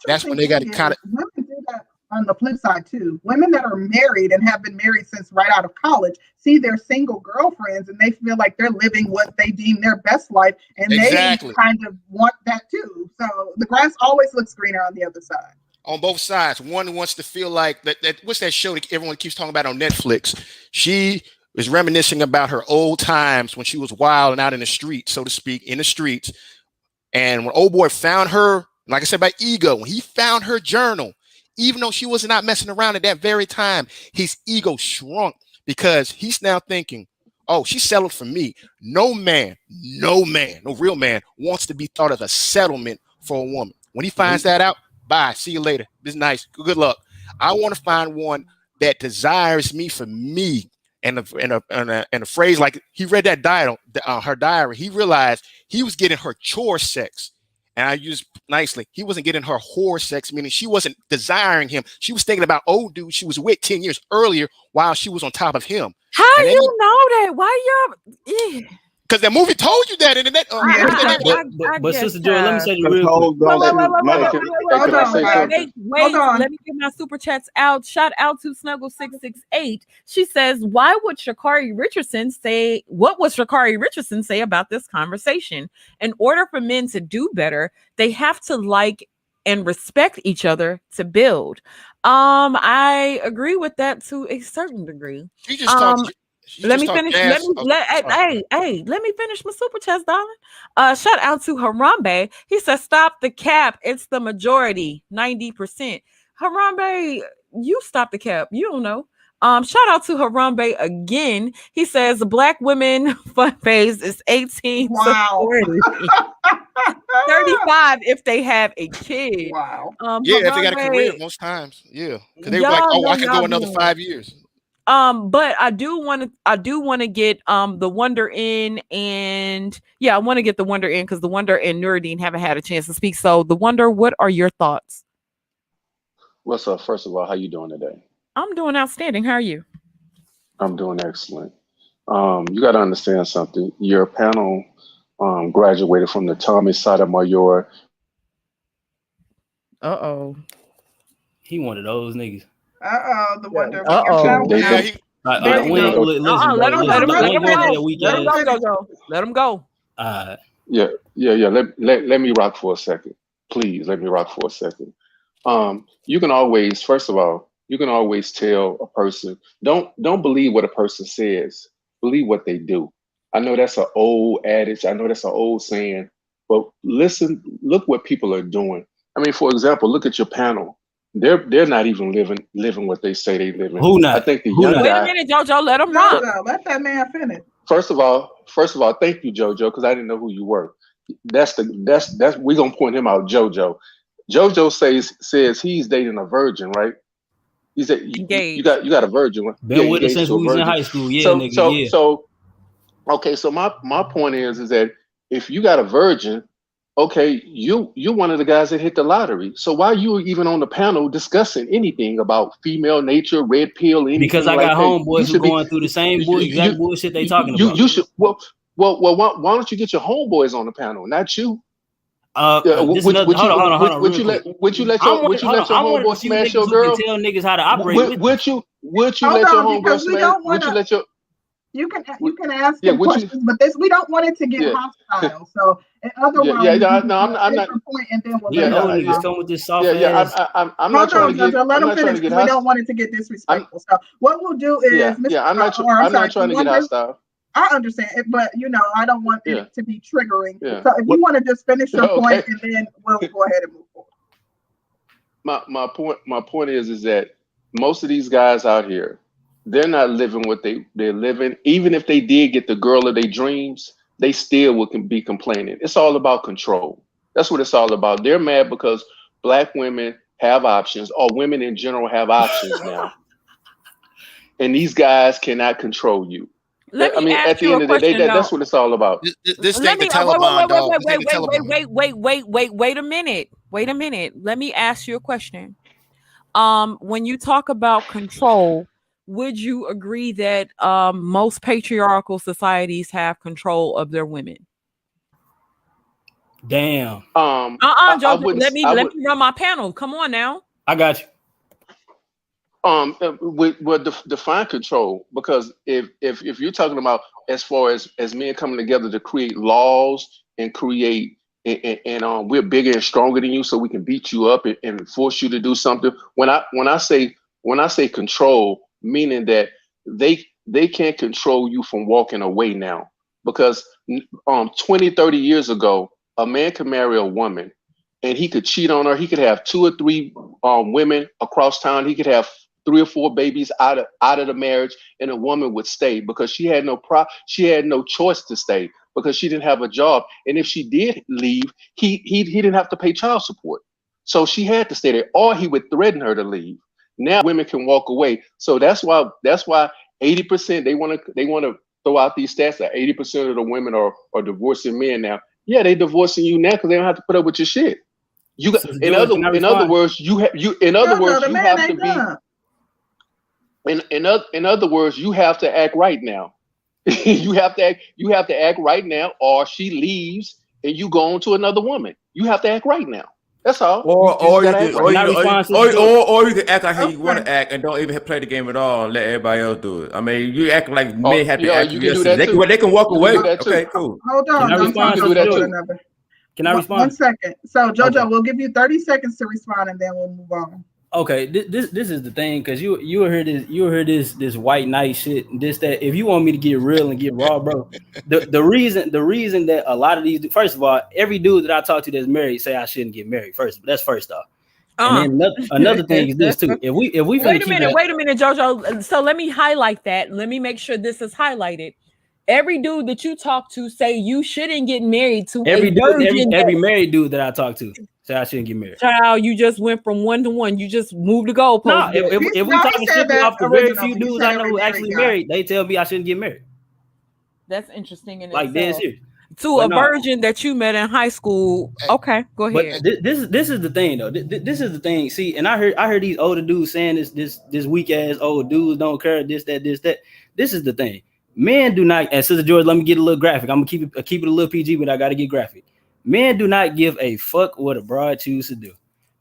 that's when they got to kind of... Women do that on the flip side too. Women that are married and have been married since right out of college see their single girlfriends and they feel like they're living what they deem their best life, and they kind of want that too. So the grass always looks greener on the other side. On both sides. One wants to feel like that what's that show that everyone keeps talking about on Netflix? She was reminiscing about her old times when she was wild and out in the streets, so to speak, in the streets. And when old boy found her, like I said, by ego, when he found her journal, even though she was not messing around at that very time, his ego shrunk because he's now thinking, oh, she settled for me. No real man wants to be thought of a settlement for a woman. When he finds that out, bye, see you later. This is nice. Good luck. I want to find one that desires me for me. And a phrase like he read that her diary, he realized he was getting her chore sex. And I used nicely, he wasn't getting her whore sex, meaning she wasn't desiring him. She was thinking about old dude she was with 10 years earlier while she was on top of him. How do you know that? Why y'all? Because that movie told you that. But Sister Joy, let me say you real quick. Wait, let me get my super chats out. Shout out to Snuggle668. She says, what would Sha'Carri Richardson say about this conversation? In order for men to do better, they have to like and respect each other to build. I agree with that to a certain degree. You just talked. Let me finish. Let me finish my super chats, darling. Shout out to Harambe. He says, "Stop the cap. It's the majority, 90%." Harambe, you stop the cap. You don't know. Shout out to Harambe again. He says Black women fun phase is 18 to 40. 35 if they have a kid. Wow. Yeah, if they got a career most times. Yeah. Because they were like, oh, I can go another 5 years. But I do want to get the Wonder in, and I want to get the Wonder in because the Wonder and Nuruddin haven't had a chance to speak. So the Wonder, what are your thoughts? What's up? First of all, how you doing today? I'm doing outstanding. How are you? I'm doing excellent. You got to understand something. Your panel graduated from the Tommy Sotomayor. He one of those niggas. The Wonder. Let him go. Let me rock for a second. Please let me rock for a second. You can always, first of all, you can always tell a person, don't believe what a person says, believe what they do. I know that's an old adage, I know that's an old saying, but listen, look what people are doing. I mean, for example, look at your panel. They're not even living what they say they live in. Who not? I think the young guy. Wait a minute, JoJo, let him rock. Let that man finish. First of all, thank you, JoJo, because I didn't know who you were. That's we're gonna point him out, JoJo. JoJo says he's dating a virgin, right? He said you got a virgin. Right? Been with her since we was in high school. So okay, so my point is that if you got a virgin, okay, you're one of the guys that hit the lottery. So why you even on the panel discussing anything about female nature, red pill, anything? Because I got homeboys who going through the same exact bullshit they talking about. You should why don't you get your homeboys on the panel, not you? Would you let your homeboy smash your girl? Tell niggas how to operate. Would you let your homeboy smash? Would you let your You can ask him questions, but we don't want it to get hostile. So otherwise, I'm not. Point and then we'll niggas come with this soft I'm not trying to get. Let him finish. We don't want it to get disrespectful. So what we'll do is, I'm not trying to get hostile. I understand it, but I don't want it to be triggering. Yeah. So if you want to just finish your point, and then we'll go ahead and move forward. My point is that most of these guys out here, they're not living what they're living. Even if they did get the girl of their dreams, they still would be complaining. It's all about control. That's what it's all about. They're mad because Black women have options, or women in general have options now, and these guys cannot control you. At the end of the day, that's what it's all about. This ain't the Taliban, dog. Wait a minute. Let me ask you a question. When you talk about control, would you agree that most patriarchal societies have control of their women? Damn. Joe, let me run my panel. Come on now. I got you. Define control, because if you're talking about as far as men coming together to create laws and create and we're bigger and stronger than you, so we can beat you up and force you to do something. When I say control, meaning that they can't control you from walking away now, because 20, 30 years ago, a man could marry a woman and he could cheat on her. He could have 2 or 3 women across town. He could have 3 or 4 babies out of the marriage, and a woman would stay because she had no choice to stay, because she didn't have a job. And if she did leave, he didn't have to pay child support. So she had to stay there, or he would threaten her to leave. Now women can walk away. So that's why 80% they want to throw out these stats that 80% of the women are divorcing men now. Yeah, they divorcing you now because they don't have to put up with your shit. You got in other words, you have to act right now. you have to act right now, or she leaves and you go on to another woman. You have to act right now. That's all. Or you can act like how you want to act and don't even play the game at all and let everybody else do it. I mean, you act like men have to act. You can do that too. They can walk away. Okay, cool. Hold on. Can Can I respond? 1 second. So JoJo, Okay. we'll give you 30 seconds to respond, and then we'll move on. Okay, this is the thing, because you heard this white knight shit, this that. If you want me to get real and get raw, bro, the reason that a lot of these, first of all, every dude that I talk to that's married say I shouldn't get married. That's first off. And then another thing is this too. If we wait a minute, JoJo. So let me highlight that. Let me make sure this is highlighted. Every dude that you talk to say you shouldn't get married to every married dude that I talk to say I shouldn't get married. Child, you just went from 1 to 1. You just moved the goalpost. No, if we talking strictly off the very few dudes I know who actually married, they tell me I shouldn't get married. That's interesting. In like this here. To a virgin that you met in high school. Okay, go ahead. But this is the thing though. This is the thing. See, and I heard these older dudes saying this weak ass old dudes don't care, this that. This is the thing. Men do not, and Sister George, let me get a little graphic. I'm gonna keep it a little PG, but I gotta get graphic. Men do not give a fuck what a broad chooses to do.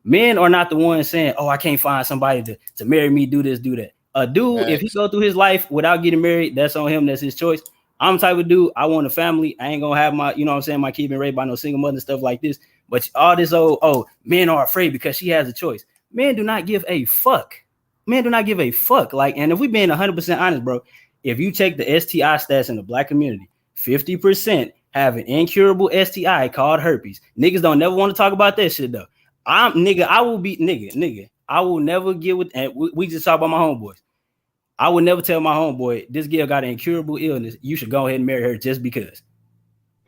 Men are not the ones saying, "Oh, I can't find somebody to marry me, do this, do that." A dude, if he go through his life without getting married, that's on him. That's his choice. I'm the type of dude, I want a family. I ain't gonna have my, you know what I'm saying, my kid been raised by no single mother and stuff like this. But all this men are afraid because she has a choice. Men do not give a fuck. Men do not give a fuck. Like, and if we being 100% honest, bro, if you check the STI stats in the black community, 50% have an incurable STI called herpes. Niggas don't never want to talk about that shit though. I will never get with, and we just talk about my homeboys. I would never tell my homeboy, this girl got an incurable illness, you should go ahead and marry her just because.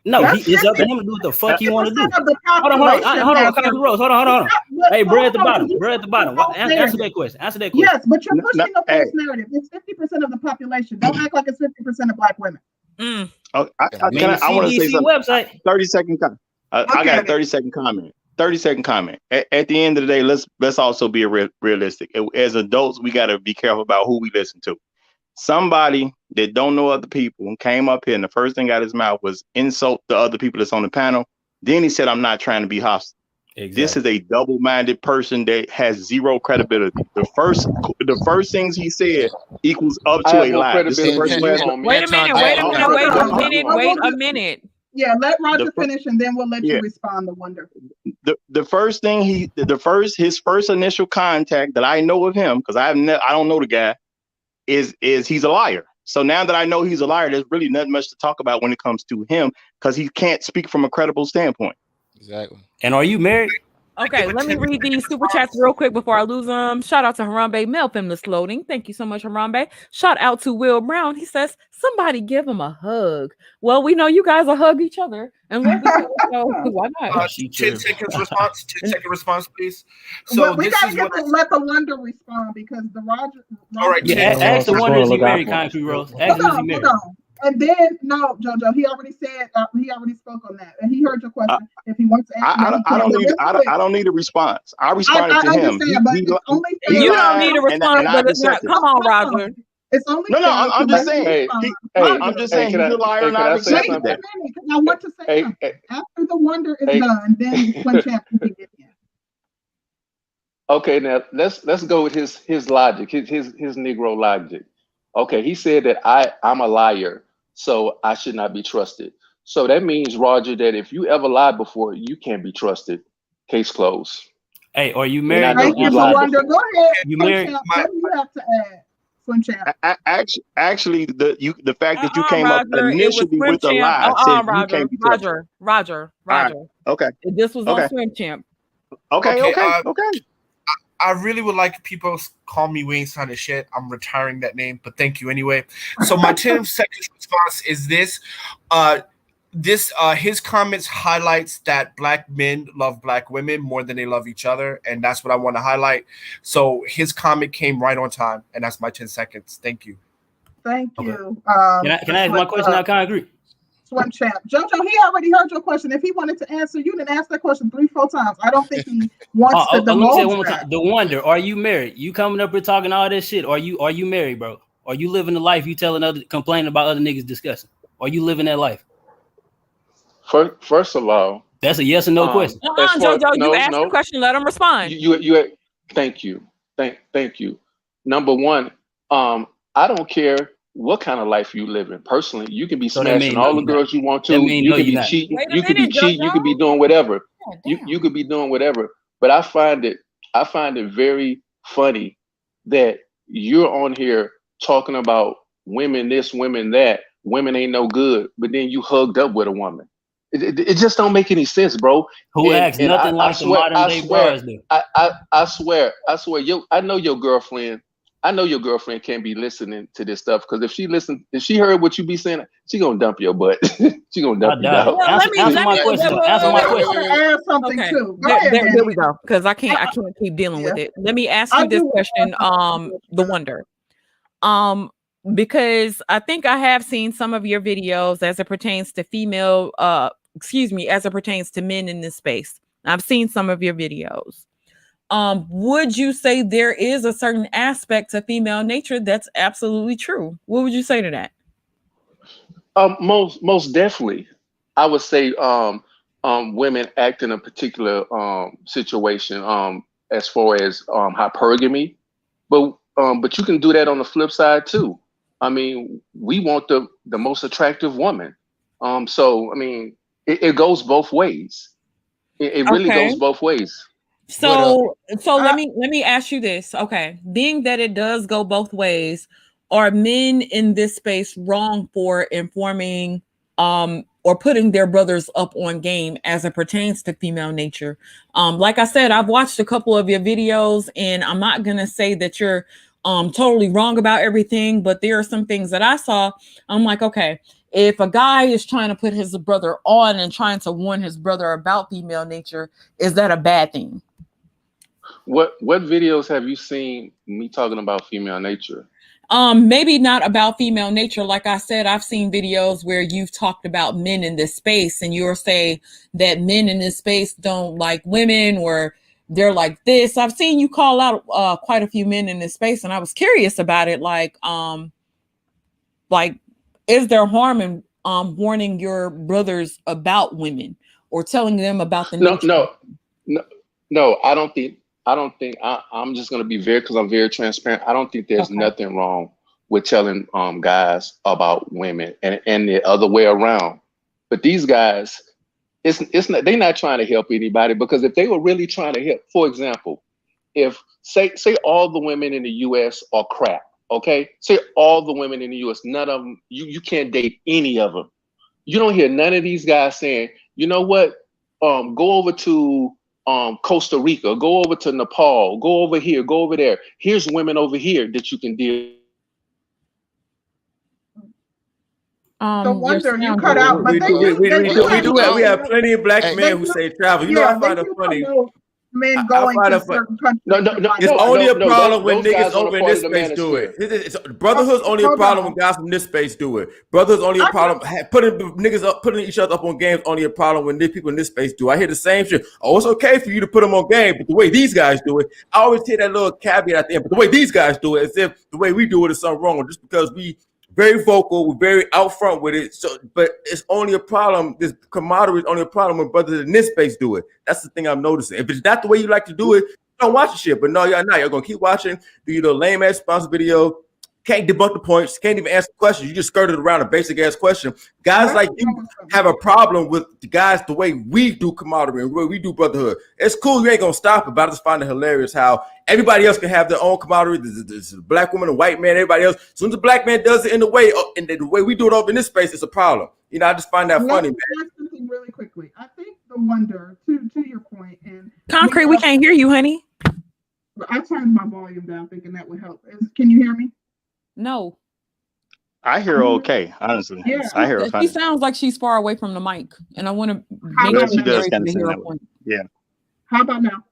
No, it's up to him to do what the fuck he want to do. Hold on. Hold on. Hey, bro at the bottom. Answer that question. Yes, but you're pushing a false narrative. It's 50% of the population. Don't act like it's 50% of black women. I want to say something. Website. 30-second comment. I got a 30-second comment. 30-second comment. At the end of the day, let's also be realistic. As adults, we got to be careful about who we listen to. Somebody that don't know other people came up here and the first thing out of his mouth was insult the other people that's on the panel. Then he said, "I'm not trying to be hostile." Exactly. This is a double-minded person that has zero credibility. The first things he said equals up to a lie. Wait a minute. Yeah, let Roger finish, and then we'll let you respond to Wonder. The first thing his first initial contact that I know of him, because I don't know the guy, is he's a liar. So now that I know he's a liar, there's really nothing much to talk about when it comes to him, because he can't speak from a credible standpoint. Exactly. And are you married? Okay, let me read these super chats real quick before I lose them. Shout out to Harambe Male Feminist Loading. Thank you so much, Harambe. Shout out to Will Brown. He says, somebody give him a hug. Well, we know you guys will hug each other. And love each other, so why not? 10-second response. 10-second response, please. So we gotta let the Wonder respond, because the Roger. All right. Ask the Wonder, is he married, Concreterose? Hold on. And then no, JoJo, he already spoke on that, and he heard your question. If he wants to answer, I don't need a response. I responded to him. You don't need a response, but it's not. Come on, Roger. It's only no. I'm just saying. I'm just saying he's a liar, and I accept that. I want to say something. After the Wonder is done, then Twin Champ can get in. Okay, now let's go with his logic, his Negro logic. Okay, he said that I'm a liar, so I should not be trusted. So that means, Roger, that if you ever lied before, you can't be trusted. Case closed. Hey, are you married? Thank you, Wonder. Go ahead. You married? What do you have to add? Actually, the fact that you came up initially with a lie said you can't be trusted. Roger. Right. Okay. This was on Swim Champ. Okay. I really would like people to call me Wayne Son of Shit. I'm retiring that name, but thank you anyway. So my 10-second response is this. His comments highlights that black men love black women more than they love each other, and that's what I want to highlight. So his comment came right on time, and that's my 10 seconds. Thank you. Thank you. Can I ask my question? I can't agree. Swim Champ. JoJo, he already heard your question. If he wanted to answer, you didn't ask that question 3-4 times. I don't think he wants to divulge that. One more time. The Wonder, are you married? You coming up here talking all this shit? Are you married, bro? Are you living the life you complaining about other niggas discussing? Are you living that life? First of all, that's a yes or no question. JoJo, you asked the question. Let him respond. Thank you. Number one, I don't care what kind of life you living. Personally, you can be So that smashing mean all no, the you're not. girls you want to. That mean You no, can you're be not. cheating. Wait a You could be minute, cheating. You could be JoJo. doing whatever. God You damn. you could be doing whatever. But I find it very funny that you're on here talking about women this, women that, women ain't no good, but then you hugged up with a woman. It just don't make any sense, bro. Who And acts and nothing like the modern day bras do? I swear, I know your girlfriend. I know your girlfriend can't be listening to this stuff, because if she heard what you be saying, she gonna dump your butt. She gonna dump I you, doubt it. dog. Well, Answer my question though. Answer my I question. want to add something Okay, too. Go ahead, there Manny. we go. Because I can't keep dealing with Yeah. it. Let me ask I you this do want to add question. something to The wonder. Because I think I have seen some of your videos as it pertains to female, as it pertains to men in this space. I've seen some of your videos. Would you say there is a certain aspect to female nature that's absolutely true? What would you say to that? Most definitely, I would say women act in a particular situation as far as hypergamy, but you can do that on the flip side too. I mean, we want the most attractive woman. So I mean, it goes both ways. It really Okay. goes both ways. So let me ask you this. Okay. Being that it does go both ways, are men in this space wrong for informing or putting their brothers up on game as it pertains to female nature? Like I said, I've watched a couple of your videos, and I'm not gonna say that you're totally wrong about everything, but there are some things that I saw. I'm like, okay, if a guy is trying to put his brother on and trying to warn his brother about female nature, is that a bad thing? What videos have you seen me talking about female nature? Maybe not about female nature. Like I said, I've seen videos where you've talked about men in this space, and you're saying that men in this space don't like women, or they're like this. I've seen you call out quite a few men in this space, and I was curious about it. Like, is there harm in warning your brothers about women or telling them about the nature? No. I don't think. I'm just gonna be because I'm very transparent. I don't think there's nothing wrong with telling guys about women and the other way around. But these guys, it's not, they're not trying to help anybody, because if they were really trying to help, for example, if say all the women in the US are crap, okay? Say all the women in the US, none of them, you can't date any of them. You don't hear none of these guys saying, you know what, go over to Costa Rica, go over to Nepal, go over here, go over there. Here's women over here that you can deal. The wonder you cut out, but we have plenty of black men who say travel. You know, I find it funny. Men going to certain countries. It's only a problem when niggas over in this space do it. Brotherhood's only a problem when guys from this space do it. Brotherhood's only a problem. Putting each other up on games only a problem when people in this space do. I hear the same shit. Oh, it's okay for you to put them on game, but the way these guys do it, I always hear that little caveat at the end. But the way these guys do it, as if the way we do it is something wrong, just because we very vocal, we're very out front with it. So, but it's only a problem. This camaraderie is only a problem when brothers in this space do it. That's the thing I'm noticing. If it's not the way you like to do it, don't watch the shit. But no, y'all not. You're gonna keep watching. Do your little lame ass sponsor video. Can't debunk the points. Can't even answer questions. You just skirted around a basic ass question. Guys like you have a problem with the guys the way we do camaraderie and the way we do brotherhood. It's cool. You ain't gonna stop it. But I just find it hilarious how everybody else can have their own camaraderie. There's a black woman, a white man, everybody else. As soon as the black man does it in the way we do it over in this space, it's a problem. You know, I just find that funny, man. Something really quickly. I think the wonder to your point, and Concrete, we can't hear you, honey. I turned my volume down, thinking that would help. Can you hear me? No. I hear her okay, honestly. Yeah. I hear her She funny. sounds like she's far away from the mic, and I want to How make about sure does to kind of hear seem her that way. point. Yeah. How about now?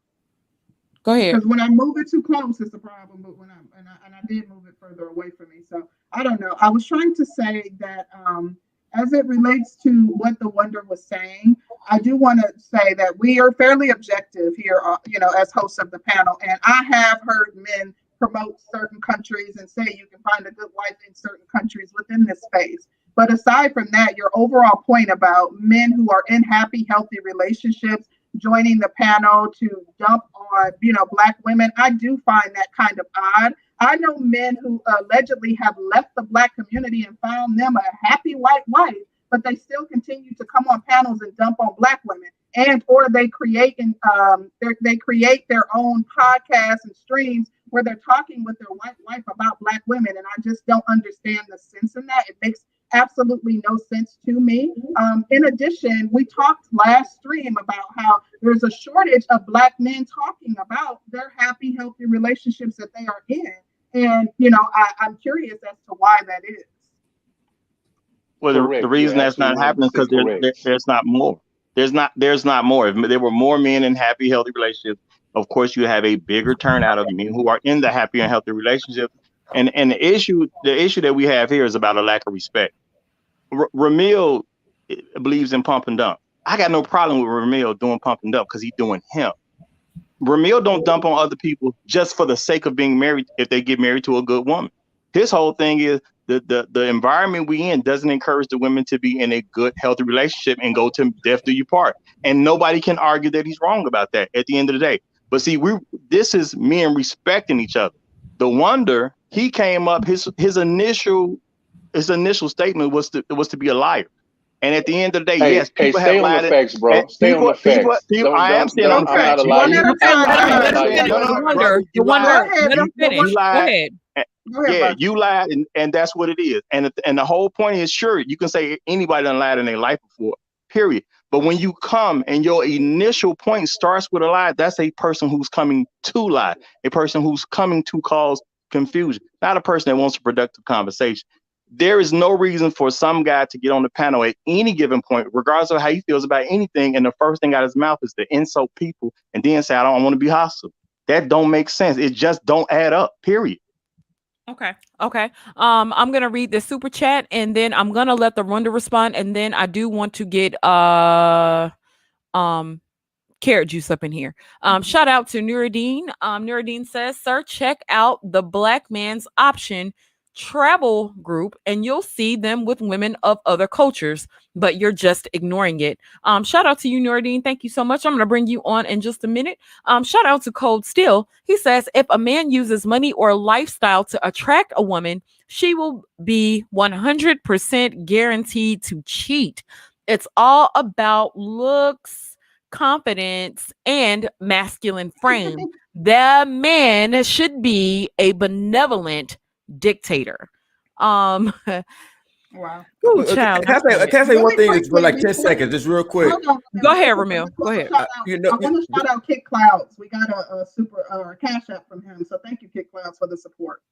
Go ahead. Because when I move it too close, it's a problem. But when I did move it further away from me, so I don't know. I was trying to say that as it relates to what the wonder was saying, I do want to say that we are fairly objective here, as hosts of the panel, and I have heard men promote certain countries and say you can find a good life in certain countries within this space. But aside from that, your overall point about men who are in happy, healthy relationships joining the panel to dump on, Black women, I do find that kind of odd. I know men who allegedly have left the Black community and found them a happy white wife, but they still continue to come on panels and dump on Black women, and or they create their own podcasts and streams where they're talking with their white wife about Black women, and I just don't understand the sense in that. It makes absolutely no sense to me. In addition, we talked last stream about how there's a shortage of Black men talking about their happy, healthy relationships that they are in. And, I'm curious as to why that is. Well, the reason that's not happening is because there's not more. There's not more. If there were more men in happy, healthy relationships, of course, you have a bigger turnout of men who are in the happy and healthy relationship. And the issue that we have here is about a lack of respect. Ramil believes in pump and dump. I got no problem with Ramil doing pump and dump because he's doing him. Ramil don't dump on other people just for the sake of being married if they get married to a good woman. His whole thing is the environment we in doesn't encourage the women to be in a good, healthy relationship and go to death do you part. And nobody can argue that he's wrong about that at the end of the day. But see, this is men respecting each other. The Wonder, he came up, his initial statement was to be a liar. And at the end of the day, yes, people have lied. Stay on the facts, bro. Stay on the facts. I am staying on the facts. You let him finish. Go ahead. Yeah, you lied, and that's what it is. And the whole point is, sure, you can say anybody done lied in their life before, period. But when you come and your initial point starts with a lie, that's a person who's coming to lie, a person who's coming to cause confusion, not a person that wants a productive conversation. There is no reason for some guy to get on the panel at any given point, regardless of how he feels about anything, and the first thing out of his mouth is to insult people and then say, I don't want to be hostile. That don't make sense. It just don't add up, period. Okay. I'm gonna read the super chat and then I'm gonna let the Runda respond, and then I do want to get carrot juice up in here. Shout out to Nuruddin. Nuruddin says, sir, check out the Black Man's Option travel group and you'll see them with women of other cultures, but you're just ignoring it. Shout out to you, Nuruddin. Thank you so much. I'm going to bring you on in just a minute. Shout out to Cold Steel. He says, if a man uses money or lifestyle to attract a woman, she will be 100% guaranteed to cheat. It's all about looks, confidence, and masculine frame. The man should be a benevolent dictator. Wow. Ooh, can I say one thing for like 10 seconds, just real quick? Go ahead, Ramil. Go ahead. I want to shout out Kid Clouds. We got a super cash app from him, so thank you, Kid Clouds, for the support.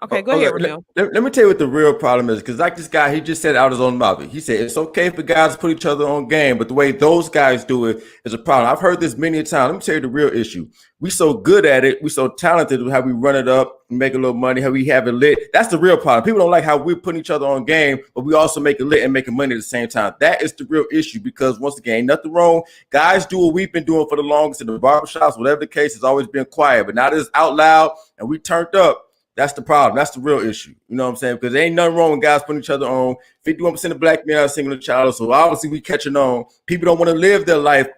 Okay, go ahead, Ramil. Let me tell you what the real problem is, because like this guy, he just said out his own mouth. He said it's okay for guys to put each other on game, but the way those guys do it is a problem. I've heard this many times. Let me tell you the real issue. We so good at it. We so talented with how we run it up, make a little money, how we have it lit. That's the real problem. People don't like how we're putting each other on game, but we also make it lit and making money at the same time. That is the real issue, because once again, ain't nothing wrong. Guys do what we've been doing for the longest in the barbershops, whatever the case, has always been quiet, but now that it's out loud and we turned up. That's the problem. That's the real issue. You know what I'm saying? Because there ain't nothing wrong with guys putting each other on. 51% of Black men are single child. So obviously we catching on. People don't want to live their life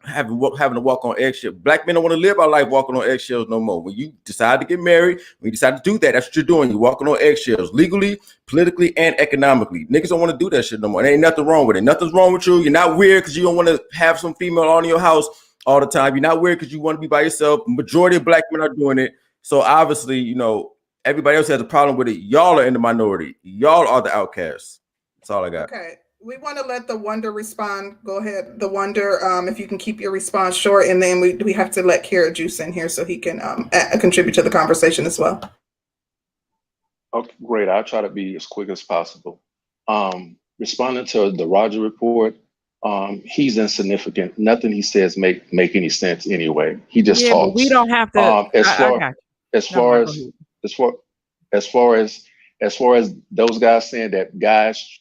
having to walk on eggshells. Black men don't want to live our life walking on eggshells no more. When you decide to get married, when you decide to do that, that's what you're doing. You're walking on eggshells, legally, politically, and economically. Niggas don't want to do that shit no more. There ain't nothing wrong with it. Nothing's wrong with you. You're not weird because you don't want to have some female on your house all the time. You're not weird because you want to be by yourself. Majority of Black men are doing it. So obviously, you know, everybody else has a problem with it. Y'all are in the minority. Y'all are the outcasts. That's all I got. Okay. We want to let the Wonder respond. Go ahead, the Wonder. If you can keep your response short, and then we have to let Carrot Juice in here so he can contribute to the conversation as well. Okay, great. I'll try to be as quick as possible. Responding to the Roger report, he's insignificant. Nothing he says make any sense anyway. He just talks. But we don't have to. As far as those guys saying that guys,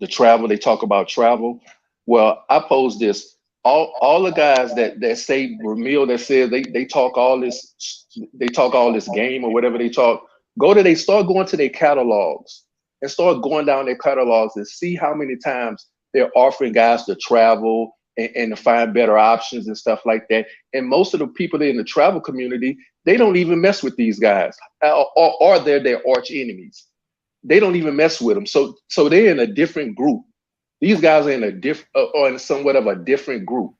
the travel, they talk about travel. Well, I pose this: all the guys that say Ramil, that says they talk all this game or whatever they talk. Start going to their catalogs and start going down their catalogs and see how many times they're offering guys to travel and to find better options and stuff like that. And most of the people in the travel community, they don't even mess with these guys, or they're their arch enemies. They don't even mess with them. So they're in a different group. These guys are in a different, or in somewhat of a different group.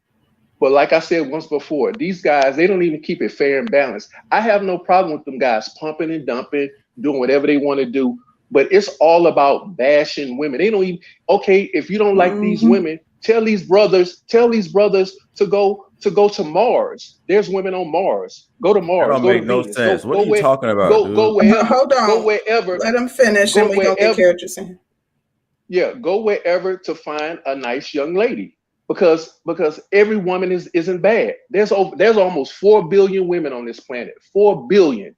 But like I said once before, these guys, they don't even keep it fair and balanced. I have no problem with them guys pumping and dumping, doing whatever they want to do. But it's all about bashing women. They don't even, okay, if you don't like these women, tell these brothers to go to Mars. There's women on Mars. Go to Mars. That don't make no sense. What are you talking about, dude? Go wherever. Hold on. Go wherever. Let them finish, and we're gonna get characters in. Yeah, go wherever to find a nice young lady, because every woman isn't bad. There's almost 4 billion women on this planet. 4 billion.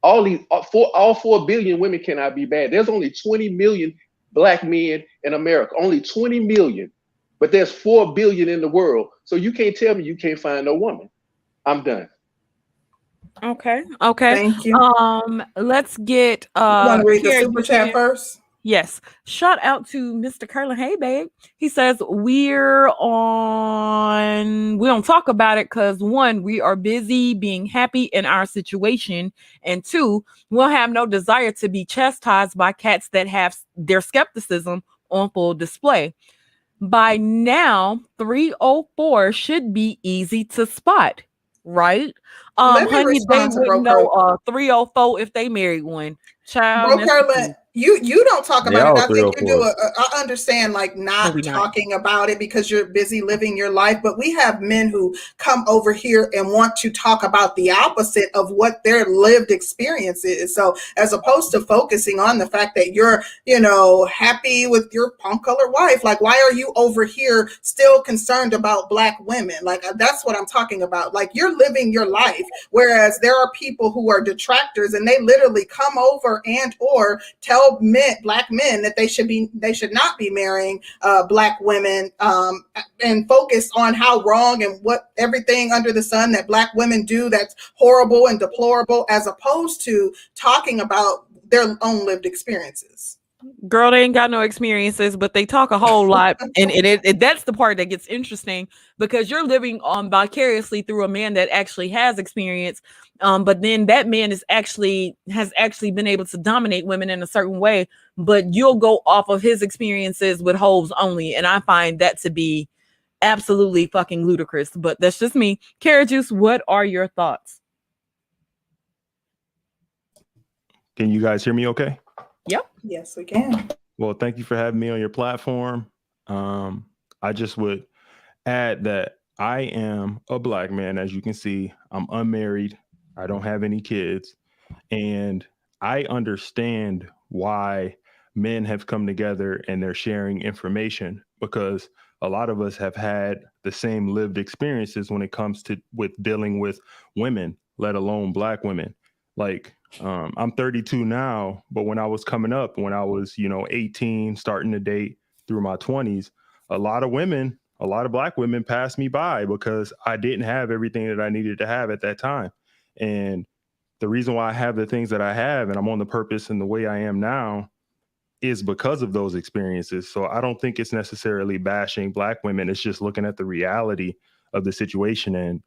All 4 billion women cannot be bad. There's only 20 million black men in America. Only 20 million. But there's 4 billion in the world. So you can't tell me you can't find no woman. I'm done. Okay. Thank you. Let's get you want to read the super chat first? Yes. Shout out to Mr. Curlin. Hey, babe. He says we don't talk about it because 1, we are busy being happy in our situation, and 2, we'll have no desire to be chastised by cats that have their skepticism on full display. By now, 304 should be easy to spot, right? Honey, they wouldn't know 304 if they married one. Child, Bro Curlin, you don't talk about it. I think you do. I understand, like, not talking about it because you're busy living your life. But we have men who come over here and want to talk about the opposite of what their lived experience is. So as opposed to focusing on the fact that you're, happy with your punk color wife, like, why are you over here still concerned about black women? Like, that's what I'm talking about. Like, you're living your life, whereas there are people who are detractors, and they literally come over and or tell black men that they should not be marrying black women, and focus on how wrong and what everything under the sun that black women do that's horrible and deplorable, as opposed to talking about their own lived experiences. Girl, they ain't got no experiences, but they talk a whole lot, and that's the part that gets interesting, because you're living vicariously through a man that actually has experience, but then that man has actually been able to dominate women in a certain way, but you'll go off of his experiences with hoes only, and I find that to be absolutely fucking ludicrous. But that's just me. Carrot Juice, what are your thoughts? Can you guys hear me okay? Yep. Yes, we can. Well, thank you for having me on your platform. I just would add that I am a black man. As you can see, I'm unmarried. I don't have any kids. And I understand why men have come together and they're sharing information, because a lot of us have had the same lived experiences when it comes to dealing with women, let alone black women. Like, I'm 32 now, but when I was coming up, when I was, 18, starting to date through my 20s, a lot of black women passed me by because I didn't have everything that I needed to have at that time. And the reason why I have the things that I have and I'm on the purpose and the way I am now is because of those experiences. So I don't think it's necessarily bashing black women. It's just looking at the reality of the situation. And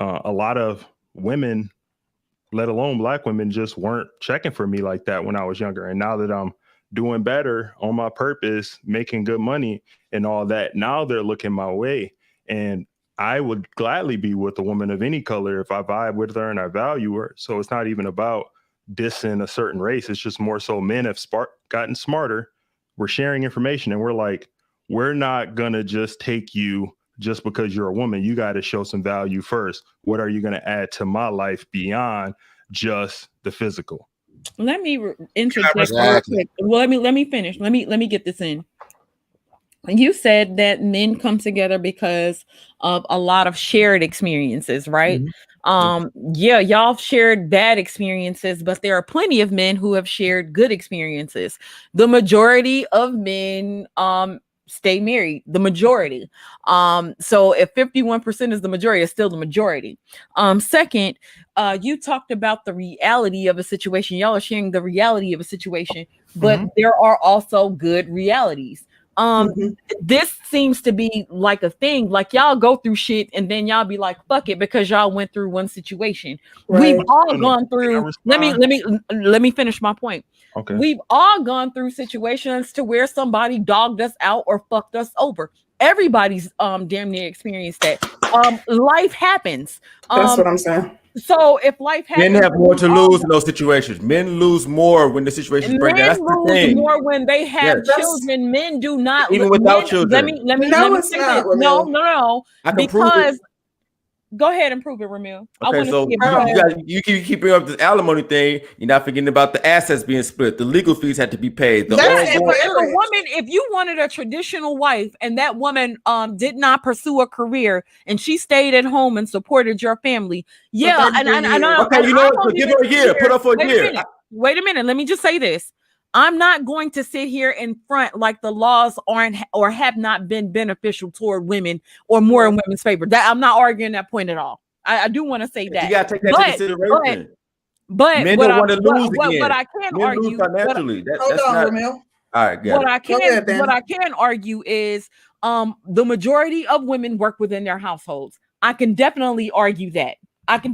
a lot of women, let alone black women, just weren't checking for me like that when I was younger. And now that I'm doing better on my purpose, making good money and all that, now they're looking my way. And I would gladly be with a woman of any color if I vibe with her and I value her. So it's not even about dissing a certain race. It's just more so men have gotten smarter. We're sharing information and we're like, we're not going to just take you just because you're a woman. You got to show some value first. What are you going to add to my life beyond just the physical? Let me interject real quick. Well, let me finish. Let me get this in. You said that men come together because of a lot of shared experiences, right? Mm-hmm. Yeah, y'all shared bad experiences, but there are plenty of men who have shared good experiences. The majority of men stay married, the majority. So if 51% is the majority, it's still the majority. Second, you talked about the reality of a situation. Y'all are sharing the reality of a situation, but there are also good realities. This seems to be like a thing. Like y'all go through shit and then y'all be like, fuck it, because y'all went through one situation. Right. We've all gone through. Let me finish my point. Okay. We've all gone through situations to where somebody dogged us out or fucked us over. Everybody's damn near experienced that. Life happens. That's what I'm saying. So if life happens, men have more to lose in those situations. Men lose more when the situations break down. That's the thing. More when they have children. Men do not, even without children. Let me say this. No. I can prove it. Go ahead and prove it, Ramil. Okay, so you keep bringing up this alimony thing. You're not forgetting about the assets being split. The legal fees had to be paid. If you wanted a traditional wife and that woman did not pursue a career and she stayed at home and supported your family, okay, you know what? So give her a year. Put her for a year. Wait a minute. Let me just say this. I'm not going to sit here in front like the laws aren't or have not been beneficial toward women or more in women's favor. That I'm not arguing that point at all. I do want to say that. You gotta take that into consideration. But men don't want to lose again. But I can argue financially. Hold on, Ramil. All right, what I can argue is the majority of women work within their households. I can definitely argue that. Okay,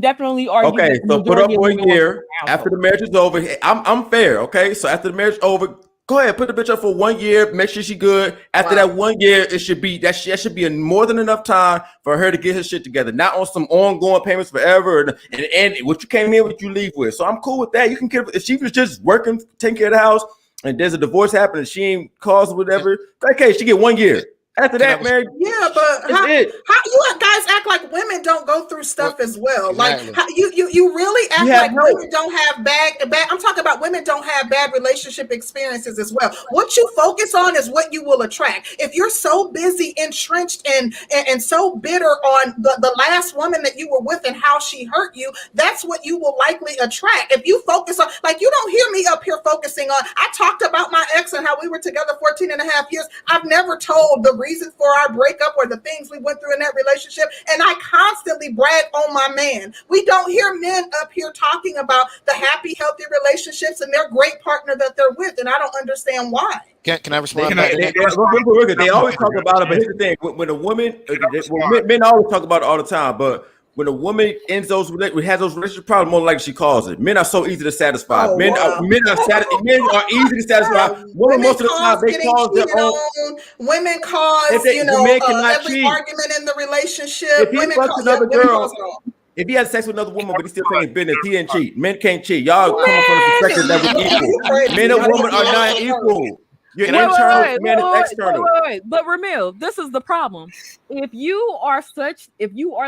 so put up for a year after the marriage is over. I'm fair. Okay, so after the marriage is over, go ahead, put the bitch up for 1 year. Make sure she's good. After that 1 year, it should be that should be more than enough time for her to get her shit together. Not on some ongoing payments forever. And what you came in, what you leave with. So I'm cool with that. You can give if she was just working, taking care of the house, and there's a divorce happening, she ain't caused whatever. Okay, she get 1 year. After that, marriage. Yeah, but how you guys act like women don't go through stuff as well? Exactly. Like you really act like women don't have bad. I'm talking about women don't have bad relationship experiences as well. What you focus on is what you will attract. If you're so busy, entrenched, and so bitter on the last woman that you were with and how she hurt you, that's what you will likely attract. If you focus on, like, you don't hear me up here focusing on, I talked about my ex and how we were together 14 and a half years. I've never told the reason for our breakup or the things we went through in that relationship, and I constantly brag on my man. We don't hear men up here talking about the happy, healthy relationships and their great partner that they're with, and I don't understand why. Can I respond? They always talk about it, but here's the thing: when a woman, men always talk about it all the time, but when a woman has those relationship problems, more likely she calls it. Men are so easy to satisfy. Men are easy to satisfy. Women most of the time they cause their own. Women cause every argument in the relationship. If he fucks another girl, if he has sex with another woman, but he's still paying business, he didn't cheat. Men can't cheat. Y'all come from the perspective that we're equal. Men and women are not equal. You're internal, man is external. But Ramil, this is the problem. If you are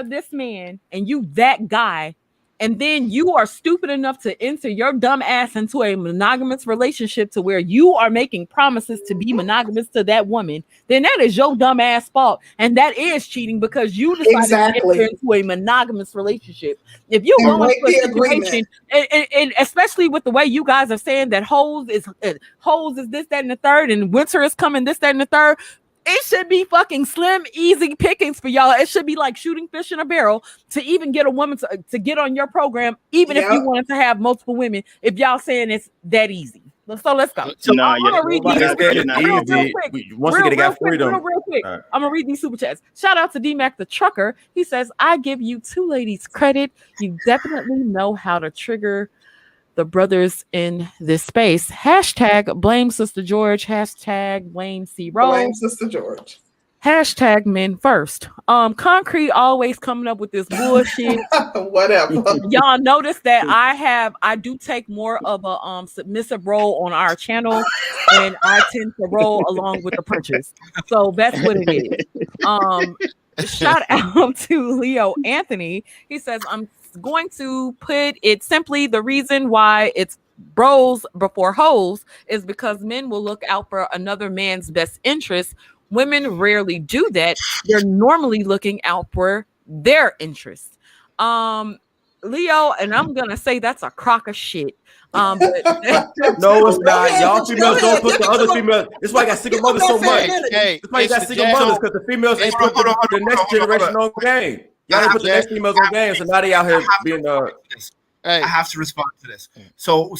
this man and you that guy, and then you are stupid enough to enter your dumb ass into a monogamous relationship to where you are making promises to be monogamous to that woman, then that is your dumb ass fault. And that is cheating because you decided to enter into a monogamous relationship. If you go into a situation, and especially with the way you guys are saying that hoes is this, that, and the third, and winter is coming, this, that, and the third, it should be fucking slim, easy pickings for y'all. It should be like shooting fish in a barrel to even get a woman to get on your program, even if you wanted to have multiple women, if y'all saying it's that easy. So let's go. So I'm gonna read these real quick. I'm gonna read these super chats. Shout out to D-Mac the trucker. He says, I give you two ladies credit. You definitely know how to trigger the brothers in this space. Hashtag blame Sister George. Hashtag blame C Rose. Blame Sister George. Hashtag men first. Concrete always coming up with this bullshit. Whatever. Y'all notice that I do take more of a submissive role on our channel, and I tend to roll along with the punches. So that's what it is. Shout out to Leo Anthony. He says, I'm going to put it simply, the reason why it's bros before hoes is because men will look out for another man's best interest. Women rarely do that. They're normally looking out for their interests. Leo, and I'm gonna say that's a crock of shit. No, it's not. Y'all females don't put the other females. That's why I got single mothers so much. That's why you got single mothers, because the females ain't put the next generation on game. Y'all ain't put the next females on game, so now they out here being I have to respond to this. So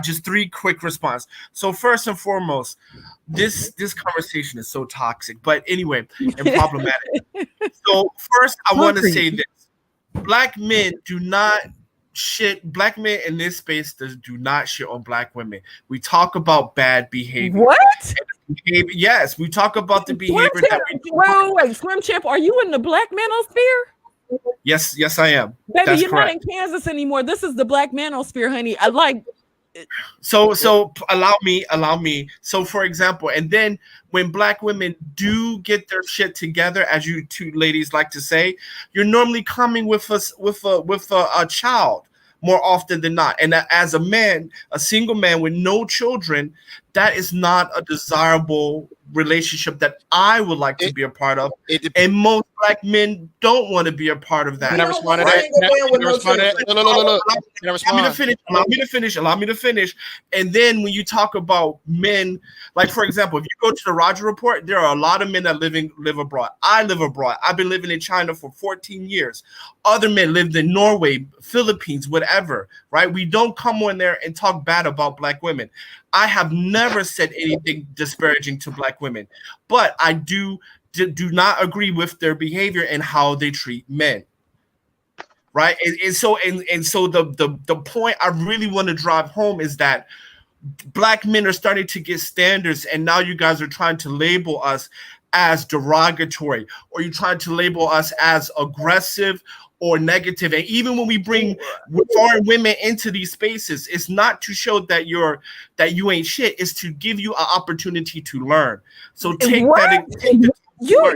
just 3 quick response. So first and foremost, this conversation is so toxic, but anyway, and problematic. So first, I want to say this: Black men do not shit. Black men in this space do not shit on Black women. We talk about bad behavior. What? Yes, we talk about the behavior that we do. Wait, Slim Champ, are you in the Black manosphere? Yes, I am. Baby, That's you're correct. not in Kansas anymore. This is the Black manosphere, honey. I like. So allow me. So for example, and then when Black women do get their shit together, as you two ladies like to say, you're normally coming with a child more often than not. And as a man, a single man with no children, that is not a desirable relationship that I would like to be a part of. And most Black men don't want to be a part of that. Can I respond to that? Allow me to finish. And then when you talk about men, like for example, if you go to the Roger Report, there are a lot of men that live abroad. I live abroad. I've been living in China for 14 years. Other men lived in Norway, Philippines, whatever, right? We don't come on there and talk bad about Black women. I have never said anything disparaging to Black women, but I do not agree with their behavior and how they treat men. Right. And so the point I really want to drive home is that Black men are starting to get standards, and now you guys are trying to label us as derogatory, or you're trying to label us as aggressive or negative. And even when we bring foreign women into these spaces, it's not to show that you ain't shit. It's to give you an opportunity to learn. So take that. You know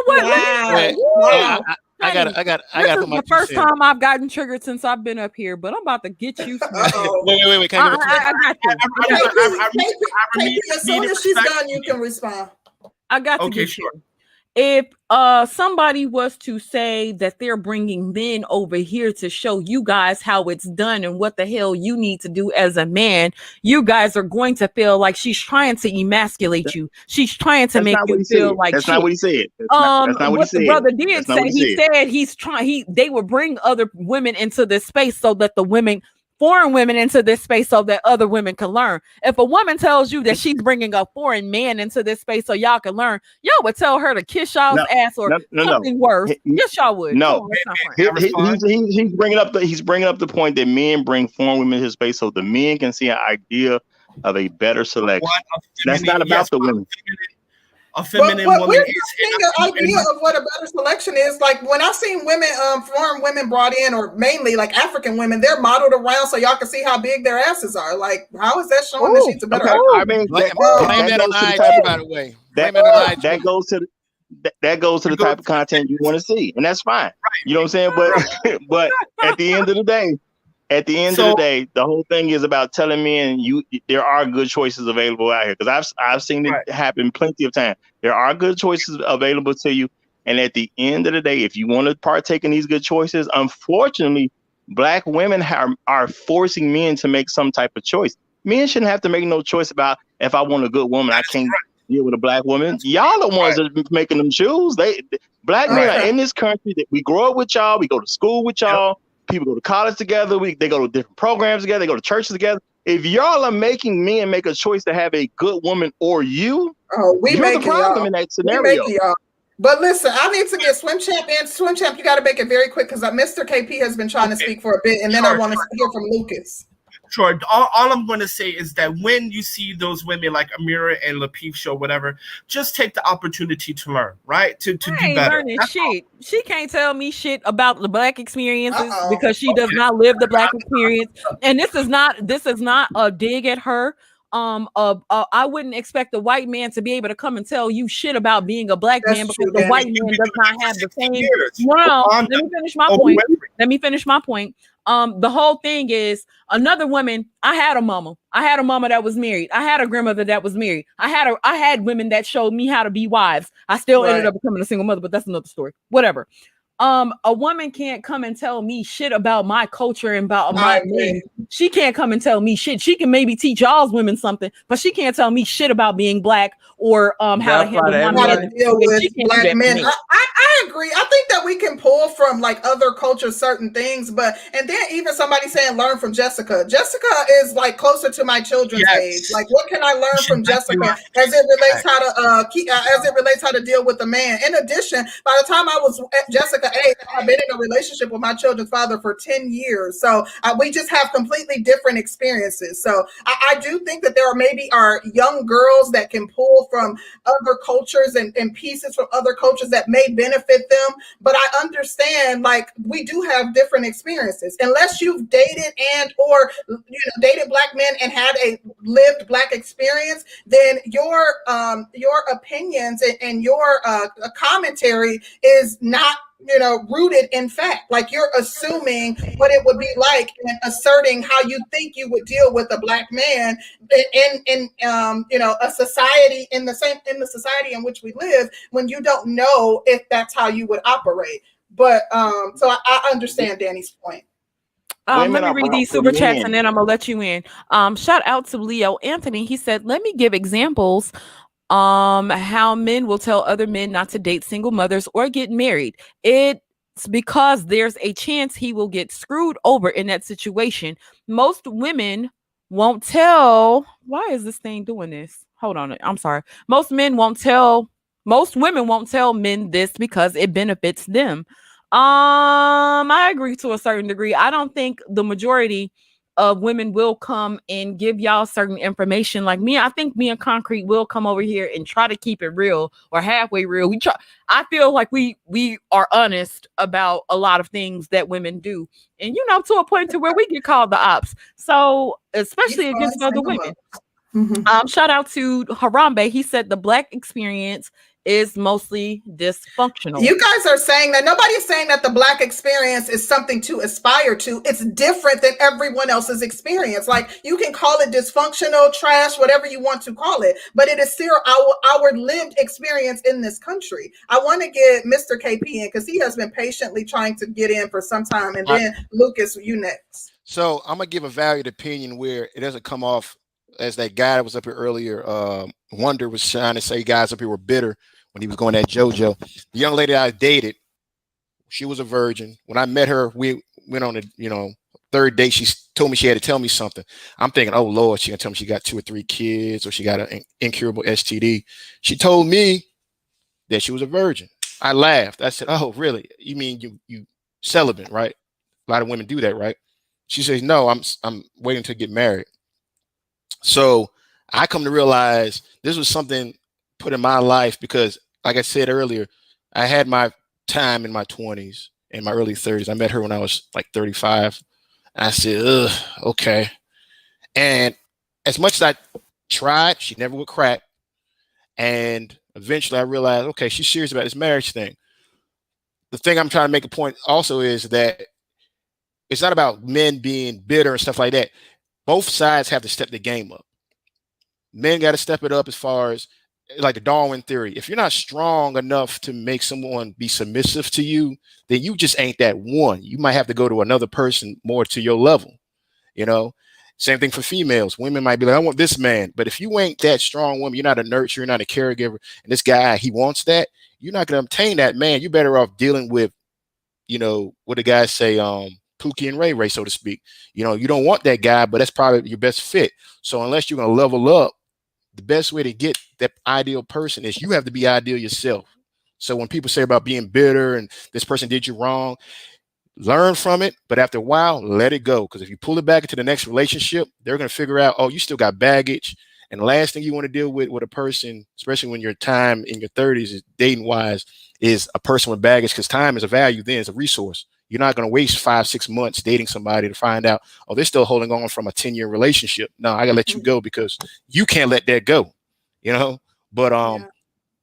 what? Wow. I got. This is the first time I've gotten triggered since I've been up here, but I'm about to get you. Wait. Can I got you. As soon as she's done, you can respond. I got to. Okay, sure. If somebody was to say that they're bringing men over here to show you guys how it's done and what the hell you need to do as a man, you guys are going to feel like she's trying to emasculate you. She's trying to make you feel like that's not what he said. That's not what he said. The brother did say, he said he's trying. They would bring other women into this space so that foreign women into this space so that other women can learn. If a woman tells you that she's bringing a foreign man into this space so y'all can learn, y'all would tell her to kiss y'all's ass or something worse. Yes, y'all would. No, he's bringing up the point that men bring foreign women into his space so the men can see an idea of a better selection. That's not about the women. A feminine woman. We're the idea of what a better selection is. Like when I've seen women, foreign women brought in, or mainly like African women, they're modeled around so y'all can see how big their asses are. Like, how is that showing that she's a better? I mean, that goes to the type of content you want to see, and that's fine. Right. You know what I'm saying? But at the end of the day. The whole thing is about telling men there are good choices available out here. Because I've seen it happen plenty of times. There are good choices available to you. And at the end of the day, if you want to partake in these good choices, unfortunately, Black women are forcing men to make some type of choice. Men shouldn't have to make no choice about if I want a good woman, I can't deal with a Black woman. Y'all the ones that are making them choose. Black men are in this country. That we grow up with y'all. We go to school with y'all. People go to college together. They go to different programs together. They go to churches together. If y'all are making men make a choice to have a good woman or you're the problem in that scenario. But listen, I need to get Swim Champ in. Swim Champ, you got to make it very quick because Mr. KP has been trying to speak for a bit, and then I want to hear from Lucas. Sure. All I'm going to say is that when you see those women like Amira and Lapeef show, whatever, just take the opportunity to learn, right? To do better. Learning shit. She can't tell me shit about the Black experiences because she does not live the Black experience. And this is not a dig at her. I wouldn't expect a white man to be able to come and tell you shit about being a Black man because the white man does not have the same. No, let me finish my point. The whole thing is another woman. I had a mama that was married. I had a grandmother that was married. I had women that showed me how to be wives. I still ended up becoming a single mother, but that's another story. Whatever. a woman can't come and tell me shit about my culture and about my men. She can't come and tell me shit. She can maybe teach y'all's women something, but she can't tell me shit about being black or how to handle my men. Deal with black men. I agree. I think that we can pull from like other cultures certain things, but and then even somebody saying learn from Jessica. Jessica is like closer to my children's age. Like, what can I learn from Jessica as it relates how to as it relates how to deal with a man? In addition, by the time I was at Jessica age, I've been in a relationship with my children's father for 10 years. So we just have completely different experiences. So I do think that there are maybe young girls that can pull from other cultures and pieces from other cultures that may benefit them. But I understand, like, we do have different experiences. Unless you've dated or dated black men and had a lived black experience, then your opinions and your commentary is not rooted in fact. Like, you're assuming what it would be like and asserting how you think you would deal with a black man in a society in the society in which we live, when you don't know if that's how you would operate. But so I understand Danny's point. Let me read these super chats and then I'm gonna let you in. Shout out to Leo Anthony. He said, let me give examples how men will tell other men not to date single mothers or get married. It's because there's a chance he will get screwed over in that situation. Most women won't tell. Why is this thing doing this? Hold on. I'm sorry. Most women won't tell men this because it benefits them. I agree to a certain degree. I don't think the majority of women will come and give y'all certain information. Like me, I think me and Concrete will come over here and try to keep it real or halfway real. I feel like we are honest about a lot of things that women do, and to a point to where we get called the ops. So especially against other women. Mm-hmm. Shout out to Harambe. He said the black experience is mostly dysfunctional. You guys are saying that nobody's saying that the black experience is something to aspire to. It's different than everyone else's experience. Like, you can call it dysfunctional, trash, whatever you want to call it, but it is still our lived experience in this country. I want to get Mr. KP in because he has been patiently trying to get in for some time. And then Lucas, you next. So I'm gonna give a valued opinion where it doesn't come off as that guy that was up here earlier. Wonder was trying to say guys up here were bitter when he was going at JoJo. The young lady I dated, she was a virgin. When I met her, we went on a third date. She told me she had to tell me something. I'm thinking, oh Lord, she gonna tell me she got 2 or 3 kids or she got an incurable STD. She told me that she was a virgin. I laughed. I said, oh really? You mean you celibate, right? A lot of women do that, right? She says, no, I'm waiting to get married. So I come to realize this was something put in my life because, like I said earlier, I had my time in my 20s and my early 30s. I met her when I was like 35. I said, ugh, okay. And as much as I tried, she never would crack. And eventually I realized, okay, she's serious about this marriage thing. The thing I'm trying to make a point also is that it's not about men being bitter and stuff like that. Both sides have to step the game up. Men got to step it up as far as like the Darwin theory. If you're not strong enough to make someone be submissive to you, then you just ain't that one. You might have to go to another person more to your level. Same thing for females. Women might be like, I want this man. But if you ain't that strong woman, you're not a nurturer, you're not a caregiver, and this guy, he wants that, you're not going to obtain that man. You're better off dealing with, what the guys say, Pookie and Ray, so to speak. You don't want that guy, but that's probably your best fit. So unless you're going to level up, the best way to get that ideal person is you have to be ideal yourself. So when people say about being bitter and this person did you wrong, learn from it. But after a while, let it go. Because if you pull it back into the next relationship, they're going to figure out, oh, you still got baggage. And the last thing you want to deal with a person, especially when your time in your 30s is dating wise, is a person with baggage, because time is a value then, it's a resource. You're not going to waste 5-6 months dating somebody to find out, oh, they're still holding on from a 10-year relationship. No, I gotta let you go because you can't let that go, But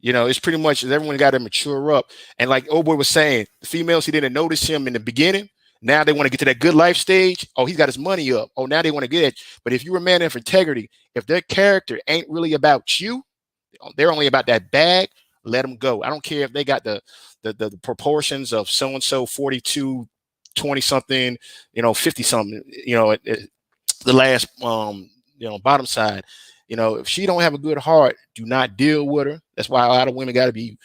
it's pretty much everyone got to mature up. And like Old Boy was saying, the females who didn't notice him in the beginning, now they want to get to that good life stage. Oh, he's got his money up. Oh, now they want to get it. But if you're a man of integrity, if their character ain't really about you, they're only about that bag, let them go. I don't care if they got the the proportions of so and so 42, 20 something, 50 something, the last bottom side. If she don't have a good heart, do not deal with her. That's why a lot of women got to be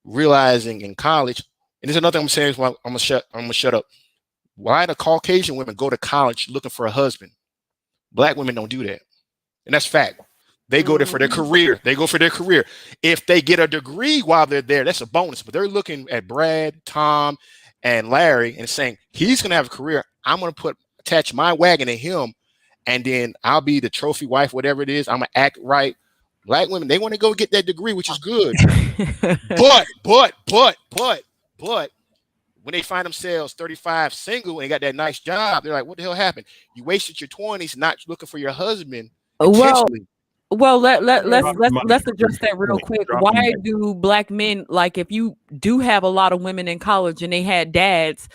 realizing in college. And there's another thing I'm saying. I'm gonna shut up. Why do Caucasian women go to college looking for a husband? Black women don't do that, and that's fact. They go there for their career. If they get a degree while they're there, that's a bonus. But they're looking at Brad, Tom, and Larry and saying he's gonna have a career. I'm gonna attach my wagon to him, and then I'll be the trophy wife, whatever it is. I'm gonna act right. Black women, they want to go get that degree, which is good. but when they find themselves 35 single and got that nice job, they're like, what the hell happened? You wasted your 20s not looking for your husband. Well, let's address that real quick. Why do Black men, like, if you do have a lot of women in college and they had dads,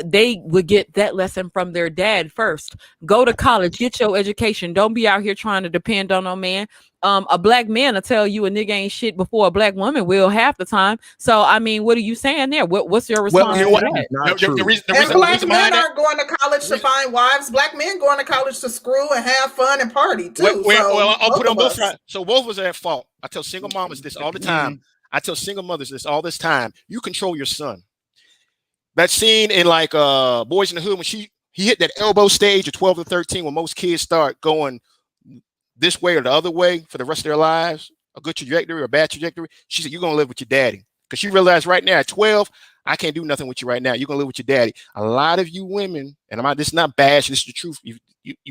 they would get that lesson from their dad first. Go to college, get your education. Don't be out here trying to depend on no man. A Black man will tell you a nigga ain't shit before a Black woman will half the time. So, I mean, what are you saying there? What's your response to that? The reason Black men aren't going to college to find wives. Black men going to college to screw and have fun and party too. I'll put on both sides. So both of us are at fault. I tell single mamas this all the time. I tell single mothers this all this time. You control your son. That scene in like Boys in the Hood when he hit that elbow stage at 12 or 13 when most kids start going this way or the other way for the rest of their lives, a good trajectory or a bad trajectory. She said, you're going to live with your daddy. Because she realized right now at 12, I can't do nothing with you right now. You're going to live with your daddy. A lot of you women, and this is not bash, this is the truth. You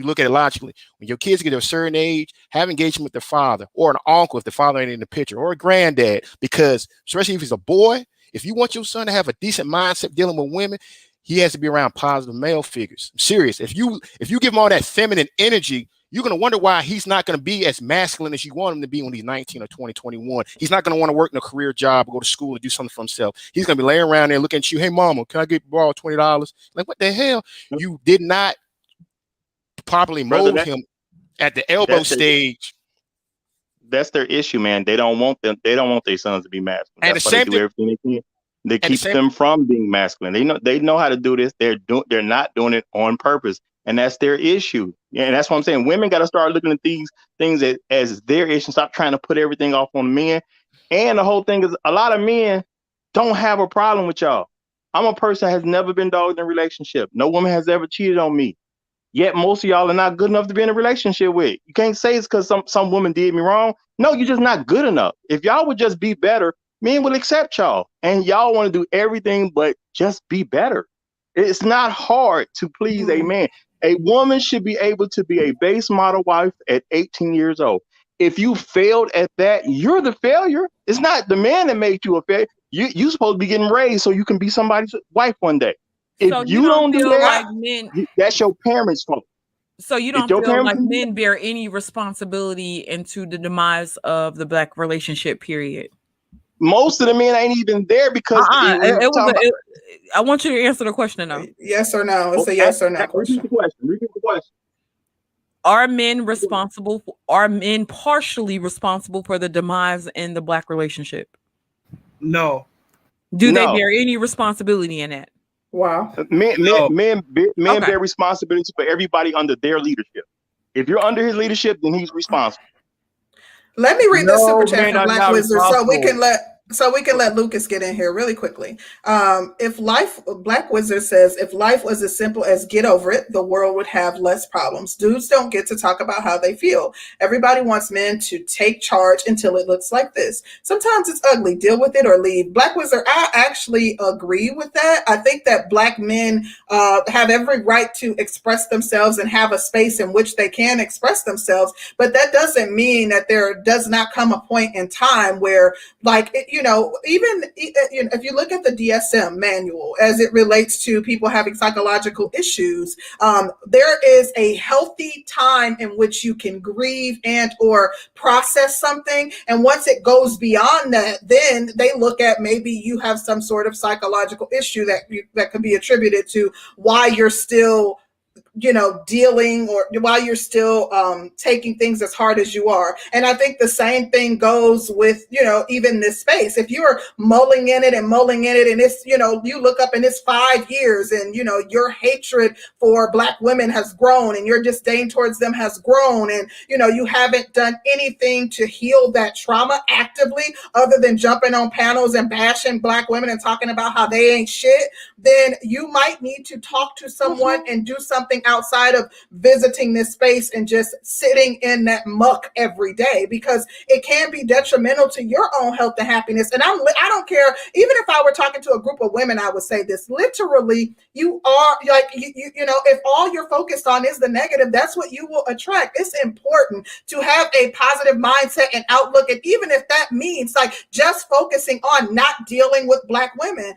look at it logically. When your kids get to a certain age, have engagement with their father or an uncle if the father ain't in the picture or a granddad. Because especially if he's a boy, if you want your son to have a decent mindset dealing with women, he has to be around positive male figures. I'm serious. If you give him all that feminine energy, you're going to wonder why he's not going to be as masculine as you want him to be when he's 19 or 20, 21. He's not going to want to work in a career job or go to school and do something for himself. He's going to be laying around there looking at you. Hey, mama, can I borrow $20? Like, what the hell? You did not properly mold him at the elbow stage. That's their issue, man. They don't want their sons to be masculine. And that's why they do everything they can. They keep them from being masculine. They know how to do this. They're not doing it on purpose. And that's their issue. Yeah, and that's what I'm saying. Women got to start looking at these things as their issue. Stop trying to put everything off on men. And the whole thing is a lot of men don't have a problem with y'all. I'm a person that has never been dogged in a relationship. No woman has ever cheated on me. Yet most of y'all are not good enough to be in a relationship with. You can't say it's because some woman did me wrong. No, you're just not good enough. If y'all would just be better, men will accept y'all. And y'all want to do everything but just be better. It's not hard to please a man. A woman should be able to be a base model wife at 18 years old. If you failed at that, you're the failure. It's not the man that made you a failure. You're supposed to be getting raised so you can be somebody's wife one day. If so you don't do that, like that's your parents' fault. So you don't feel like men bear any responsibility into the demise of the Black relationship period? Most of the men ain't even there because I want you to answer the question now. Yes or no? It's a yes or no question. Repeat the question. Are men responsible? Are men partially responsible for the demise in the Black relationship? No. Do they bear any responsibility in that? Wow. Men bear responsibility for everybody under their leadership. If you're under his leadership, then he's responsible. Let me read this super chat from Black Wizard so we can let Lucas get in here really quickly. Black Wizard says, if life was as simple as get over it, the world would have less problems. Dudes don't get to talk about how they feel. Everybody wants men to take charge until it looks like this. Sometimes it's ugly. Deal with it or leave. Black Wizard, I actually agree with that. I think that Black men have every right to express themselves and have a space in which they can express themselves. But that doesn't mean that there does not come a point in time where, like, even if you look at the DSM manual as it relates to people having psychological issues, there is a healthy time in which you can grieve and or process something. And once it goes beyond that, then they look at maybe you have some sort of psychological issue that could be attributed to why you're still dealing, or while you're still taking things as hard as you are. And I think the same thing goes with, even this space. If you're mulling in it, and it's, you look up and it's 5 years, and, your hatred for Black women has grown, and your disdain towards them has grown, and, you haven't done anything to heal that trauma actively other than jumping on panels and bashing Black women and talking about how they ain't shit, then you might need to talk to someone and do something outside of visiting this space and just sitting in that muck every day, because it can be detrimental to your own health and happiness. And I don't care, even if I were talking to a group of women, I would say this, literally, you are like, if all you're focused on is the negative, that's what you will attract. It's important to have a positive mindset and outlook. And even if that means like just focusing on not dealing with Black women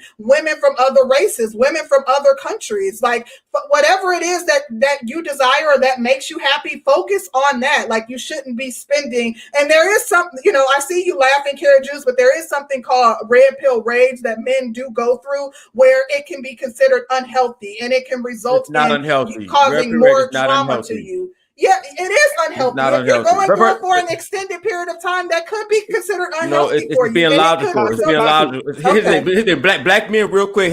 from other races, women from other countries, like whatever it is that you desire or that makes you happy, focus on that. Like, you shouldn't be spending. And there is something, I see you laughing, Kara Juice, but there is something called red pill rage that men do go through, where it can be considered unhealthy, and it can result in causing more trauma to you. Yeah, it is unhealthy. If you're going through it for an extended period of time, that could be considered unhealthy for you. Being logical. It's being logical. Okay. Black men, real quick,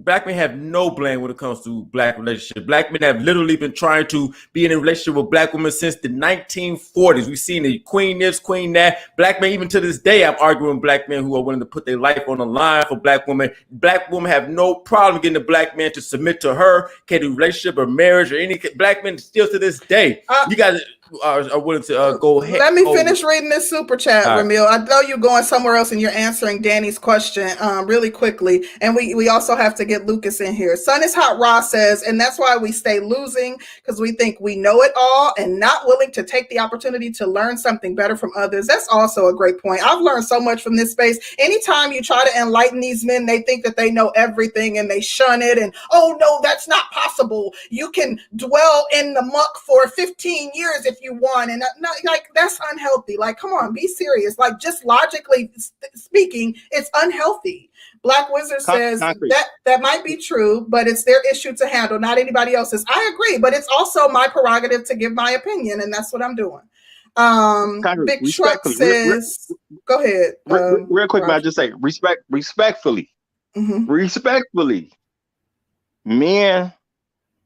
Black men have no blame when it comes to Black relationships. Black men have literally been trying to be in a relationship with Black women since the 1940s. We've seen the queen this, queen that. Black men, even to this day, I'm arguing with Black men who are willing to put their life on the line for Black women. Black women have no problem getting a Black man to submit to her, can do relationship or marriage or any. Black men still to this day. You guys are willing to go ahead. Let me finish reading this super chat, Ramil. I know you're going somewhere else and you're answering Danny's question really quickly. And we also have to get Lucas in here. Sun is Hot Raw says, and that's why we stay losing, because we think we know it all and not willing to take the opportunity to learn something better from others. That's also a great point. I've learned so much from this space. Anytime you try to enlighten these men, they think that they know everything and they shun it. And, oh, no, that's not possible. You can dwell in the muck for 15 years if you want, and like, that's unhealthy. Like, come on, be serious. Like, just logically speaking, it's unhealthy. Black Wizard says that might be true, but it's their issue to handle, not anybody else's. I agree, but it's also my prerogative to give my opinion, and that's what I'm doing. Big Truck says, go ahead. Real quick, man, I just say respectfully, men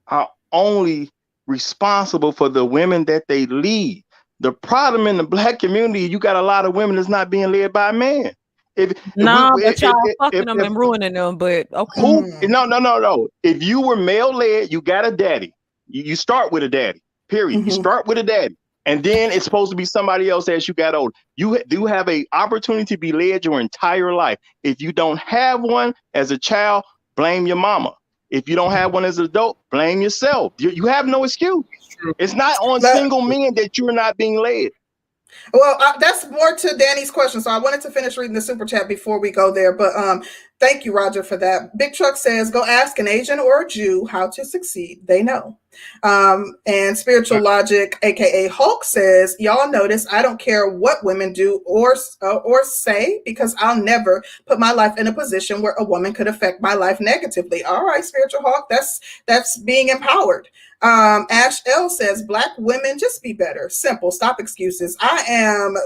are only responsible for the women that they lead. The problem in the Black community, you got a lot of women that's not being led by a man. But y'all fucking them and ruining them. But okay, no. If you were male led, you got a daddy. You start with a daddy. Period. You start with a daddy, and then it's supposed to be somebody else as you got older. You do have an opportunity to be led your entire life. If you don't have one as a child, blame your mama. If you don't have one as an adult, blame yourself. You have no excuse. It's not on single men that you're not being led. Well, that's more to Danny's question. So I wanted to finish reading the super chat before we go there. But thank you, Roger, for that. Big Truck says, go ask an Asian or a Jew how to succeed. They know. And Spiritual Logic, aka Hulk, says, y'all notice I don't care what women do or say, because I'll never put my life in a position where a woman could affect my life negatively. All right, Spiritual Hulk, that's being empowered. Ash L says, Black women, just be better. Simple. Stop excuses. I am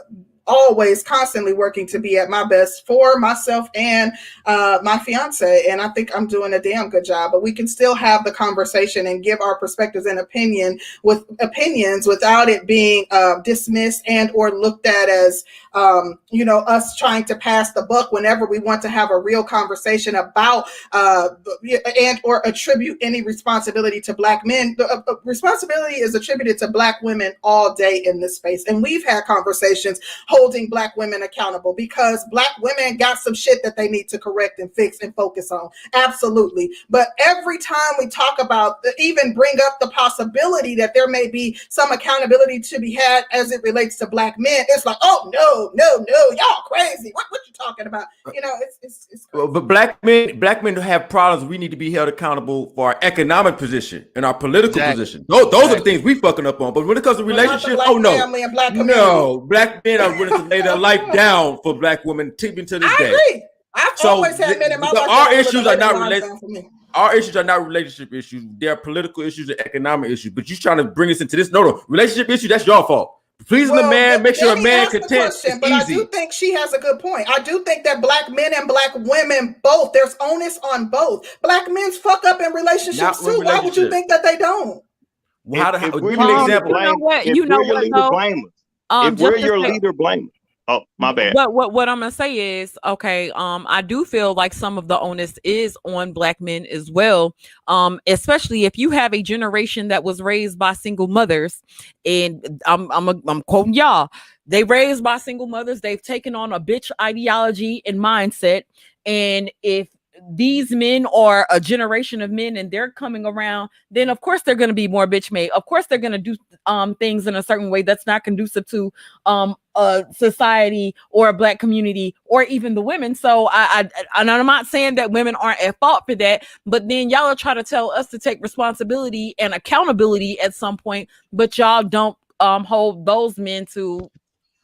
always constantly working to be at my best for myself and my fiance, and I think I'm doing a damn good job. But we can still have the conversation and give our perspectives and opinions without it being dismissed and or looked at as us trying to pass the buck whenever we want to have a real conversation about and or attribute any responsibility to Black men. Responsibility is attributed to Black women all day in this space, and we've had conversations holding Black women accountable, because Black women got some shit that they need to correct and fix and focus on. Absolutely. But every time we talk about, even bring up the possibility that there may be some accountability to be had as it relates to Black men, it's like, oh no, y'all crazy. What you talking about? It's well, but black men have problems. We need to be held accountable for our economic position and our political position. Those are the things we fucking up on. But when it comes to relationships, oh no, no, Black men are willing to lay their life down for Black women, even to this day. I agree. I've always had men in my life. Our issues are not related. our issues are not relationship issues. They're political issues and economic issues. But you trying to bring us into this? No, relationship issue. That's your fault. Pleasing the man, make sure a man content. But I do think she has a good point. I do think that black men and black women both, there's onus on both. Black men fuck up in relationships too. Why would you think that they don't? Well, give me an example. You know what? If we're your leader, blame us. Oh, my bad. What I'm gonna say is, okay, I do feel like some of the onus is on black men as well. Especially if you have a generation that was raised by single mothers, and I'm quoting y'all. They raised by single mothers, they've taken on a bitch ideology and mindset. And if these men are a generation of men and they're coming around, then of course they're going to be more bitch made. Of course they're going to do things in a certain way that's not conducive to a society or a black community or even the women. So and I'm not saying that women aren't at fault for that, but then y'all are trying to tell us to take responsibility and accountability at some point, but y'all don't hold those men to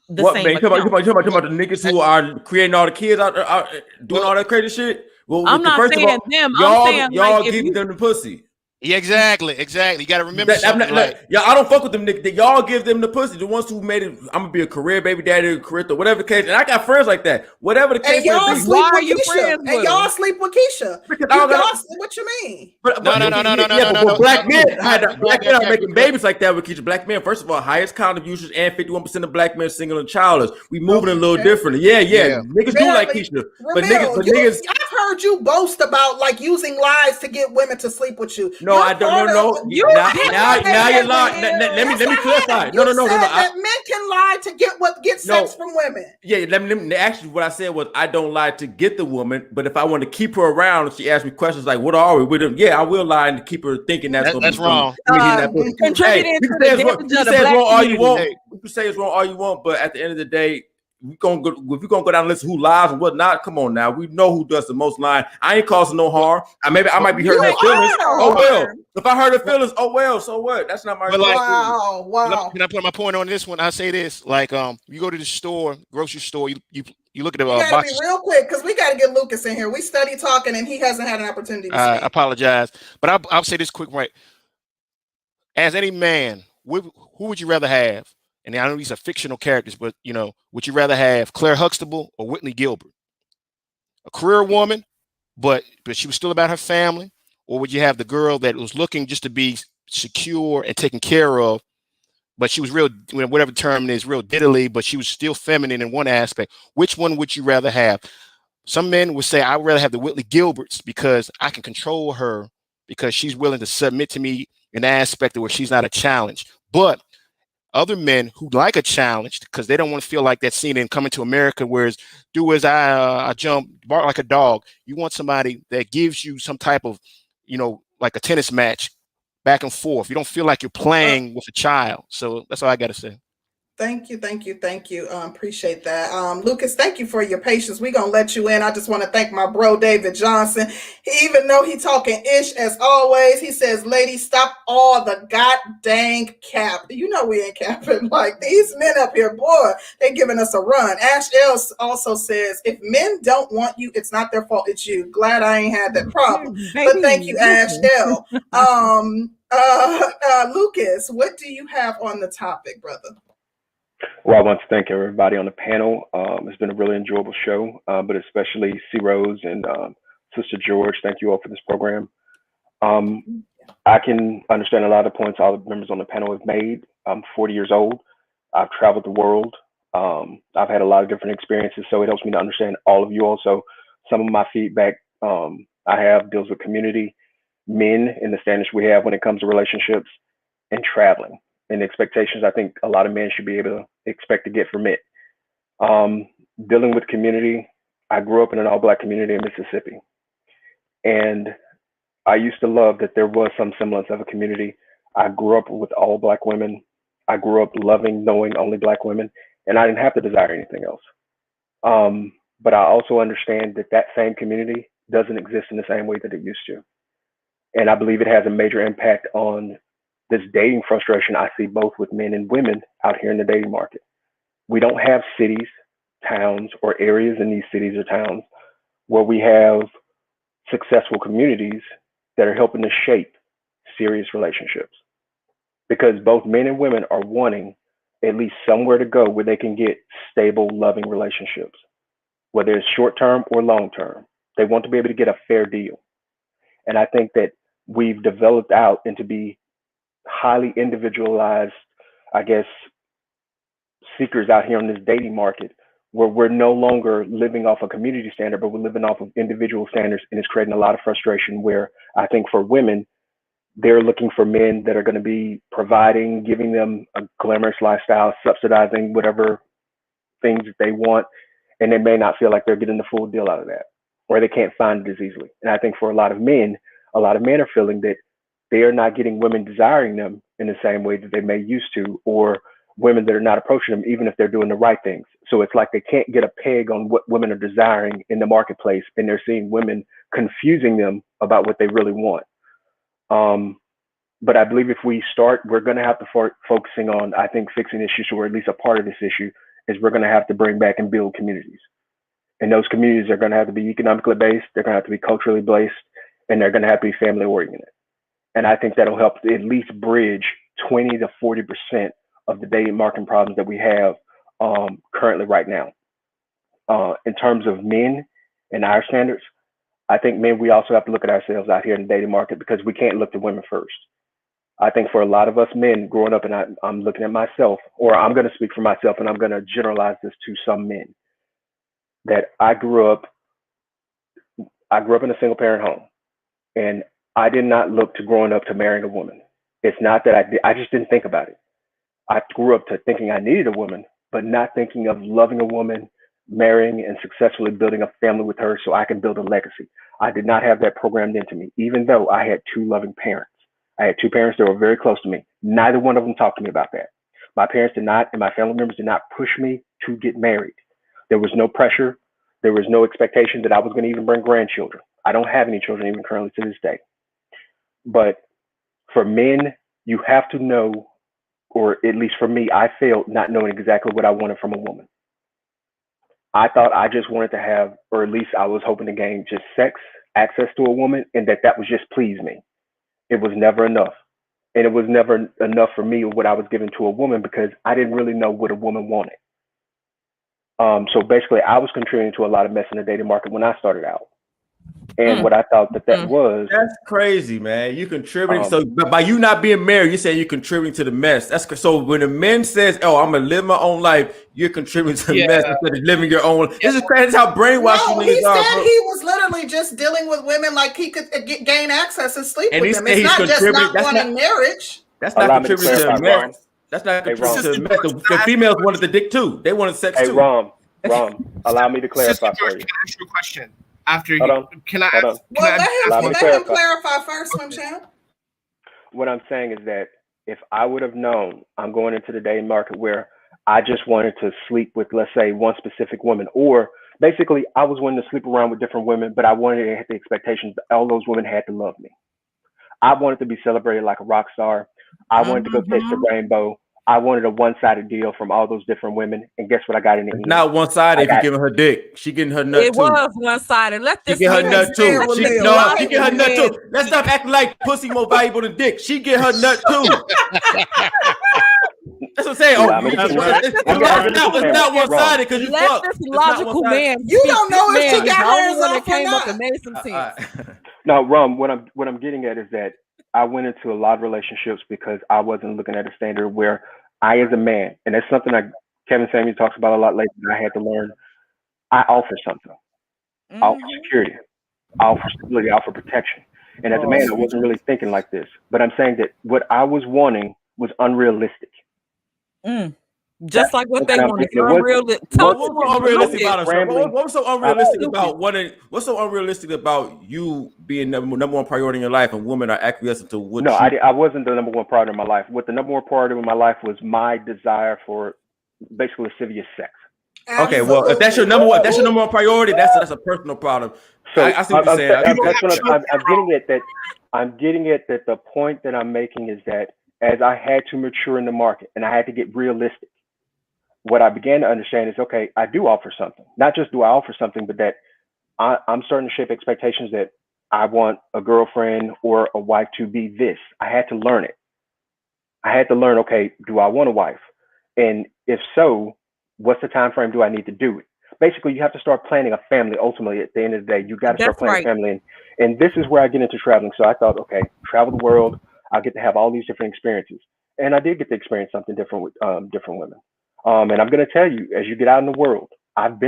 the same. Man, you talking about the niggas who are creating all the kids out doing all that crazy shit? Well, I'm not saying them. Y'all, I'm saying y'all give them the pussy. Yeah, exactly. You got to remember something. I don't fuck with them niggas. Y'all give them the pussy. The ones who made it. I'm gonna be a career baby daddy, career whatever the case. And I got friends like that. Whatever the case. And y'all sleep with Keisha. And y'all sleep with Keisha. What you mean? No. Black men are making babies like that with Keisha. Black men, first of all, highest condom users, and 51% of black men single and childless. We moving a little differently. Yeah. Niggas do like Keisha, but niggas. I've heard you boast about like using lies to get women to sleep with you. No, I don't know. Now you're lying. Let me clarify. No. That men can lie to get sex from women. Yeah, let me actually what I said was I don't lie to get the woman, but if I want to keep her around, she asks me questions like, "What are we with them?" Yeah, I will lie and keep her thinking that's wrong. Contributing to the damage of the black community. You can say it's wrong all you want, but at the end of the day, if we're gonna go down and listen who lies and whatnot, come on now. We know who does the most lying. I ain't causing no harm. I might be hurting her feelings. Oh well. If I hurt her feelings, oh well, so what? That's not my wow. Can I put my point on this one? I say this, like you go to the store, grocery store, you look at the gotta be real quick because we gotta get Lucas in here. We study talking and he hasn't had an opportunity to speak. I apologize. But I'll say this quick, right? As any man, who would you rather have? And I know these are fictional characters, but would you rather have Claire Huxtable or Whitney Gilbert? A career woman, but she was still about her family, or would you have the girl that was looking just to be secure and taken care of, but she was real, whatever the term is, real diddly, but she was still feminine in one aspect? Which one would you rather have? Some men would say, I would rather have the Whitney Gilberts because I can control her because she's willing to submit to me in the aspect of where she's not a challenge. But other men who like a challenge because they don't want to feel like that scene in Coming to America, where it's do as I jump, bark like a dog. You want somebody that gives you some type of, like a tennis match back and forth. You don't feel like you're playing with a child. So that's all I got to say. Thank you. Appreciate that. Lucas, thank you for your patience. We're going to let you in. I just want to thank my bro, David Johnson. Even though he talking ish as always, he says, ladies, stop all the god dang cap. We ain't capping. Like these men up here, boy, they giving us a run. Ash L also says, if men don't want you, it's not their fault. It's you. Glad I ain't had that problem. But thank you, Ash L. Lucas, what do you have on the topic, brother? Well, I want to thank everybody on the panel. It's been a really enjoyable show, but especially C. Rose and Sister George. Thank you all for this program. I can understand a lot of the points all the members on the panel have made. I'm 40 years old. I've traveled the world. I've had a lot of different experiences, so it helps me to understand all of you also. Some of my feedback I have deals with community, men, and the standards we have when it comes to relationships, and traveling. And expectations I think a lot of men should be able to expect to get from it. Dealing with community, I grew up in an all-Black community in Mississippi. And I used to love that there was some semblance of a community. I grew up with all Black women. I grew up loving, knowing only Black women, and I didn't have to desire anything else. But I also understand that that same community doesn't exist in the same way that it used to. And I believe it has a major impact on this dating frustration I see both with men and women out here in the dating market. We don't have cities, towns, or areas in these cities or towns where we have successful communities that are helping to shape serious relationships. Because both men and women are wanting at least somewhere to go where they can get stable, loving relationships, whether it's short term or long term. They want to be able to get a fair deal. And I think that we've developed out into be highly individualized, I guess, seekers out here on this dating market, where we're no longer living off a community standard, but we're living off of individual standards. And it's creating a lot of frustration where I think for women, they're looking for men that are going to be providing, giving them a glamorous lifestyle, subsidizing whatever things that they want. And they may not feel like they're getting the full deal out of that, or they can't find it as easily. And I think for a lot of men are feeling that they are not getting women desiring them in the same way that they may used to, or women that are not approaching them, even if they're doing the right things. So it's like they can't get a peg on what women are desiring in the marketplace, and they're seeing women confusing them about what they really want. But I believe if we start, we're going to have to start focusing on, I think, fixing issues, or at least a part of this issue is we're going to have to bring back and build communities. And those communities are going to have to be economically based, they're going to have to be culturally based, and they're going to have to be family oriented. And I think that'll help at least bridge 20 to 40% of the dating market problems that we have currently right now. In terms of men and our standards, I think men, we also have to look at ourselves out here in the dating market, because we can't look to women first. I think for a lot of us men growing up, and I'm looking at myself, or I'm going to speak for myself, and I'm going to generalize this to some men, that I grew up in a single parent home, and I did not look to growing up to marrying a woman. It's not that I just didn't think about it. I grew up to thinking I needed a woman, but not thinking of loving a woman, marrying and successfully building a family with her so I can build a legacy. I did not have that programmed into me, even though I had two loving parents. I had two parents that were very close to me. Neither one of them talked to me about that. My parents did not, and my family members did not push me to get married. There was no pressure. There was no expectation that I was going to even bring grandchildren. I don't have any children even currently to this day. But for men, you have to know, or at least for me, I failed not knowing exactly what I wanted from a woman. I thought I just wanted to have, or at least I was hoping to gain just sex, access to a woman, and that would just please me. It was never enough. And it was never enough for me what I was giving to a woman, because I didn't really know what a woman wanted. So basically, I was contributing to a lot of mess in the dating market when I started out. And what I thought that was, that's crazy, man. You contributing. So by you not being married, you're saying you're contributing to the mess. That's so when a man says, "Oh, I'm gonna live my own life," you're contributing to the mess instead of living your own. This is crazy. This is how brainwashed you niggas are. He said he was literally just dealing with women like he could gain access and sleep with them. It's not just not wanting marriage. That's not contributing to the mess. That's not contributing to the mess. The females wanted the dick too. They wanted sex too. Rom, allow me to clarify for you. Can I ask you a question? After Hold on. Can I Well, let him clarify first, Swim Champ. What I'm saying is that if I would have known I'm going into the dating market where I just wanted to sleep with, let's say, one specific woman, or basically I was wanting to sleep around with different women, but I wanted to have the expectations that all those women had to love me. I wanted to be celebrated like a rock star. I wanted to go taste the rainbow. I wanted a one-sided deal from all those different women, and guess what I got in the end? Not one-sided. If you're giving her dick, she getting her nut too. It was one-sided. Let this she get her nut too. She get her nut too. Let's stop acting like pussy more valuable than dick. She get her nut too. That's what I'm saying. It's not one-sided because you fuck. This logical man. You don't know if she got hers off or not. And made some sense. No, Rum. What I'm getting at is that I went into a lot of relationships because I wasn't looking at a standard where I, as a man, and that's something that Kevin Samuel talks about a lot later, that I had to learn. I offer something. I offer security. I offer stability. I offer protection. And as a man, I wasn't really thinking like this. But I'm saying that what I was wanting was unrealistic. Just like what they wanted. What's so unrealistic about us? What's so unrealistic about what's so unrealistic about you being number one priority in your life, and women are acquiescing to what? No, I wasn't the number one priority in my life. What the number one priority in my life was my desire for basically lascivious sex. Okay, well, if that's your number one priority, that's a personal problem. So I see what you're saying. I'm getting at that the point that I'm making is that as I had to mature in the market and I had to get realistic, what I began to understand is, okay, I do offer something. Not just do I offer something, but that I'm starting to shape expectations that I want a girlfriend or a wife to be this. I had to learn it. I had to learn, okay, do I want a wife? And if so, what's the time frame do I need to do it? Basically, you have to start planning a family. Ultimately, at the end of the day, you got to start planning a family. And this is where I get into traveling. So I thought, okay, travel the world. I'll get to have all these different experiences. And I did get to experience something different with different women. And I'm going to tell you, as you get out in the world, I've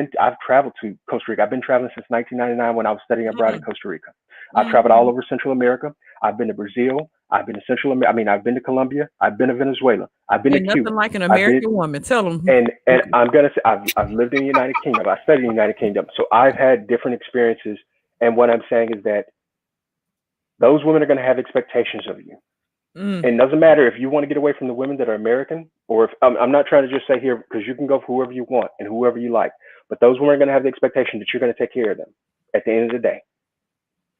traveled to Costa Rica. I've been traveling since 1999 when I was studying abroad in Costa Rica. I've traveled all over Central America. I've been to Brazil. I've been to Central America. I mean, I've been to Colombia. I've been to Venezuela. I've been to Cuba. Nothing like an American woman. Tell them. And I'm gonna say I've lived in the United Kingdom. I studied in the United Kingdom, so I've had different experiences. And what I'm saying is that those women are going to have expectations of you. And it doesn't matter if you want to get away from the women that are American, or if I'm not trying to just say here, because you can go for whoever you want and whoever you like. But those women are going to have the expectation that you're going to take care of them at the end of the day.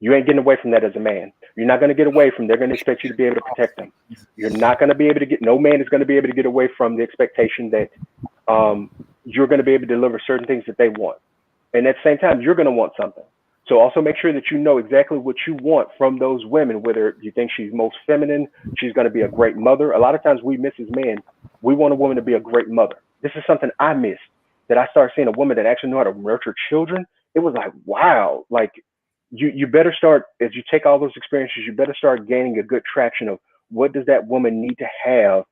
You ain't getting away from that as a man. You're not going to get away from, they're going to expect you to be able to protect them. You're not going to be able to no man is going to be able to get away from the expectation that you're going to be able to deliver certain things that they want. And at the same time, you're going to want something. So also make sure that you know exactly what you want from those women, whether you think she's most feminine, she's going to be a great mother. A lot of times we miss as men, we want a woman to be a great mother. This is something I missed, that I started seeing a woman that actually knew how to nurture children. It was like, wow, like you better start, as you take all those experiences, you better start gaining a good traction of what does that woman need to have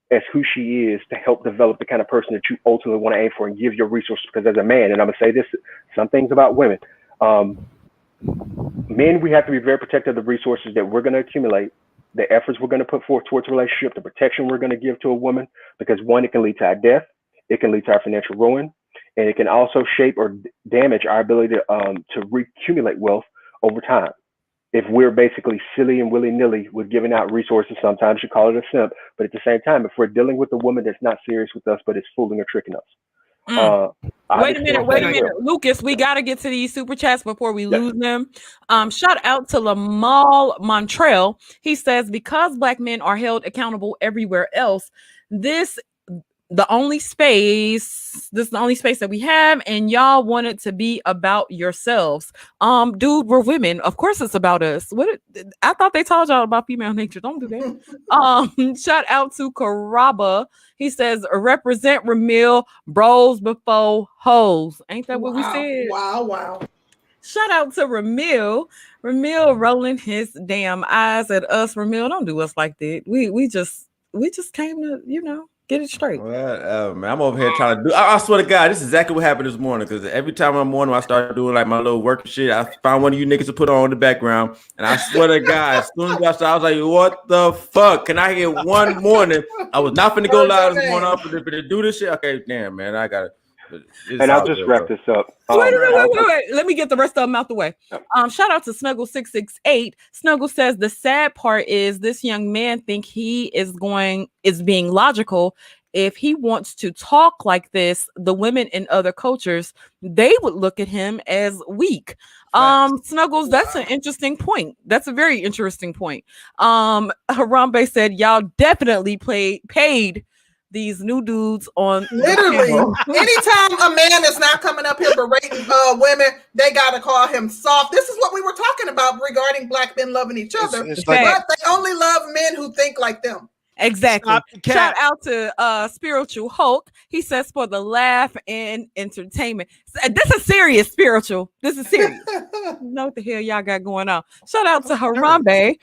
as who she is to help develop the kind of person that you ultimately want to aim for and give your resources. Because as a man, and I'm going to say this, some things about women, men, we have to be very protective of the resources that we're going to accumulate, the efforts we're going to put forth towards a relationship, the protection we're going to give to a woman, because one, it can lead to our death, it can lead to our financial ruin, and it can also shape or damage our ability to recumulate wealth over time. If we're basically silly and willy-nilly with giving out resources, sometimes you call it a simp, but at the same time, if we're dealing with a woman that's not serious with us, but is fooling or tricking us. Wait a minute, Lucas. We got to get to these super chats before we lose them. Shout out to Lamal Montreal. He says, because Black men are held accountable everywhere else, this is the only space that we have, and y'all want it to be about yourselves. Dude, we're women. Of course it's about us. I thought they told y'all about female nature. Don't do that. Shout out to Karaba. He says, represent Ramil, bros before hoes. Ain't that what we said? Wow. Shout out to Ramil. Ramil rolling his damn eyes at us. Ramil, don't do us like that. We just came to, get it straight. Well, man, I'm over here trying to do. I swear to God, this is exactly what happened this morning. Because every time in the morning I start doing like my little work shit, I find one of you niggas to put on in the background, and I swear to God, as soon as I started, I was like, "What the fuck? Can I hear one morning?" I was not finna go live this morning. I'm finna do this shit. Okay, damn, man, I got it. And I'll just wrap this up. Wait. Let me get the rest of them out the way. Shout out to Snuggle668. Snuggle says the sad part is this young man think he is being logical. If he wants to talk like this, the women in other cultures, they would look at him as weak. Snuggles, that's an interesting point. That's a very interesting point. Harambe said y'all definitely paid these new dudes on literally anytime a man is not coming up here berating women, they gotta call him soft. This is what we were talking about regarding Black men loving each other, but they only love men who think like them. Exactly. Shout out to Spiritual Hulk. He says for the laugh and entertainment. This is serious, Spiritual. This is serious. Know what the hell y'all got going on. Shout out to Harambe.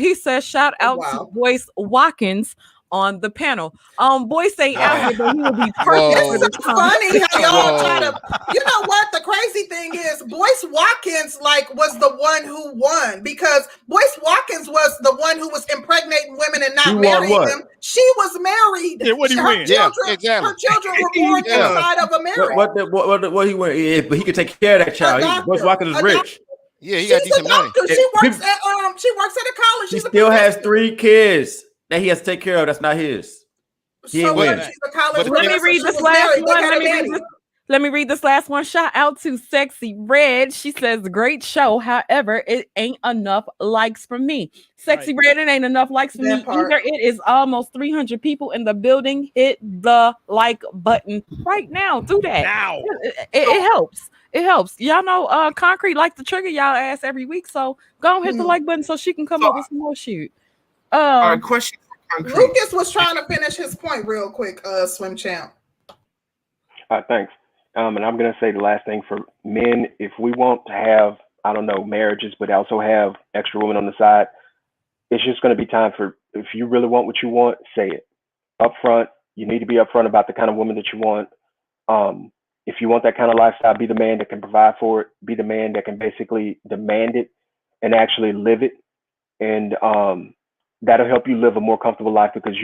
He says shout out to Boyce Watkins on the panel. Boyce ain't out here, but he will be perfect for this funny how y'all try to, you know what? The crazy thing is Boyce Watkins was the one who won, because Boyce Watkins was the one who was impregnating women and not marrying them. She was married. Yeah, what he win? Yeah, exactly. Her children were born inside of a marriage. What he went? Yeah, but he could take care of that child. Boyce Watkins is rich. Yeah, he got decent money. She works at a college. She still has 3 kids that he has to take care of. That's not his. Let me read this last one. Let me read this last one. Shout out to Sexy Red. She says, great show. However, it ain't enough likes for me. Sexy Red, it ain't enough likes for me either. It is almost 300 people in the building. Hit the like button right now. Do that. Now. It helps. It helps. Y'all know Concrete like to trigger y'all ass every week. So go and hit the like button so she can come up with some more shit. All right, question for Concrete. Lucas was trying to finish his point real quick, Swim Champ. Thanks. And I'm going to say the last thing for men, if we want to have, I don't know, marriages, but also have extra women on the side, it's just going to be time for, if you really want what you want, say it up front. You need to be upfront about the kind of woman that you want. If you want that kind of lifestyle, be the man that can provide for it, be the man that can basically demand it and actually live it. And that'll help you live a more comfortable life, because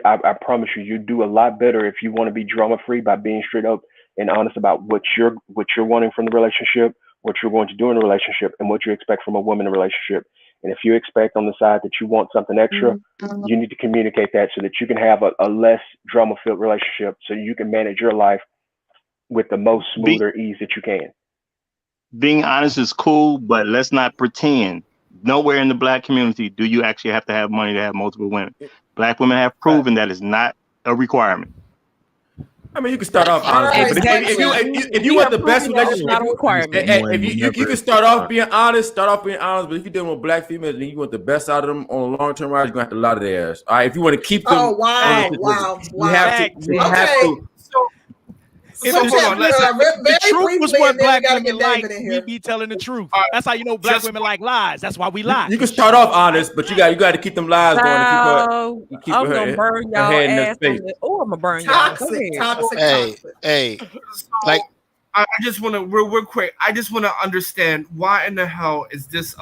I promise you do a lot better if you want to be drama free by being straight up and honest about what you're wanting from the relationship, what you're going to do in a relationship, and what you expect from a woman in a relationship. And if you expect on the side that you want something extra, you need to communicate that so that you can have a less drama filled relationship, so you can manage your life with the most smoother ease that you can. Being honest is cool, but let's not pretend. Nowhere in the Black community do you actually have to have money to have multiple women. Black women have proven that is not a requirement. I mean, you can start off honest, but if you want the best relationship, not a requirement. If you can start off being honest, but if you're dealing with Black females and you want the best out of them on a long-term ride, you're gonna have to lie to their ass. All right, if you want to keep them, you have to. The truth was what Black women like. We be telling the truth. That's how you know Black women like lies. That's why we lie. You can start off honest, but you got to keep them lies going. To keep I'm gonna burn y'all ass. Oh, I'm gonna burn y'all. Toxic. Hey, like I just want to real quick. I just want to understand why in the hell is this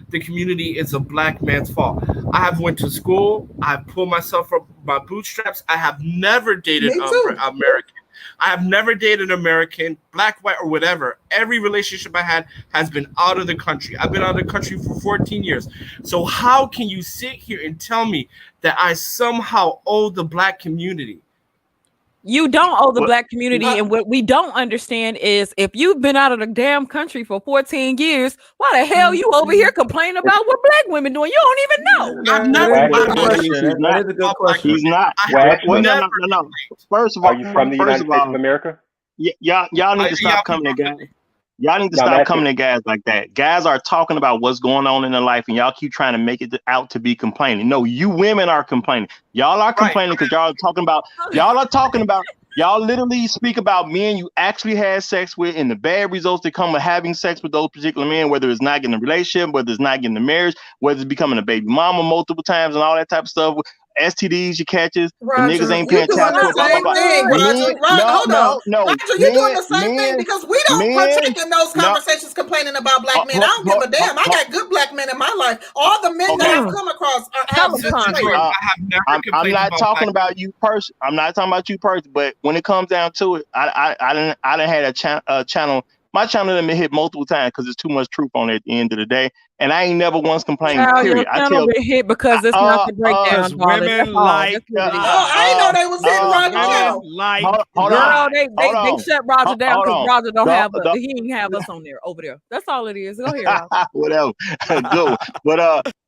the community is a Black man's fault. I have went to school. I have pulled myself up my bootstraps. I have never dated American. I have never dated an American, Black, white, or whatever. Every relationship I had has been out of the country. I've been out of the country for 14 years. So how can you sit here and tell me that I somehow owe the Black community? You don't owe the Black community. And what we don't understand is, if you've been out of the damn country for 14 years, why the hell you over here complaining about what Black women doing? You don't even know. I've never. That is a good question. He's not. No. First of all, are you from the United States of America? Y'all need to stop coming to guys. Y'all need to stop coming to guys like that. Guys are talking about what's going on in their life, and y'all keep trying to make it out to be complaining. No, you women are complaining. Y'all are complaining because y'all are talking about. Y'all literally speak about men you actually had sex with and the bad results that come with having sex with those particular men, whether it's not getting a relationship, whether it's not getting a marriage, whether it's becoming a baby mama multiple times and all that type of stuff. STDs you catches, Roger, the niggas ain't paying child support. No. Roger, you're doing the same thing, because we don't partake in those conversations complaining about Black men. I don't give a damn. I got good Black men in my life. All the men that I've come across I'm not talking about you person. I'm not talking about you person. But when it comes down to it, I didn't had a channel. My channel done been hit multiple times because there's too much truth on it at the end of the day. And I ain't never once complained, period. I tell been hit because it's not the breakdown. Women like I didn't know they was hitting Roger down. They shut Roger down because Roger don't have he ain't have us on there over there. That's all it is. Go ahead. Whatever. Go.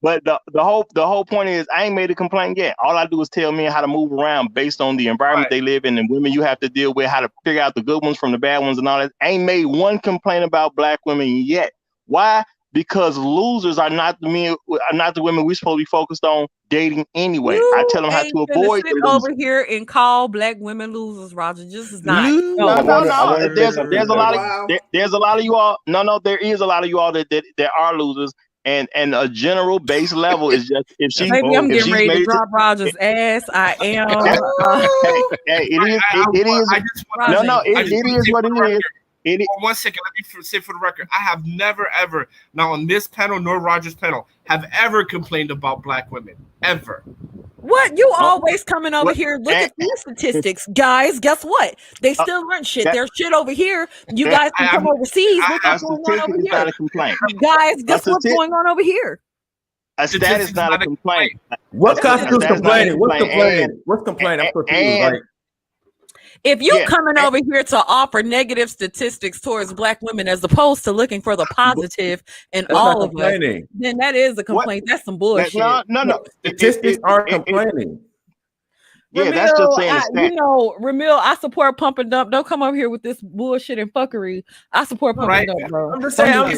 But the whole point is, I ain't made a complaint yet. All I do is tell men how to move around based on the environment they live in and women you have to deal with, how to figure out the good ones from the bad ones and all that. I ain't made one complaint about Black women yet. Why? Because losers are not the women we're supposed to be focused on dating anyway. I tell them how to avoid sit over here and call Black women losers, Roger. Just is not. No. There's a lot of you all. No. There is a lot of you all that are losers. And a general base level is just if she. Maybe I'm getting ready to drop Roger's ass. I am. It is. It is what it is. 1 second, let me say for the record, I have never ever, not on this panel nor Roger's panel, have ever complained about Black women ever. What? You always coming over here? Look at these statistics, guys. Guess what? They still run shit. There's shit over here. You guys can come overseas. What's going on over here? Guys, guess what's going on over here? A stat is not a complaint. What constitutes complaining? What's complaining? What's complaining? I'm confused. If you coming over here to offer negative statistics towards Black women as opposed to looking for the positive in all of us, then that is a complaint. That's some bullshit. No. Statistics aren't complaining. Yeah, that's just saying Ramil, I support pump and dump. Don't come up here with this bullshit and fuckery. I support pump and dump, bro. I'm just saying,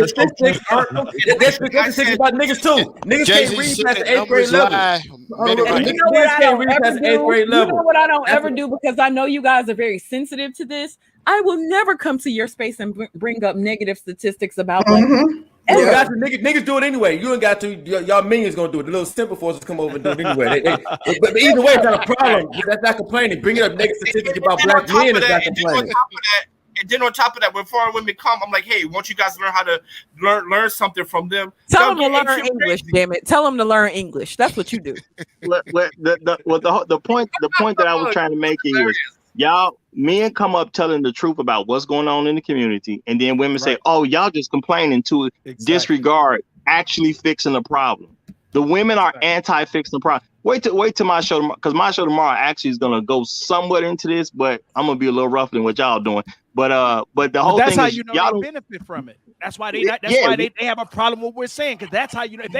statistics about niggas too. Niggas can't read past the 8th grade level. You know what I don't ever do? You know what I don't ever do, because I know you guys are very sensitive to this. I will never come to your space and bring up negative statistics about black people. You got to, niggas do it anyway. You ain't got to. Y'all minions gonna do it. The little simple forces come over and do it anyway. But either way, it's not a problem. That's not complaining. Bringing up negative statistics about black men is not complaining. And then on top of that, when foreign women come, I'm like, hey, won't you guys learn how to learn something from them? Tell them to learn English, damn it. Tell them to learn English. That's what you do. The point that I was trying to make is, y'all men come up telling the truth about what's going on in the community, and then women say, oh, y'all just complaining to disregard actually fixing the problem. The women are anti-fixing the problem. Wait till my show tomorrow, because my show tomorrow actually is gonna go somewhat into this, but I'm gonna be a little rougher than what y'all doing. But the whole that's thing how is, you know y'all they benefit from it. That's why they have a problem with what we're saying, because that's how you know if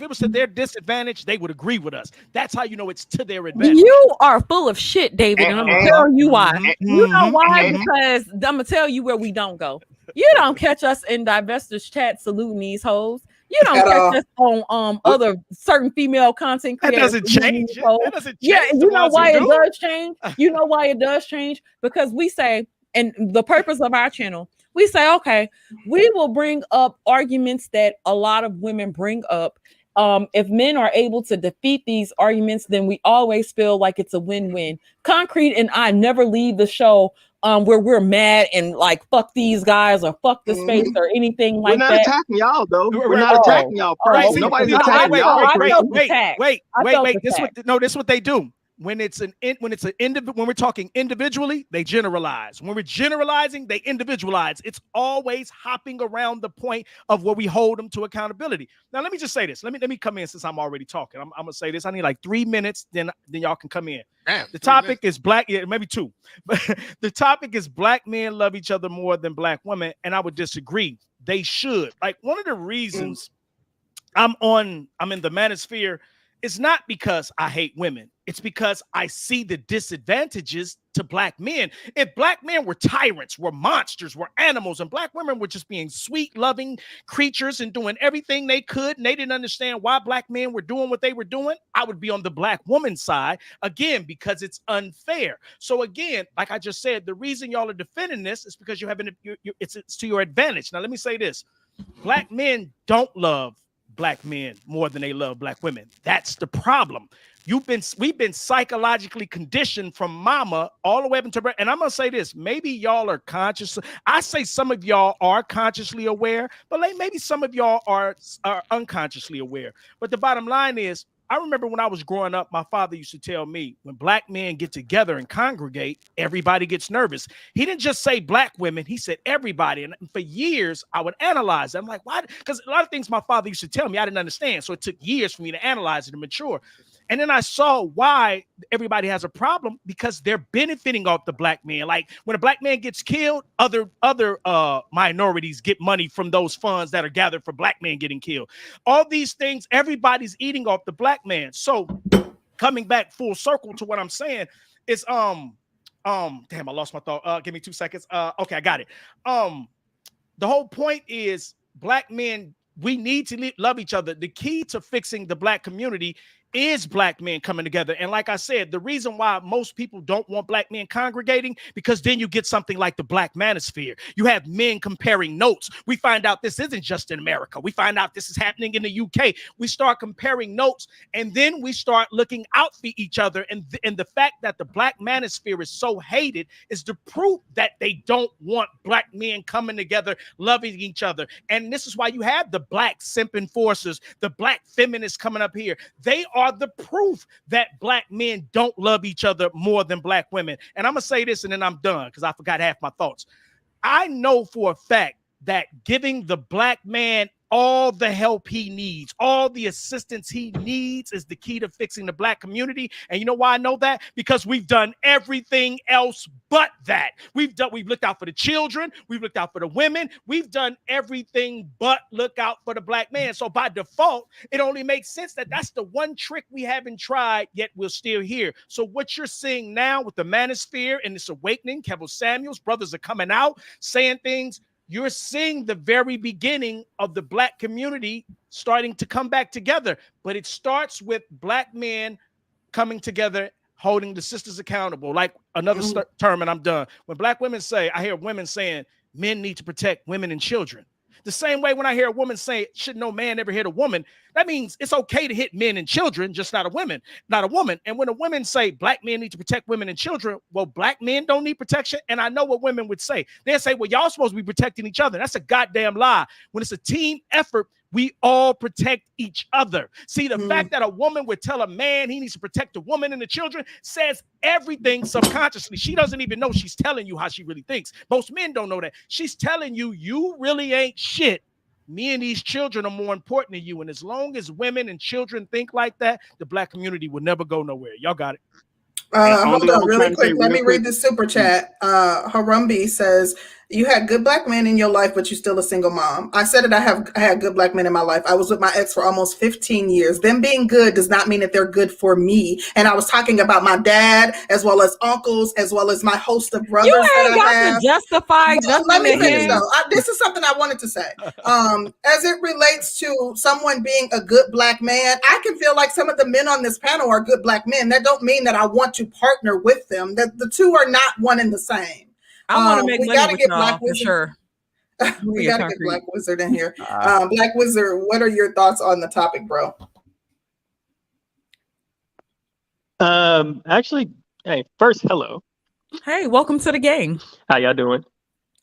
it was to their disadvantage, they would agree with us. That's how you know it's to their advantage. You are full of shit, David, and I'm gonna tell you why. You know why? Because I'm gonna tell you where we don't go. You don't catch us in Divestors chat saluting these hoes. You don't catch us on other certain female content creators. That doesn't change. Yeah, you know why it does change? You know why it does change? Because we say, and the purpose of our channel, we say, okay, we will bring up arguments that a lot of women bring up. If men are able to defeat these arguments, then we always feel like it's a win-win. Concrete and I never leave the show where we're mad and like fuck these guys or fuck the space or anything like that. We're not attacking y'all though. We're not attacking y'all. Nobody's attacking y'all. Wait. This is what they do. When we're talking individually, they generalize. When we're generalizing, they individualize. It's always hopping around the point of where we hold them to accountability. Now, let me just say this. Let me come in since I'm already talking. I'm gonna say this. I need like 3 minutes, then y'all can come in. Damn, the topic is maybe 2. But the topic is black men love each other more than black women, and I would disagree. They should. Like, one of the reasons I'm in the manosphere, it's not because I hate women. It's because I see the disadvantages to black men. If black men were tyrants, were monsters, were animals, and black women were just being sweet, loving creatures and doing everything they could, and they didn't understand why black men were doing what they were doing, I would be on the black woman's side, again, because it's unfair. So again, like I just said, the reason y'all are defending this is because it's to your advantage. Now, let me say this. Black men don't love black men more than they love black women. That's the problem. We've been psychologically conditioned from mama all the way up into, and I'm gonna say this, maybe y'all are conscious. I say some of y'all are consciously aware, but maybe some of y'all are unconsciously aware. But the bottom line is, I remember when I was growing up, my father used to tell me, when black men get together and congregate, everybody gets nervous. He didn't just say black women, he said everybody. And for years, I would analyze it. I'm like, why? Because a lot of things my father used to tell me, I didn't understand. So it took years for me to analyze it and mature. And then I saw why everybody has a problem, because they're benefiting off the black man. Like, when a black man gets killed, other minorities get money from those funds that are gathered for black men getting killed. All these things, everybody's eating off the black man. So coming back full circle to what I'm saying is, damn, I lost my thought. Give me 2 seconds. Okay, I got it. The whole point is, black men, we need to love each other. The key to fixing the black community is black men coming together. And like I said, the reason why most people don't want black men congregating, because then you get something like the black manosphere. You have men comparing notes. We find out this isn't just in America. We find out this is happening in the UK. We start comparing notes, and then we start looking out for each other. And the fact that the black manosphere is so hated is the proof that they don't want black men coming together, loving each other. And this is why you have the black simp enforcers, the black feminists coming up here. They are the proof that black men don't love each other more than black women. And I'm going to say this and then I'm done, because I forgot half my thoughts. I know for a fact that giving the black man all the help he needs, all the assistance he needs is the key to fixing the Black community. And you know why I know that? Because we've done everything else but that. We've looked out for the children, we've looked out for the women, we've done everything but look out for the Black man. So by default, it only makes sense that that's the one trick we haven't tried, yet we're still here. So what you're seeing now with the manosphere and this awakening, Kevin Samuels, brothers are coming out saying things. You're seeing the very beginning of the Black community starting to come back together. But it starts with Black men coming together, holding the sisters accountable. Like another term, and I'm done. When Black women say, I hear women saying, men need to protect women and children. The same way when I hear a woman say, should no man ever hit a woman, that means it's okay to hit men and children, just not a woman. And when a woman say Black men need to protect women and children, well, Black men don't need protection. And I know what women would say. They'll say, well, y'all supposed to be protecting each other. That's a goddamn lie. When it's a team effort, we all protect each other. See, the fact that a woman would tell a man he needs to protect the woman and the children says everything subconsciously. She doesn't even know she's telling you how she really thinks. Most men don't know that. She's telling you, you really ain't shit. Me and these children are more important than you. And as long as women and children think like that, the Black community will never go nowhere. Y'all got it. Hold on really quick. Let me read this super chat. Harumbi says, you had good Black men in your life, but you're still a single mom. I said it. I had good Black men in my life. I was with my ex for almost 15 years. Them being good does not mean that they're good for me. And I was talking about my dad, as well as uncles, as well as my host of brothers. You ain't got to justify. Let me finish though. This is something I wanted to say. As it relates to someone being a good Black man, I can feel like some of the men on this panel are good Black men. That don't mean that I want to partner with them. That the two are not one and the same. I want to make money with y'all for sure. We got to get Black Wizard in here. Black Wizard, what are your thoughts on the topic, bro? Actually, hey, first, hello. Hey, welcome to the gang. How y'all doing?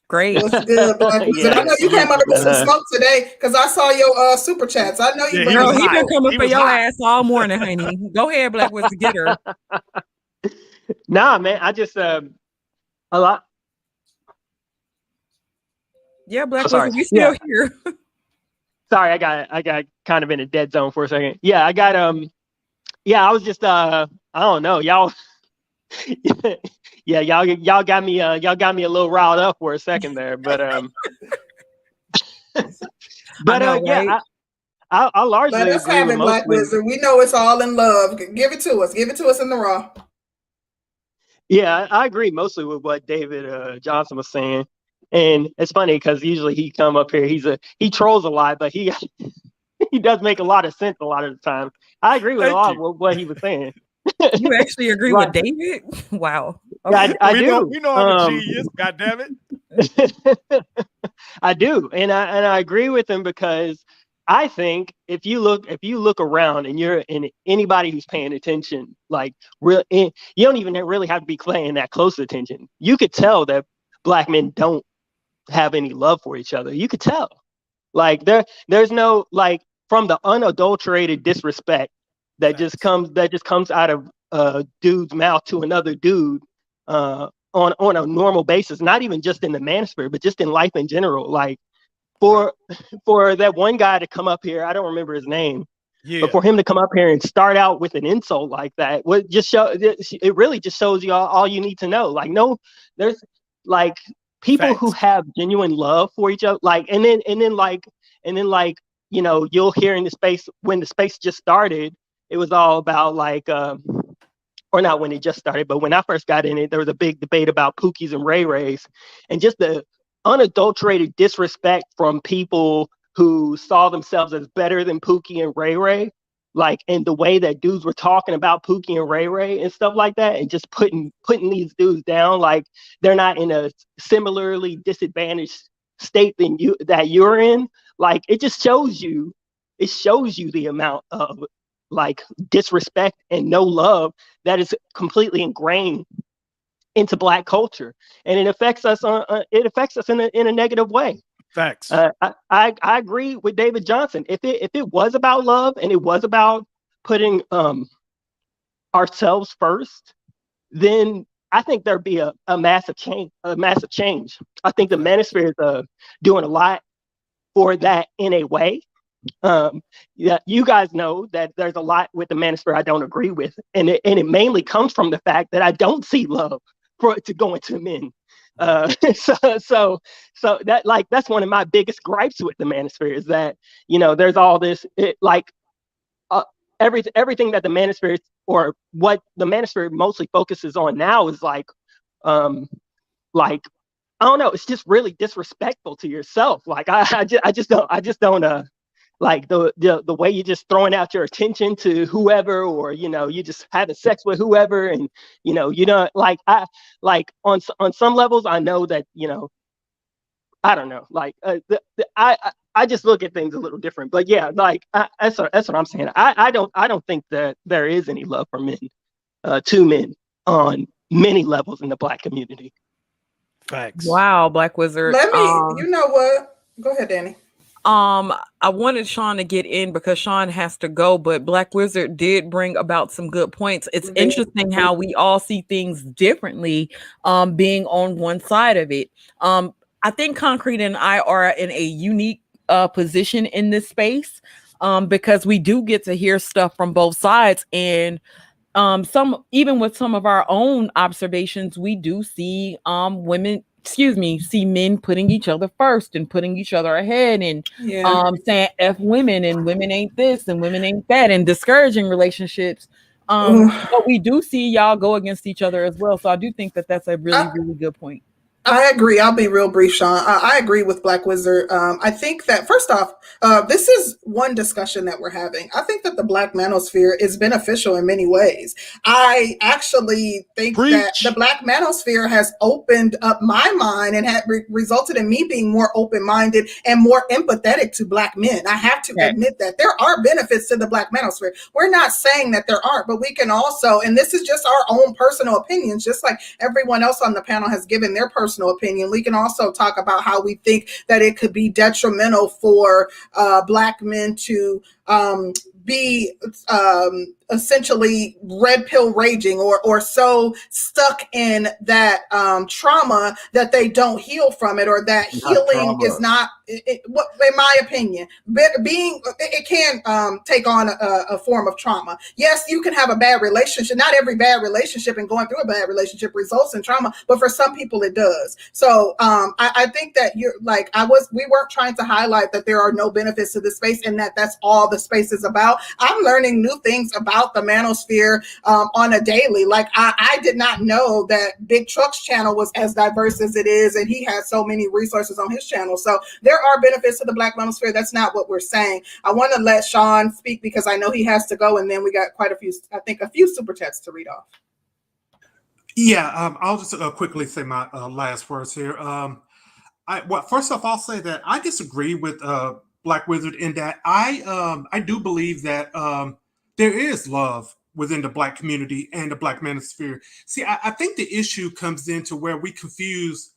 Great. What's good, Black Wizard? I know you came up with some smoke today because I saw your super chats. I know you. Girl, he been coming for your ass all morning, honey. Go ahead, Black Wizard, get her. Nah, man, I just a lot. Yeah, Black Wizard, we still here. Sorry, I got kind of in a dead zone for a second. Yeah, I got I was just I don't know, y'all. Yeah, y'all got me a little riled up for a second there, but yeah, I largely let us have it, Black Wizard. We know it's all in love. Give it to us. Give it to us in the raw. Yeah, I agree mostly with what David Johnson was saying. And it's funny because usually he come up here, he trolls a lot, but he does make a lot of sense a lot of the time. I agree with a lot of what he was saying. You actually agree with David? Wow. Okay. I do. We know I'm a genius. God damn it. I do, and I agree with him because I think if you look around and you're in anybody who's paying attention, like you don't even really have to be paying that close attention. You could tell that Black men don't have any love for each other. You could tell, like there's no, like, from the unadulterated disrespect that just comes out of a dude's mouth to another dude on a normal basis, not even just in the manosphere, but just in life in general. Like for that one guy to come up here, I don't remember his name, but for him to come up here and start out with an insult like that, it really just shows you all you need to know. Like, no, there's like people who have genuine love for each other, like, and then you know, you'll hear in the space when the space just started, it was all about like or not when it just started, but when I first got in it, there was a big debate about Pookies and Ray Rays, and just the unadulterated disrespect from people who saw themselves as better than Pookie and Ray Ray, like, and the way that dudes were talking about Pookie and Ray Ray and stuff like that, and just putting these dudes down like they're not in a similarly disadvantaged state that you're in. Like, it just shows you the amount of like disrespect and no love that is completely ingrained into Black culture, and it affects us in a negative way. Facts. I agree with David Johnson. If it was about love and it was about putting ourselves first, then I think there'd be a massive change. I think the manosphere is doing a lot for that in a way. Yeah, you guys know that there's a lot with the manosphere I don't agree with, and it mainly comes from the fact that I don't see love for it to go into men. So that, like, that's one of my biggest gripes with the manosphere, is that, you know, there's all this everything that the manosphere, or what the manosphere mostly focuses on now, is like I don't know, it's just really disrespectful to yourself. Like I just don't like the way you're just throwing out your attention to whoever, or, you know, you just having sex with whoever, and, you know, you don't like, on some levels I know that, you know, I don't know, like I just look at things a little different. But yeah, like that's what I'm saying. I don't think that there is any love for men to men on many levels in the Black community. Facts. Wow, Black Wizard. Let me, you know what? Go ahead, Danny. I wanted Sean to get in because Sean has to go, but Black Wizard did bring about some good points. It's interesting how we all see things differently, being on one side of it. I think Concrete and I are in a unique position in this space, because we do get to hear stuff from both sides, and even with some of our own observations, we do see see men putting each other first and putting each other ahead, and saying F women, and women ain't this and women ain't that, and discouraging relationships. But we do see y'all go against each other as well. So I do think that that's a really, really good point. I agree. I'll be real brief, Sean. I agree with Black Wizard. I think that, first off, this is one discussion that we're having. I think that the Black manosphere is beneficial in many ways. I actually think that the Black manosphere has opened up my mind and had resulted in me being more open-minded and more empathetic to Black men. I have to admit that there are benefits to the Black manosphere. We're not saying that there aren't, but we can also, and this is just our own personal opinions, just like everyone else on the panel has given their personal opinion. We can also talk about how we think that it could be detrimental for Black men to be essentially red pill raging, or so stuck in that trauma that they don't heal from it, or that healing is not, in my opinion, it can take on a form of trauma. Yes, you can have a bad relationship. Not every bad relationship and going through a bad relationship results in trauma, but for some people it does. So I think that you're like, we weren't trying to highlight that there are no benefits to this space and that's all the space is about. I'm learning new things about the manosphere on a daily. Like I did not know that Big Truck's channel was as diverse as it is, and he has so many resources on his channel. So there are benefits to the Black manosphere. That's not what we're saying. I want to let Sean speak because I know he has to go, and then we got quite a few super chats to read off. Yeah, I'll just quickly say my last words here. First off, I'll say that I disagree with Black Wizard in that I do believe that there is love within the Black community and the Black manosphere. See, I think the issue comes into where we confuse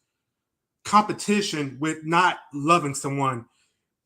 competition with not loving someone.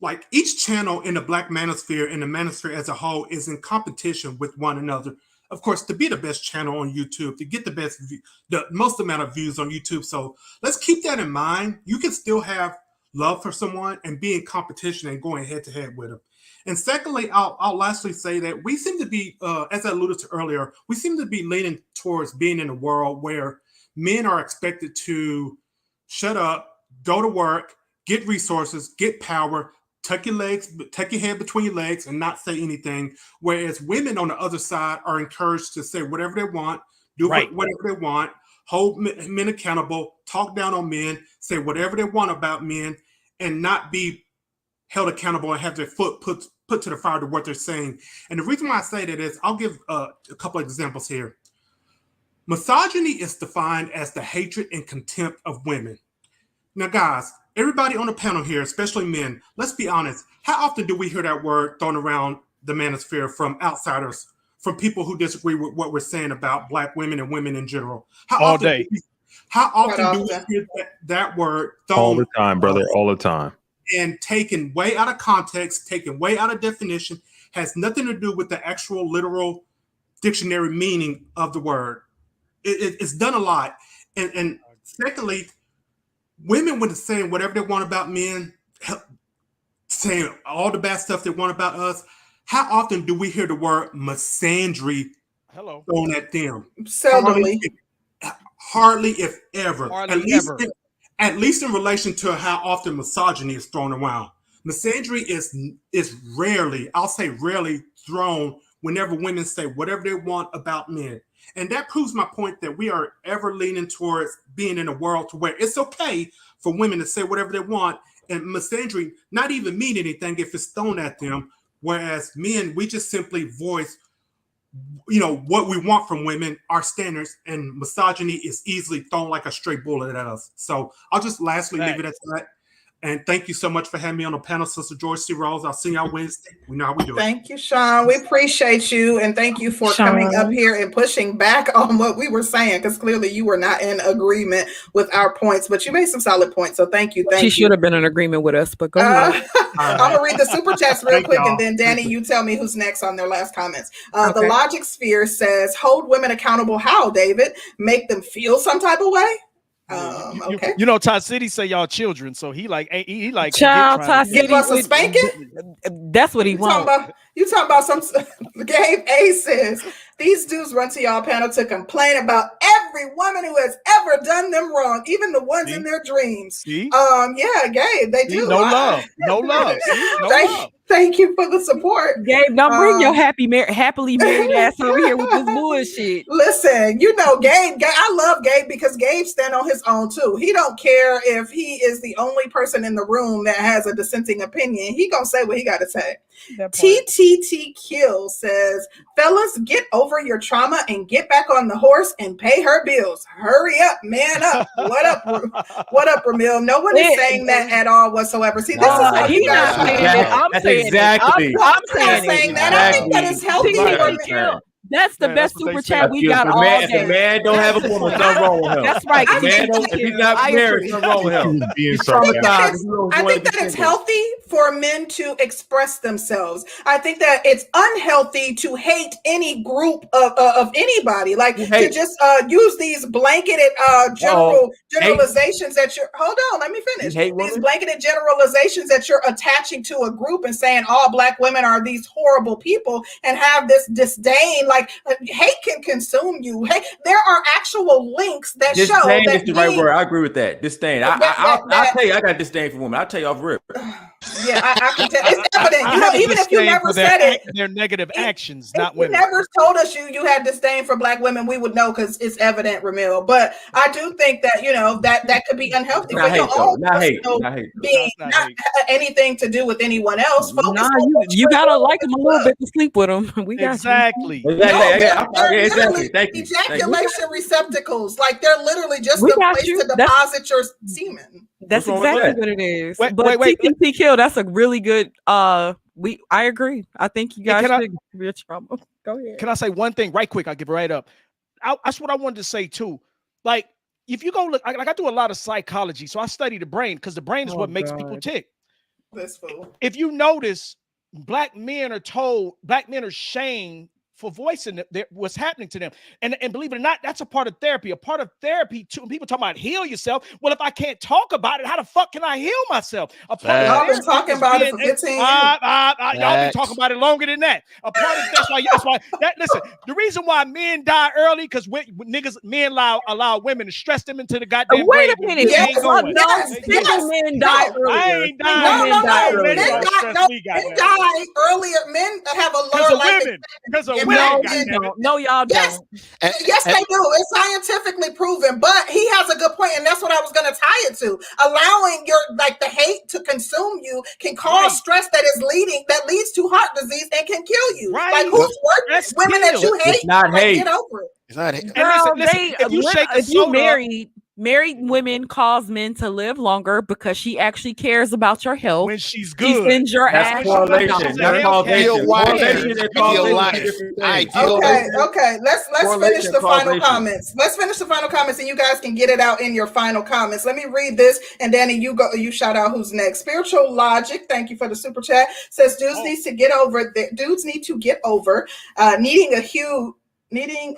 Like each channel in the Black manosphere and the manosphere as a whole is in competition with one another. Of course, to be the best channel on YouTube, to get the most amount of views on YouTube. So let's keep that in mind. You can still have love for someone and be in competition and going head to head with them. And secondly, I'll lastly say that we seem to be, as I alluded to earlier, we seem to be leaning towards being in a world where men are expected to shut up, go to work, get resources, get power, tuck your head between your legs and not say anything. Whereas women on the other side are encouraged to say whatever they want, do whatever they want, hold men accountable, talk down on men, say whatever they want about men, and not be held accountable and have their foot put to the fire to what they're saying. And the reason why I say that is, I'll give a couple of examples here. Misogyny is defined as the hatred and contempt of women. Now, guys, everybody on the panel here, especially men, let's be honest. How often do we hear that word thrown around the manosphere from outsiders, from people who disagree with what we're saying about Black women and women in general? How often do we hear that word thrown all the time, brother, all the time? And taken way out of context, taken way out of definition, has nothing to do with the actual literal dictionary meaning of the word. It's done a lot. And secondly, women, when saying whatever they want about men, saying all the bad stuff they want about us, how often do we hear the word misandry thrown at them? Seldomly. Hardly if ever. Hardly ever. At least in relation to how often misogyny is thrown around. Misandry is rarely, I'll say rarely, thrown whenever women say whatever they want about men. And that proves my point that we are ever leaning towards being in a world to where it's okay for women to say whatever they want, and misandry not even mean anything if it's thrown at them. Whereas men, we just simply voice, what we want from women, our standards, and misogyny is easily thrown like a straight bullet at us. So I'll just lastly leave it at that. And thank you so much for having me on the panel, Sister George C. Rose. I'll see y'all Wednesday. We know how we do it. Thank you, Sean. We appreciate you. And thank you for coming up here and pushing back on what we were saying, because clearly you were not in agreement with our points, but you made some solid points. So thank you. She should have been in agreement with us, but go ahead. I'm going to read the super chats real quick, and then Danny, you tell me who's next on their last comments. The Logic Sphere says, hold women accountable how, David? Make them feel some type of way? Okay. Todd City say y'all children, so he like child. Todd City give us a spanking. That's what he wants. You talking about some? Gabe A says these dudes run to y'all panel to complain about every woman who has ever done them wrong, even the ones in their dreams. Yeah, Gabe, they do. No love. Thank you for the support, Gabe. Don't bring your happily married ass over here with this bullshit. Listen, Gabe. I love Gabe because Gabe stand on his own too. He don't care if he is the only person in the room that has a dissenting opinion. He gonna say what he got to say. TTT Kill says, fellas, get over your trauma and get back on the horse and pay her bills. Hurry up, man up. What up, Ramil? No one is saying that at all whatsoever. See, this is how you guys saying it. I'm saying exactly. I'm saying that. I think that is healthy for That's the best super chat we got all day. If a man don't have a woman, something wrong with him. That's right. If he's not married, something wrong with him. I think that it's healthy for men to express themselves. I think that it's unhealthy to hate any group of anybody. Like to just use these blanketed generalizations that you're. Hold on, let me finish. These blanketed generalizations that you're attaching to a group and saying all Black women are these horrible people and have this disdain. Like hate can consume you. Hey, there are actual links that show disdain that is the right word. I agree with that. Disdain. I'll tell you, I got disdain for women. I'll tell you off rip. Yeah, I can tell. It's evident. Even if you never said it, their negative actions, not women. If you never told us you had disdain for Black women, we would know because it's evident, Ramil. But I do think that that could be unhealthy for your own personal being, not anything to do with anyone else. You gotta like them a little bit to sleep with them. We got exactly. Exactly. Thank you. Ejaculation receptacles, like they're literally just a place to deposit your semen. That's exactly what it is. Wait. TTT Kill, that's a really good. I agree. I think you guys should be a trauma. Go ahead. Can I say one thing right quick? I'll give it right up. That's what I wanted to say too. Like, if you go look, I do a lot of psychology, so I study the brain because the brain is what makes people tick. If you notice, Black men are shamed for voicing what's happening to them. And believe it or not, that's a part of therapy. A part of therapy, too. When people talk about heal yourself, well, if I can't talk about it, how the fuck can I heal myself? Y'all been talking about it for 15 years. Y'all been talking about it longer than that. A part of that's why listen, the reason why men die early, because men allow women to stress them into the goddamn wait a minute. Men die earlier. I ain't dying. Men die earlier. Men have a lower life because of No, y'all don't. Yes, they do. It's scientifically proven. But he has a good point, and that's what I was going to tie it to. Allowing the hate to consume you can cause stress that leads to heart disease and can kill you. Right. Like who's worse? Women that you hate. It's not hate. Get over it. It's not hate. Girl, if you married women cause men to live longer because she actually cares about your health. When she's good. She sends your ass. Correlation. That's causation. Okay. Let's finish the final comments. Let's finish the final comments, and you guys can get it out in your final comments. Let me read this, and Danny, you shout out who's next. Spiritual Logic, thank you for the super chat. Says dudes need to get over needing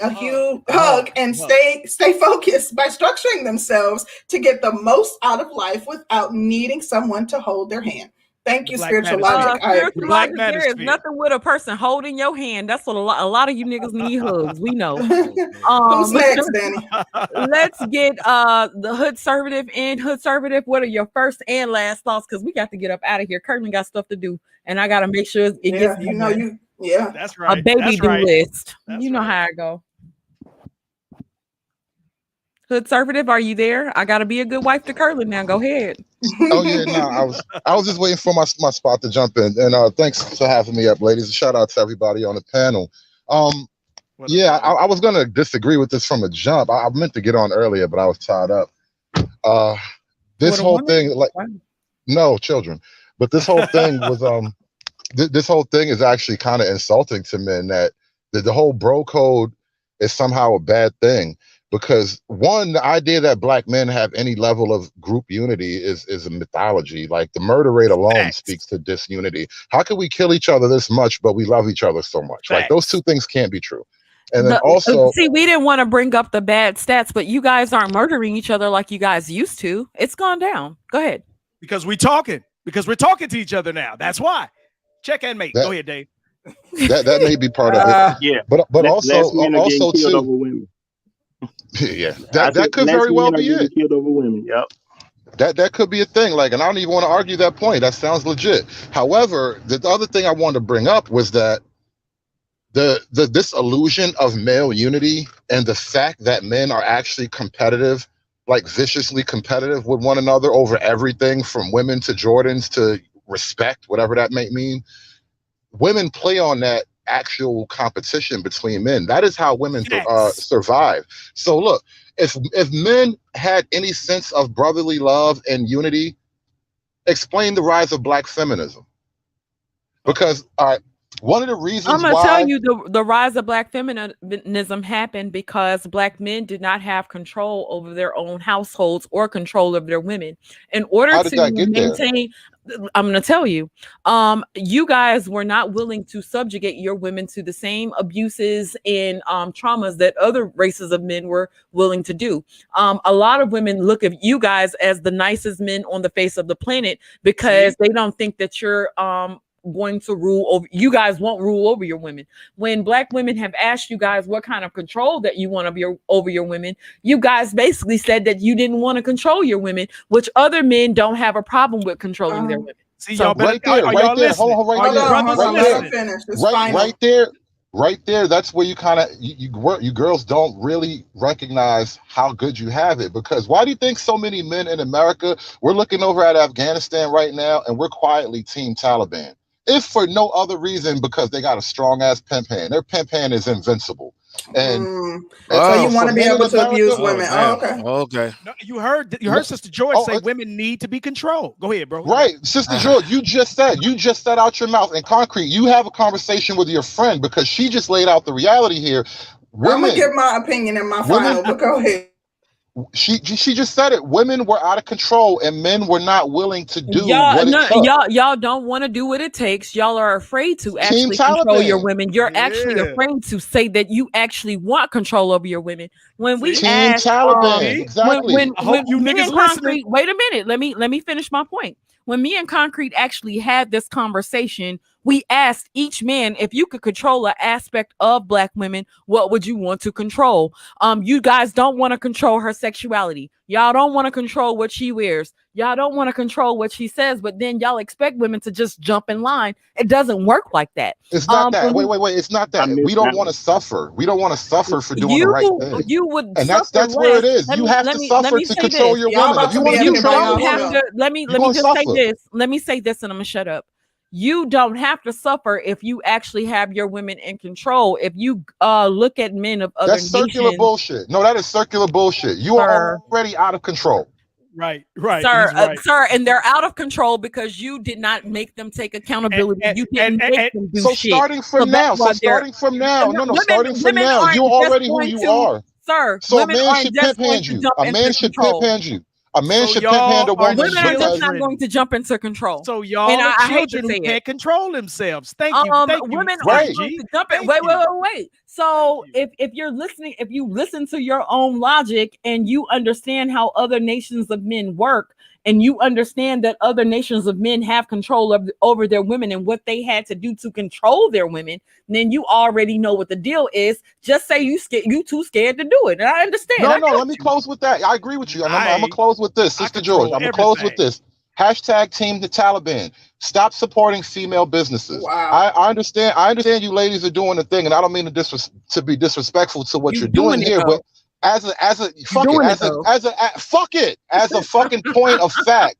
a huge hug and stay focused by structuring themselves to get the most out of life without needing someone to hold their hand. Thank you, Black spiritual manosphere. logic. I Spiritual agree. Black logic, there is manosphere. nothing with a person holding your hand. That's what a lot of you niggas need hugs. We know. Who's next, Danny? Let's get the hood servative and hood servative. What are your first and last thoughts? Because we got to get up out of here. Curtin got stuff to do, and I got to make sure it gets. You know you. Yeah, that's right. A baby that's do right. list. That's you know how I go. Hood servative, are you there? I got to be a good wife to Curlin now. Go ahead. Oh yeah, no, I was just waiting for my spot to jump in, and thanks for having me up, ladies. Shout out to everybody on the panel. Yeah, I was gonna disagree with this from a jump. I meant to get on earlier, but I was tied up. This whole thing, like, no children, but this whole thing was this whole thing is actually kind of insulting to men. That the whole bro code is somehow a bad thing. Because one, the idea that black men have any level of group unity is a mythology. Like the murder rate alone speaks to disunity. How can we kill each other this much, but we love each other so much? Like those two things can't be true. And then also, see, we didn't want to bring up the bad stats, but you guys aren't murdering each other like you guys used to. It's gone down. Go ahead. Because we're talking to each other now. That's why. Check and mate. Go ahead, Dave. That may be part of it. Yeah, but also too. Over women. Yeah, that could very well be it. Killed over women. Yep. That could be a thing. Like, and I don't even want to argue that point. That sounds legit. However, the other thing I wanted to bring up was that this illusion of male unity and the fact that men are actually competitive, like viciously competitive with one another over everything from women to Jordans to respect, whatever that may mean. Women play on that actual competition between men. That is how women survive. So look, if men had any sense of brotherly love and unity, explain the rise of black feminism. Because one of the reasons I'm gonna tell you the rise of black feminism happened because black men did not have control over their own households or control of their women. In order to maintain, I'm gonna tell you, you guys were not willing to subjugate your women to the same abuses and traumas that other races of men were willing to do. A lot of women look at you guys as the nicest men on the face of the planet because they don't think that you're going to rule over. You guys won't rule over your women. When black women have asked you guys what kind of control that you want over your women, you guys basically said that you didn't want to control your women, which other men don't have a problem with controlling their women. See, so y'all better, right there. That's where you kind of you girls don't really recognize how good you have it. Because why do you think so many men in America, we're looking over at Afghanistan right now and we're quietly team Taliban? If for no other reason, because they got a strong ass pimp hand. Their pimp hand is invincible. And so you want to be able to abuse women. Okay. No, you heard Sister George say women need to be controlled. Go ahead, bro. Right. Sister George, you just said out your mouth in concrete. You have a conversation with your friend because she just laid out the reality here. I'm gonna give my opinion in my final, but go ahead. She just said it. Women were out of control and men were not willing to do y'all don't want to do what it takes. Y'all are afraid to actually control your women. You're actually afraid to say that you actually want control over your women. When we ask when you niggas listening. Wait a minute. Let me finish my point. When me and Concrete actually had this conversation, we asked each man, if you could control an aspect of black women, what would you want to control? You guys don't want to control her sexuality. Y'all don't want to control what she wears. Y'all don't want to control what she says, but then y'all expect women to just jump in line. It doesn't work like that. It's not that. Wait. It's not that. We don't want to suffer. We don't want to suffer for doing the right thing. You would, and that's where it is. You have to suffer to control your women. If you want to control your women, let me just say this. Let me say this, and I'm gonna shut up. You don't have to suffer if you actually have your women in control. If you look at men of other nations. That's circular bullshit. No, that is circular bullshit. You are already out of control. Right. Sir, and they're out of control because you did not make them take accountability. You didn't make them do shit. Starting from now, starting from now, you're already who you are. Sir, so a man should pimp hand you. A man should pimp hand you. A man should pimp hand a woman. Women are just not going to jump into control. So y'all are children who can't control themselves. Thank you. Women are going to jump in. Wait. So if you're listening, if you listen to your own logic and you understand how other nations of men work, and you understand that other nations of men have control over their women and what they had to do to control their women, then you already know what the deal is. Just say you too scared to do it. And I understand. No, let me close with that. I agree with you. I'm gonna close with this, Sister George. I'm gonna close with this. Hashtag Team the Taliban. Stop supporting female businesses. Wow. I understand. I understand you ladies are doing the thing, and I don't mean to be disrespectful to what you're doing here, but as a fucking point of fact,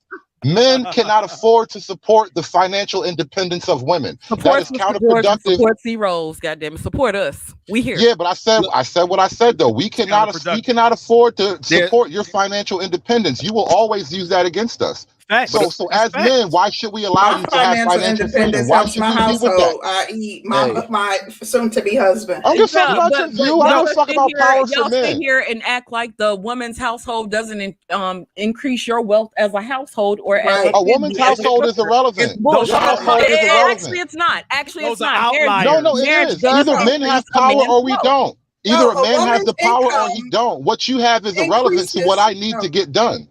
men cannot afford to support the financial independence of women. That is counterproductive. Support C-Rose, goddamn it. Support us. We here. Yeah, but I said what I said though. We cannot afford to support your financial independence. You will always use that against us. So as men, why should we allow you to have financial freedom? Why should my household, i.e. my soon-to-be husband. I'm just talking about your view. I'm just talking about power for men. Sit here and act like the woman's household doesn't increase your wealth as a household or as a woman's household is irrelevant. Actually, it's not. No, it is. Either men have power or we don't. Either a man has the power or he don't. What you have is irrelevant to what I need to get done.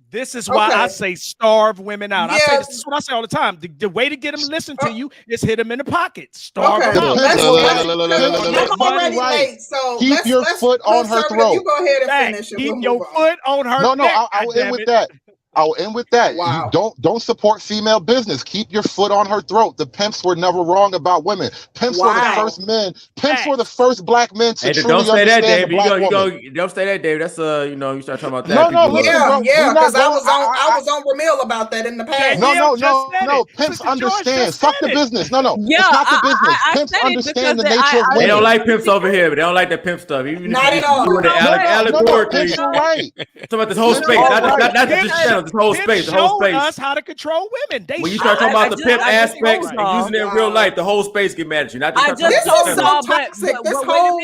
This is why I say starve women out. I say this is what I say all the time. The way to get them to listen to you is hit them in the pocket. Starve them out. I'm already late, so keep your foot on her throat. You go ahead and finish it. Keep your foot on her No, neck. I'll end with that. I'll end with that. Wow. You don't support female business. Keep your foot on her throat. The pimps were never wrong about women. Pimps were the first men. Pimps were the first black men to truly understand the black woman. Don't say that, Dave. That's you start talking about that. Because I was on Ramil about that in the past. No. Pimps understand. Fuck the business. No. It's not the business. Pimps understand the nature of women. They don't like pimps over here, but they don't like that pimp stuff. Even not at all. Allegorically. You're right. Talking about this whole space, not just channel. This whole space, us how to control women. When you start talking about the pimp aspect and using it in real life, the whole space get mad at you. Not just this is so toxic. This whole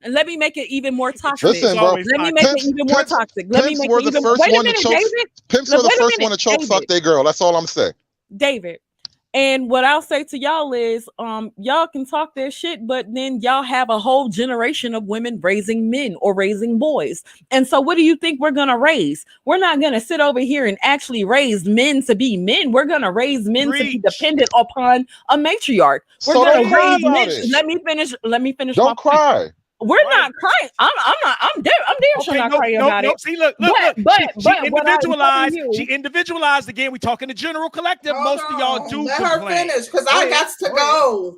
and let me make it even more toxic. Listen, bro. Let me make it even more toxic. Let me make it even more. Wait a minute, David. Pimps were the first one to choke fuck their girl. That's all I'm saying. David. And what I'll say to y'all is, y'all can talk their shit, but then y'all have a whole generation of women raising men or raising boys. And so what do you think we're going to raise? We're not going to sit over here and actually raise men to be men. We're going to raise men to be dependent upon a matriarch. We're going to raise men. Let me finish. Don't cry. We're not crying. I'm damn sure not crying about it. See, look. She individualized again. We talking to general collective. Most of y'all do. Let her finish because I got to go.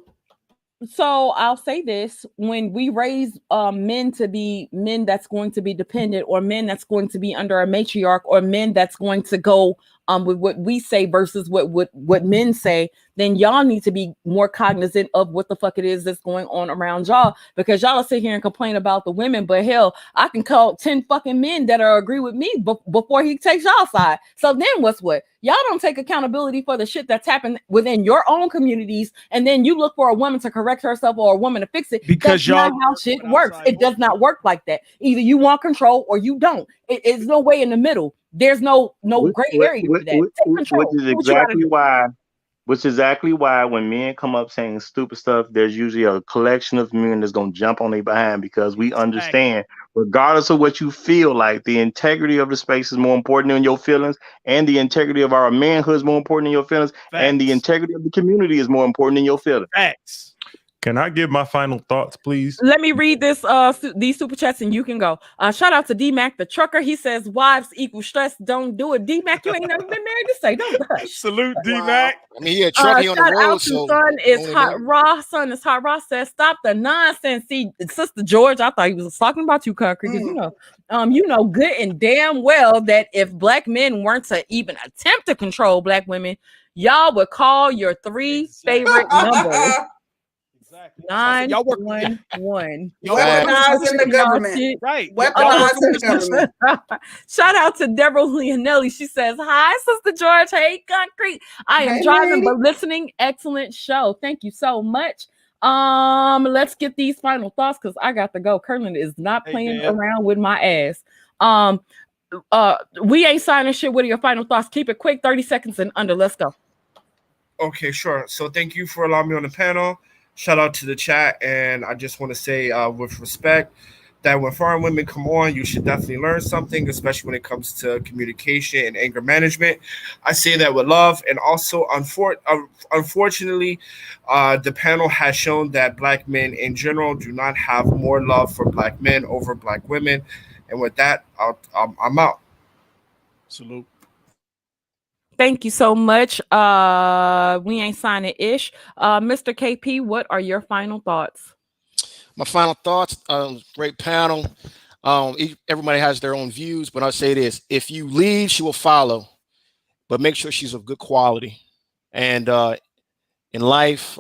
So I'll say this: when we raise men to be men that's going to be dependent, or men that's going to be under a matriarch, or men that's going to go with what we say versus what men say, then y'all need to be more cognizant of what the fuck it is that's going on around y'all, because y'all sit here and complain about the women, but hell, I can call 10 fucking men that agree with me before he takes y'all side. So then what's what? Y'all don't take accountability for the shit that's happened within your own communities, and then you look for a woman to correct herself or a woman to fix it. Because that's not how shit works. It does not work like that. Either you want control or you don't. It's no way in the middle. There's no gray area for that. Take control. Which is exactly why when men come up saying stupid stuff, there's usually a collection of men that's going to jump on their behind, because we understand, regardless of what you feel like, the integrity of the space is more important than your feelings, and the integrity of our manhood is more important than your feelings, and the integrity of the community is more important than your feelings. Facts. Can I give my final thoughts, please? Let me read this these super chats and you can go. Shout out to D-Mac the trucker. He says wives equal stress. Don't do it. D-Mac, you ain't never been married to say. Don't hush. Salute D-Mac. I mean, yeah, trucking on the road. So son is hot raw. Son is hot raw. Says stop the nonsense. See, Sister George, I thought he was talking about you, Concrete. You know good and damn well that if black men weren't to even attempt to control black women, y'all would call your 3 favorite numbers. 911. Weaponizing the government. Right. Weaponizing the government. Shout out to Deborah Leonelli. She says, hi, Sister George. Hey, Concrete. I am driving but listening. Excellent show. Thank you so much. Let's get these final thoughts because I got to go. Curlin is not playing around with my ass. We ain't signing shit. What are your final thoughts? Keep it quick, 30 seconds and under. Let's go. Okay, sure. So thank you for allowing me on the panel. Shout out to the chat, and I just want to say with respect, that when foreign women come on, you should definitely learn something, especially when it comes to communication and anger management. I say that with love. And also, unfortunately, the panel has shown that Black men in general do not have more love for Black men over Black women. And with that, I'm out. Salute. Thank you so much. We ain't signing ish. Mr. KP, what are your final thoughts? My final thoughts, great panel. Everybody has their own views, but I'll say this: if you lead, she will follow, but make sure she's of good quality. And in life,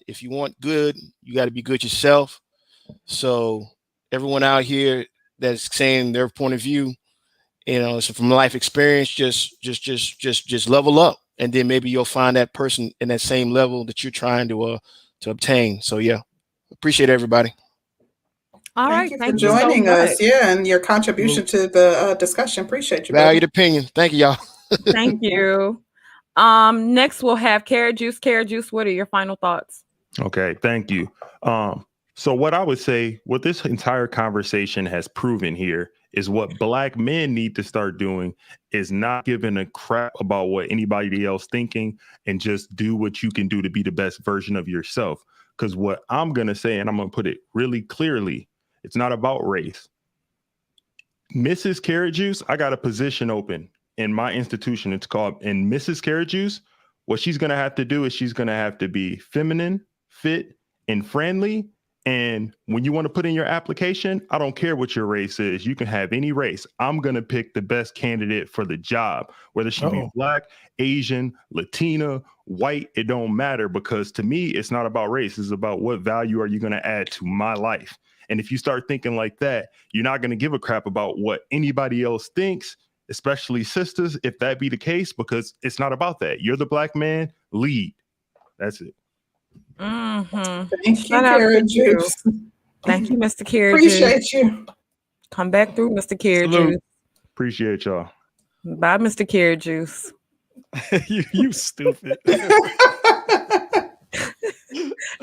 if you want good, you got to be good yourself. So everyone out here that's saying their point of view, so from life experience, just level up, and then maybe you'll find that person in that same level that you're trying to obtain. So yeah, appreciate everybody. All right, thank you for joining us. Yeah, and your contribution to the discussion. Appreciate you. Valued opinion. Thank you, y'all. Thank you. Next we'll have Carrot Juice. Carrot Juice, what are your final thoughts? Okay, thank you. So what I would say, what this entire conversation has proven here is what Black men need to start doing is not giving a crap about what anybody else thinking, and just do what you can do to be the best version of yourself. Because what I'm going to say, and I'm going to put it really clearly, it's not about race. Mrs. Carrot Juice, I got a position open in my institution. It's called, and Mrs. Carrot Juice, what she's going to have to do is she's going to have to be feminine, fit, and friendly. And when you want to put in your application, I don't care what your race is. You can have any race. I'm going to pick the best candidate for the job, whether she be Black, Asian, Latina, white, it don't matter, because to me, it's not about race. It's about what value are you going to add to my life. And if you start thinking like that, you're not going to give a crap about what anybody else thinks, especially sisters, if that be the case, because it's not about that. You're the Black man, lead. That's it. Mm-hmm. Thank you, Carrot Juice. Thank you, Mr. Carrot Juice. Appreciate you. Come back through, Mr. Carrot Juice. Appreciate y'all. Bye, Mr. Carrot Juice. you stupid.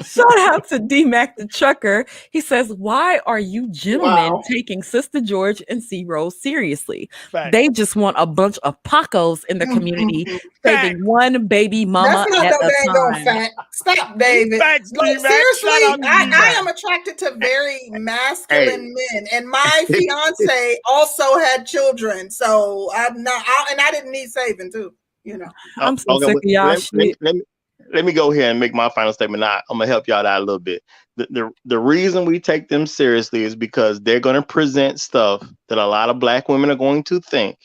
Shout out to D-Mac the trucker. He says, why are you gentlemen taking Sister George and C Rose seriously? Facts. They just want a bunch of Pacos in the community, saving one baby mama That's not at no a dang time. fact. Stop, David. Facts, Look, D-Mac. seriously, Shout out to I D-Mac. am attracted to very masculine men, and my fiance also had children, so I'm not. And I didn't need saving too. I'm so sick of y'all shit. Let me go here and make my final statement. I'm gonna help y'all out a little bit. The reason we take them seriously is because they're gonna present stuff that a lot of Black women are going to think,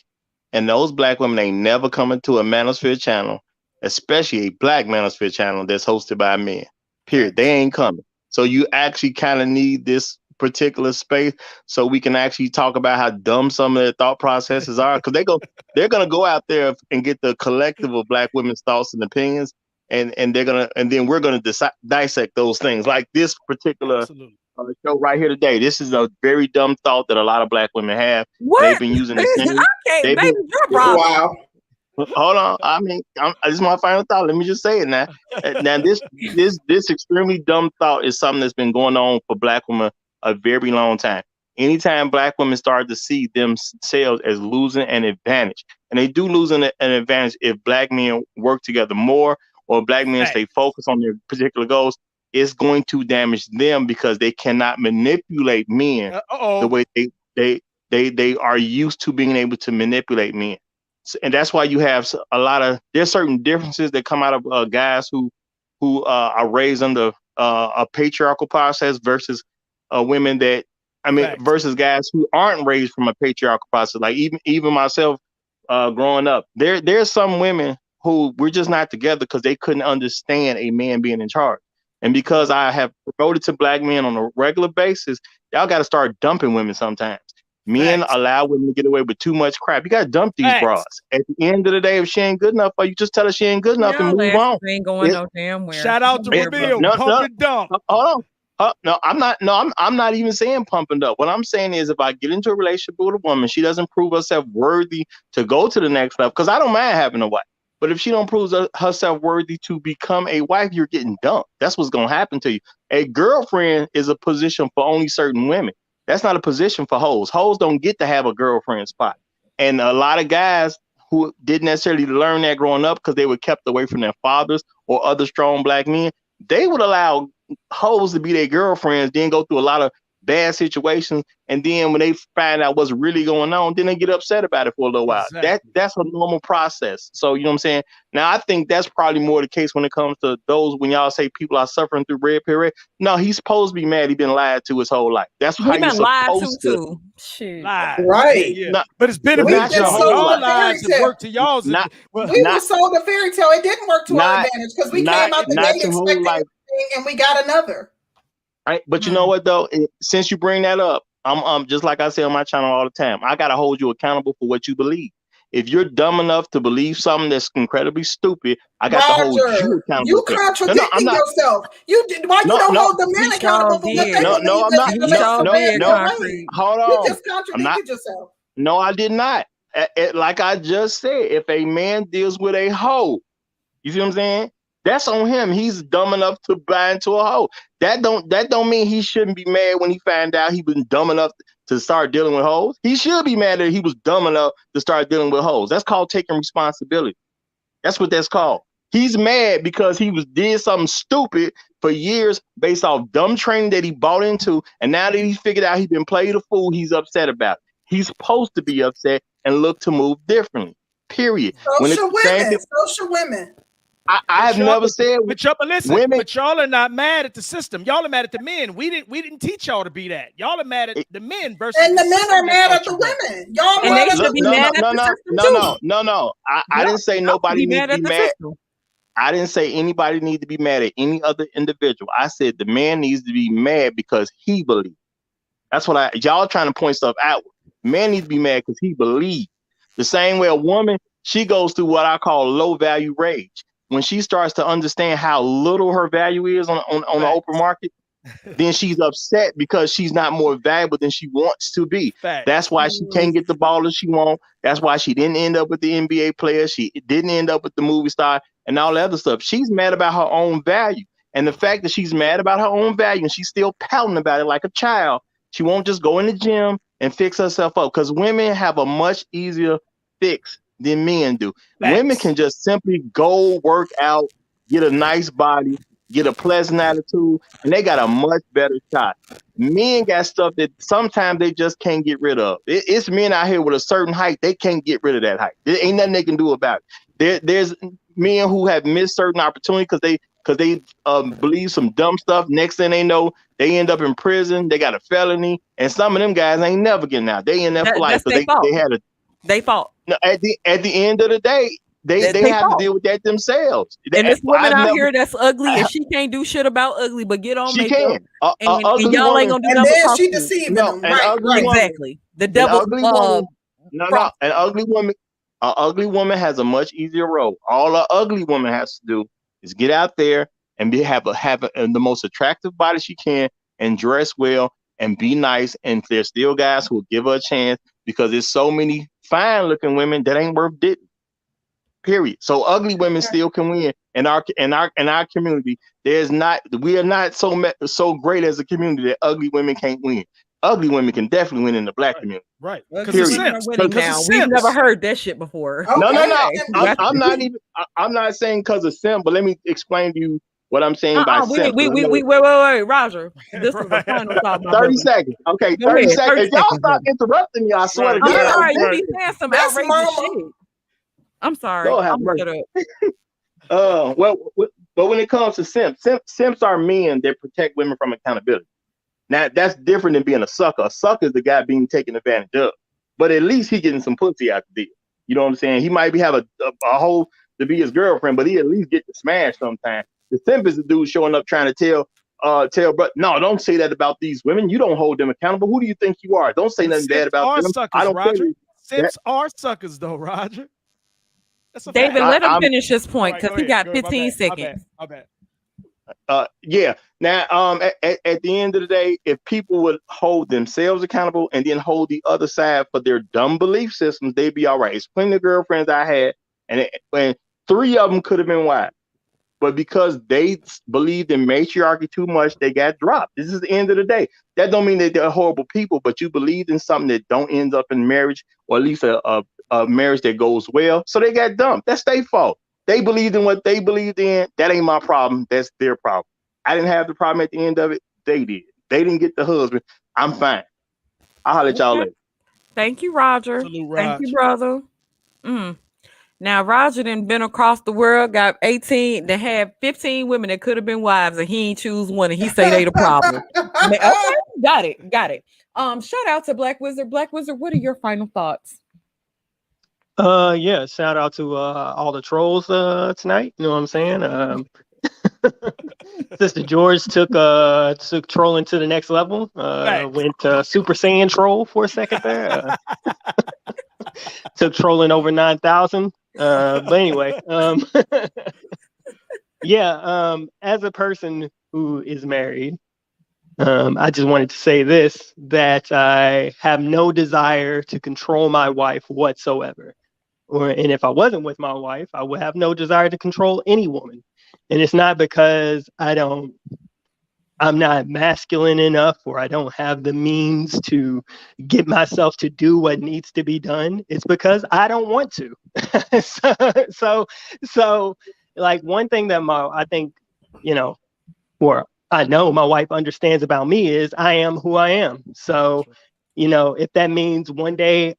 and those Black women ain't never coming to a manosphere channel, especially a Black manosphere channel that's hosted by men. Period. They ain't coming. So you actually kind of need this particular space so we can actually talk about how dumb some of their thought processes are, because they're gonna go out there and get the collective of Black women's thoughts and opinions. And then we're gonna dissect those things, like this particular show right here today. This is a very dumb thought that a lot of Black women have. What? They've been using the same. Wow. Hold on. I mean, this is my final thought. Let me just say it now. Now, this extremely dumb thought is something that's been going on for Black women a very long time. Anytime Black women start to see themselves as losing an advantage, and they do lose an advantage if Black men work together more, or Black men stay focused on their particular goals, it's going to damage them because they cannot manipulate men the way they are used to being able to manipulate men. And that's why you have there's certain differences that come out of guys who are raised under a patriarchal process versus women versus guys who aren't raised from a patriarchal process. Like even myself growing up, there's some women who we're just not together because they couldn't understand a man being in charge. And because I have promoted to Black men on a regular basis, y'all got to start dumping women sometimes. Men allow women to get away with too much crap. You got to dump these bras. At the end of the day, if she ain't good enough for you, just tell her she ain't good enough and move on. Ain't going no damn where. Shout out to Reveal. Pump and dump. Hold on. No, I'm not. No, I'm not even saying pump and dump. What I'm saying is, if I get into a relationship with a woman, she doesn't prove herself worthy to go to the next level. Because I don't mind having a wife. But if she don't prove herself worthy to become a wife, you're getting dumped. That's what's going to happen to you. A girlfriend is a position for only certain women. That's not a position for hoes. Hoes don't get to have a girlfriend spot. And a lot of guys who didn't necessarily learn that growing up because they were kept away from their fathers or other strong black men, they would allow hoes to be their girlfriends, then go through a lot of bad situations, and then when they find out what's really going on, then they get upset about it for a little while. Exactly. That's a normal process. So you know what I'm saying? Now I think that's probably more the case when it comes to those, when y'all say people are suffering through red period. No, he's supposed to be mad. He's been lied to his whole life. That's how you're supposed to. Too. Shoot. Lied. Right. Yeah. Not, But it's benefits We've to been sold y'all a lives fairy and tale. work to y'all's. Not- We were sold a fairy tale. It didn't work to our advantage because we came out the gate your whole expecting life. everything and we got another. Right, but you know what though? Since you bring that up, I'm just like I say on my channel all the time. I gotta hold you accountable for what you believe. If you're dumb enough to believe something that's incredibly stupid, I got to hold you accountable. You contradicting yourself. You did. Why you don't hold the men accountable for what they believe? No, I'm not. Hold on. You just contradicted yourself. No, I did not. Like I just said, if a man deals with a hoe, you see what I'm saying? That's on him. He's dumb enough to buy into a hoe. That don't mean he shouldn't be mad when he found out he was dumb enough to start dealing with hoes. He should be mad that he was dumb enough to start dealing with hoes. That's called taking responsibility. That's what that's called. He's mad because he did something stupid for years based off dumb training that he bought into, and now that he's figured out he's been played a fool, he's upset about it. He's supposed to be upset and look to move differently. Period. So should women. I have never said. But y'all are not mad at the system. Y'all are mad at the men. We didn't teach y'all to be that. Y'all are mad at the men versus. And the men are mad at the women. Y'all and they should be mad at the system too. No. I didn't say nobody needs to be mad. I didn't say anybody needs to be mad at any other individual. I said the man needs to be mad because he believes. That's what y'all trying to point stuff outward. Man needs to be mad because he believes. The same way a woman, she goes through what I call low value rage. When she starts to understand how little her value is on the open market, then she's upset because she's not more valuable than she wants to be. That's why she can't get the ballers she wants. That's why she didn't end up with the NBA player. She didn't end up with the movie star and all the other stuff. She's mad about her own value. And the fact that she's mad about her own value and she's still pouting about it like a child, she won't just go in the gym and fix herself up, because women have a much easier fix than men do. Women can just simply go work out, get a nice body, get a pleasant attitude, and they got a much better shot. Men got stuff that sometimes they just can't get rid of. It's men out here with a certain height, they can't get rid of that height. There ain't nothing they can do about it. There's men who have missed certain opportunities because they believe some dumb stuff. Next thing they know, they end up in prison. They got a felony, and some of them guys ain't never getting out. They in there for life. They fault. No, at the end of the day, they have to deal with that themselves. And this woman out here that's ugly and she can't do shit about ugly, but get on makeup. Can. And y'all ain't gonna do nothing. And then she deceiving them. Right. Exactly. The devil. An ugly woman has a much easier role. All an ugly woman has to do is get out there and have the most attractive body she can and dress well and be nice. And there's still guys who will give her a chance, because there's so many fine looking women that ain't worth dating. Period. So ugly women still can win in our community. We are not so great as a community that ugly women can't win. Ugly women can definitely win in the black community. Right. We've never heard that shit before. No. I'm not saying because of sim, but let me explain to you what I'm saying by sim. Wait, Roger. This is the final thought. 30 seconds. Okay, 30 seconds. If y'all stop interrupting me, I swear to God. I'm sorry. You be saying some outrageous shit. I'm sorry. I'm gonna shut up. But when it comes to simps are men that protect women from accountability. Now that's different than being a sucker. A sucker is the guy being taken advantage of. But at least he getting some pussy out the deal. You know what I'm saying? He might have a hoe to be his girlfriend, but he at least get to smash sometimes. The simp is the dude showing up trying to tell, but no, don't say that about these women. You don't hold them accountable. Who do you think you are? Don't say nothing bad about them. Suckers, I don't Roger. Simps are suckers, though, Roger. David, let him finish his point because he got 15 seconds. My bad. Yeah. Now, at the end of the day, if people would hold themselves accountable and then hold the other side for their dumb belief systems, they'd be all right. It's plenty of girlfriends I had, and 3 of them could have been wives. but because they believed in matriarchy too much, they got dropped. This is the end of the day. That don't mean that they're horrible people, but you believed in something that don't end up in marriage, or at least a marriage that goes well. So they got dumped. That's their fault. They believed in what they believed in. That ain't my problem. That's their problem. I didn't have the problem at the end of it. They did. They didn't get the husband. I'm fine. I'll holler at y'all later. Thank you, Roger. Salute, Thank you, brother. Now, Roger done been across the world, got 18, they had 15 women that could have been wives, and he ain't choose one, and he say they the problem. Okay, got it. Shout out to Black Wizard. Black Wizard, what are your final thoughts? Yeah, shout out to all the trolls tonight. You know what I'm saying? Sister George took trolling to the next level. Went Super Saiyan troll for a second there. Took trolling over 9,000. But anyway, as a person who is married, I just wanted to say this, that I have no desire to control my wife whatsoever. And if I wasn't with my wife, I would have no desire to control any woman. And it's not because I'm not masculine enough, or I don't have the means to get myself to do what needs to be done. It's because I don't want to. so like, one thing that I think, or I know my wife understands about me is I am who I am. So, if that means one day,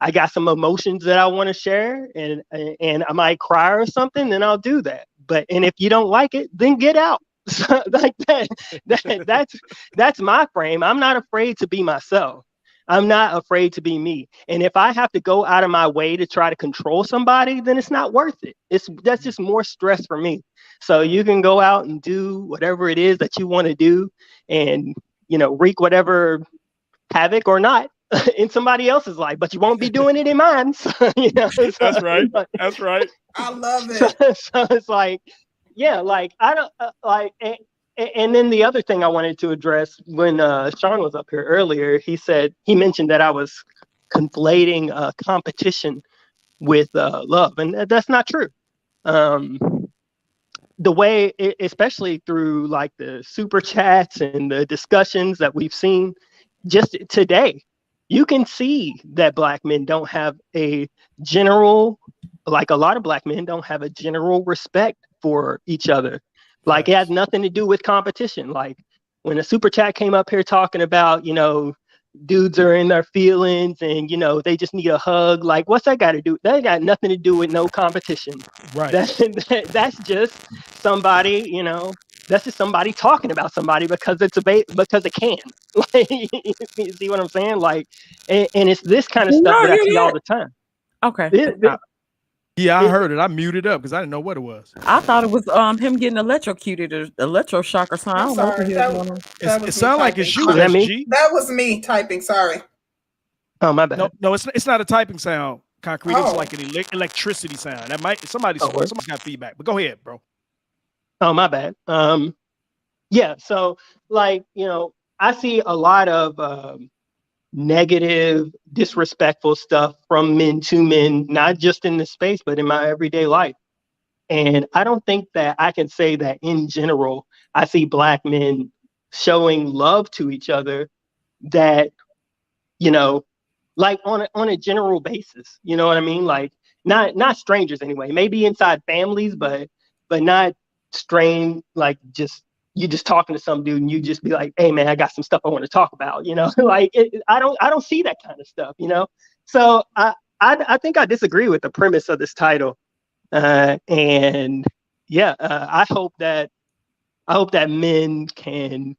I got some emotions that I want to share, and I might cry or something, then I'll do that. And if you don't like it, then get out. So like that's my frame. I'm not afraid to be myself. I'm not afraid to be me. And if I have to go out of my way to try to control somebody, then it's not worth it. That's just more stress for me. So you can go out and do whatever it is that you want to do, and wreak whatever havoc or not in somebody else's life, but you won't be doing it in mine. So, That's right. That's right. I love it. So it's like, yeah, like I don't like. And then the other thing I wanted to address, when Sean was up here earlier, he mentioned that I was conflating competition with love, and that's not true. The way, especially through like the super chats and the discussions that we've seen just today, you can see that Black men don't have a general, like a lot of Black men don't have a general respect for each other. Like, it has nothing to do with competition. Like, when a super chat came up here talking about, dudes are in their feelings and, they just need a hug. Like, what's that got to do? That got nothing to do with no competition. Right. That's just somebody, that's just somebody talking about somebody because because it can. Like, you see what I'm saying? Like, and it's this kind of stuff that I see all the time. Okay. Yeah, I heard it. I muted up because I didn't know what it was. I thought it was him getting electrocuted or electroshock or something. I'm sorry. It sounded like it's you. That was me typing. Sorry. Oh, my bad. No, it's not a typing sound. Concrete. It's like an electricity sound. That might somebody's got feedback. But go ahead, bro. Oh, my bad. Yeah. So, like, I see a lot of negative, disrespectful stuff from men to men, not just in this space, but in my everyday life. And I don't think that I can say that in general, I see Black men showing love to each other that, like on a general basis, you know what I mean? Like, not strangers anyway, maybe inside families, but not strained, like you just talking to some dude and you just be like, hey man, I got some stuff I want to talk about, like I don't see that kind of stuff, So I think I disagree with the premise of this title. And yeah, I hope that men can,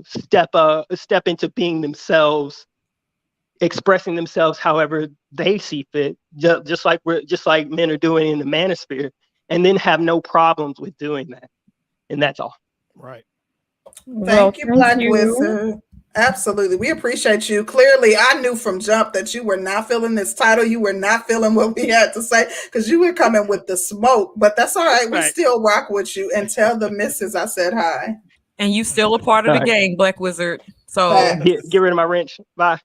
step into being themselves, expressing themselves however they see fit, just like men are doing in the manosphere, and then have no problems with doing that. And that's all. Right. Thank you, Black Wizard. Absolutely. We appreciate you. Clearly, I knew from jump that you were not feeling this title. You were not feeling what we had to say because you were coming with the smoke. But that's all right. We still rock with you. And tell the missus I said hi. And you still a part of the gang, Black Wizard. So get rid of my wrench. Bye.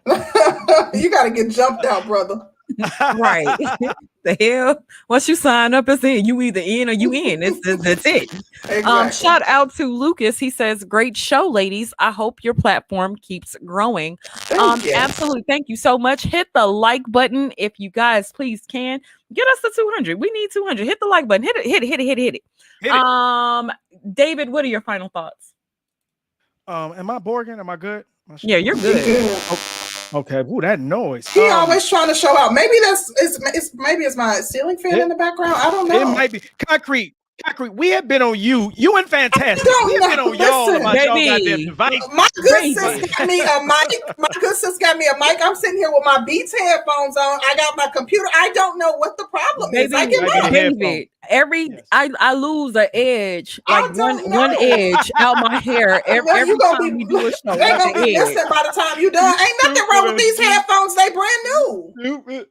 You got to get jumped out, brother. Right. The hell? Once you sign up, it's in. You either in or you in. That's it. Exactly. Shout out to Lucas. He says, "Great show, ladies. I hope your platform keeps growing." Thank you. Absolutely. Thank you so much. Hit the like button if you guys please can. Get us to 200. We need 200. Hit the like button. Hit it. Hit it. David, what are your final thoughts? Am I Borgen? Am I good? Yeah, you're good. Okay. Ooh, that noise. He always trying to show out. Maybe it's my ceiling fan in the background. I don't know. It might be concrete. We have been on you. You and Fantastic. We have been on y'all about y'all goddamn device. My good sis got me a mic. My good sis got me a mic. I'm sitting here with my Beats headphones on. I got my computer. I don't know what the problem is. I give up. David, I lose an edge, like one edge out my hair every time we do a show. They're gonna be missing by the time you done. Ain't nothing wrong with these headphones. They brand new.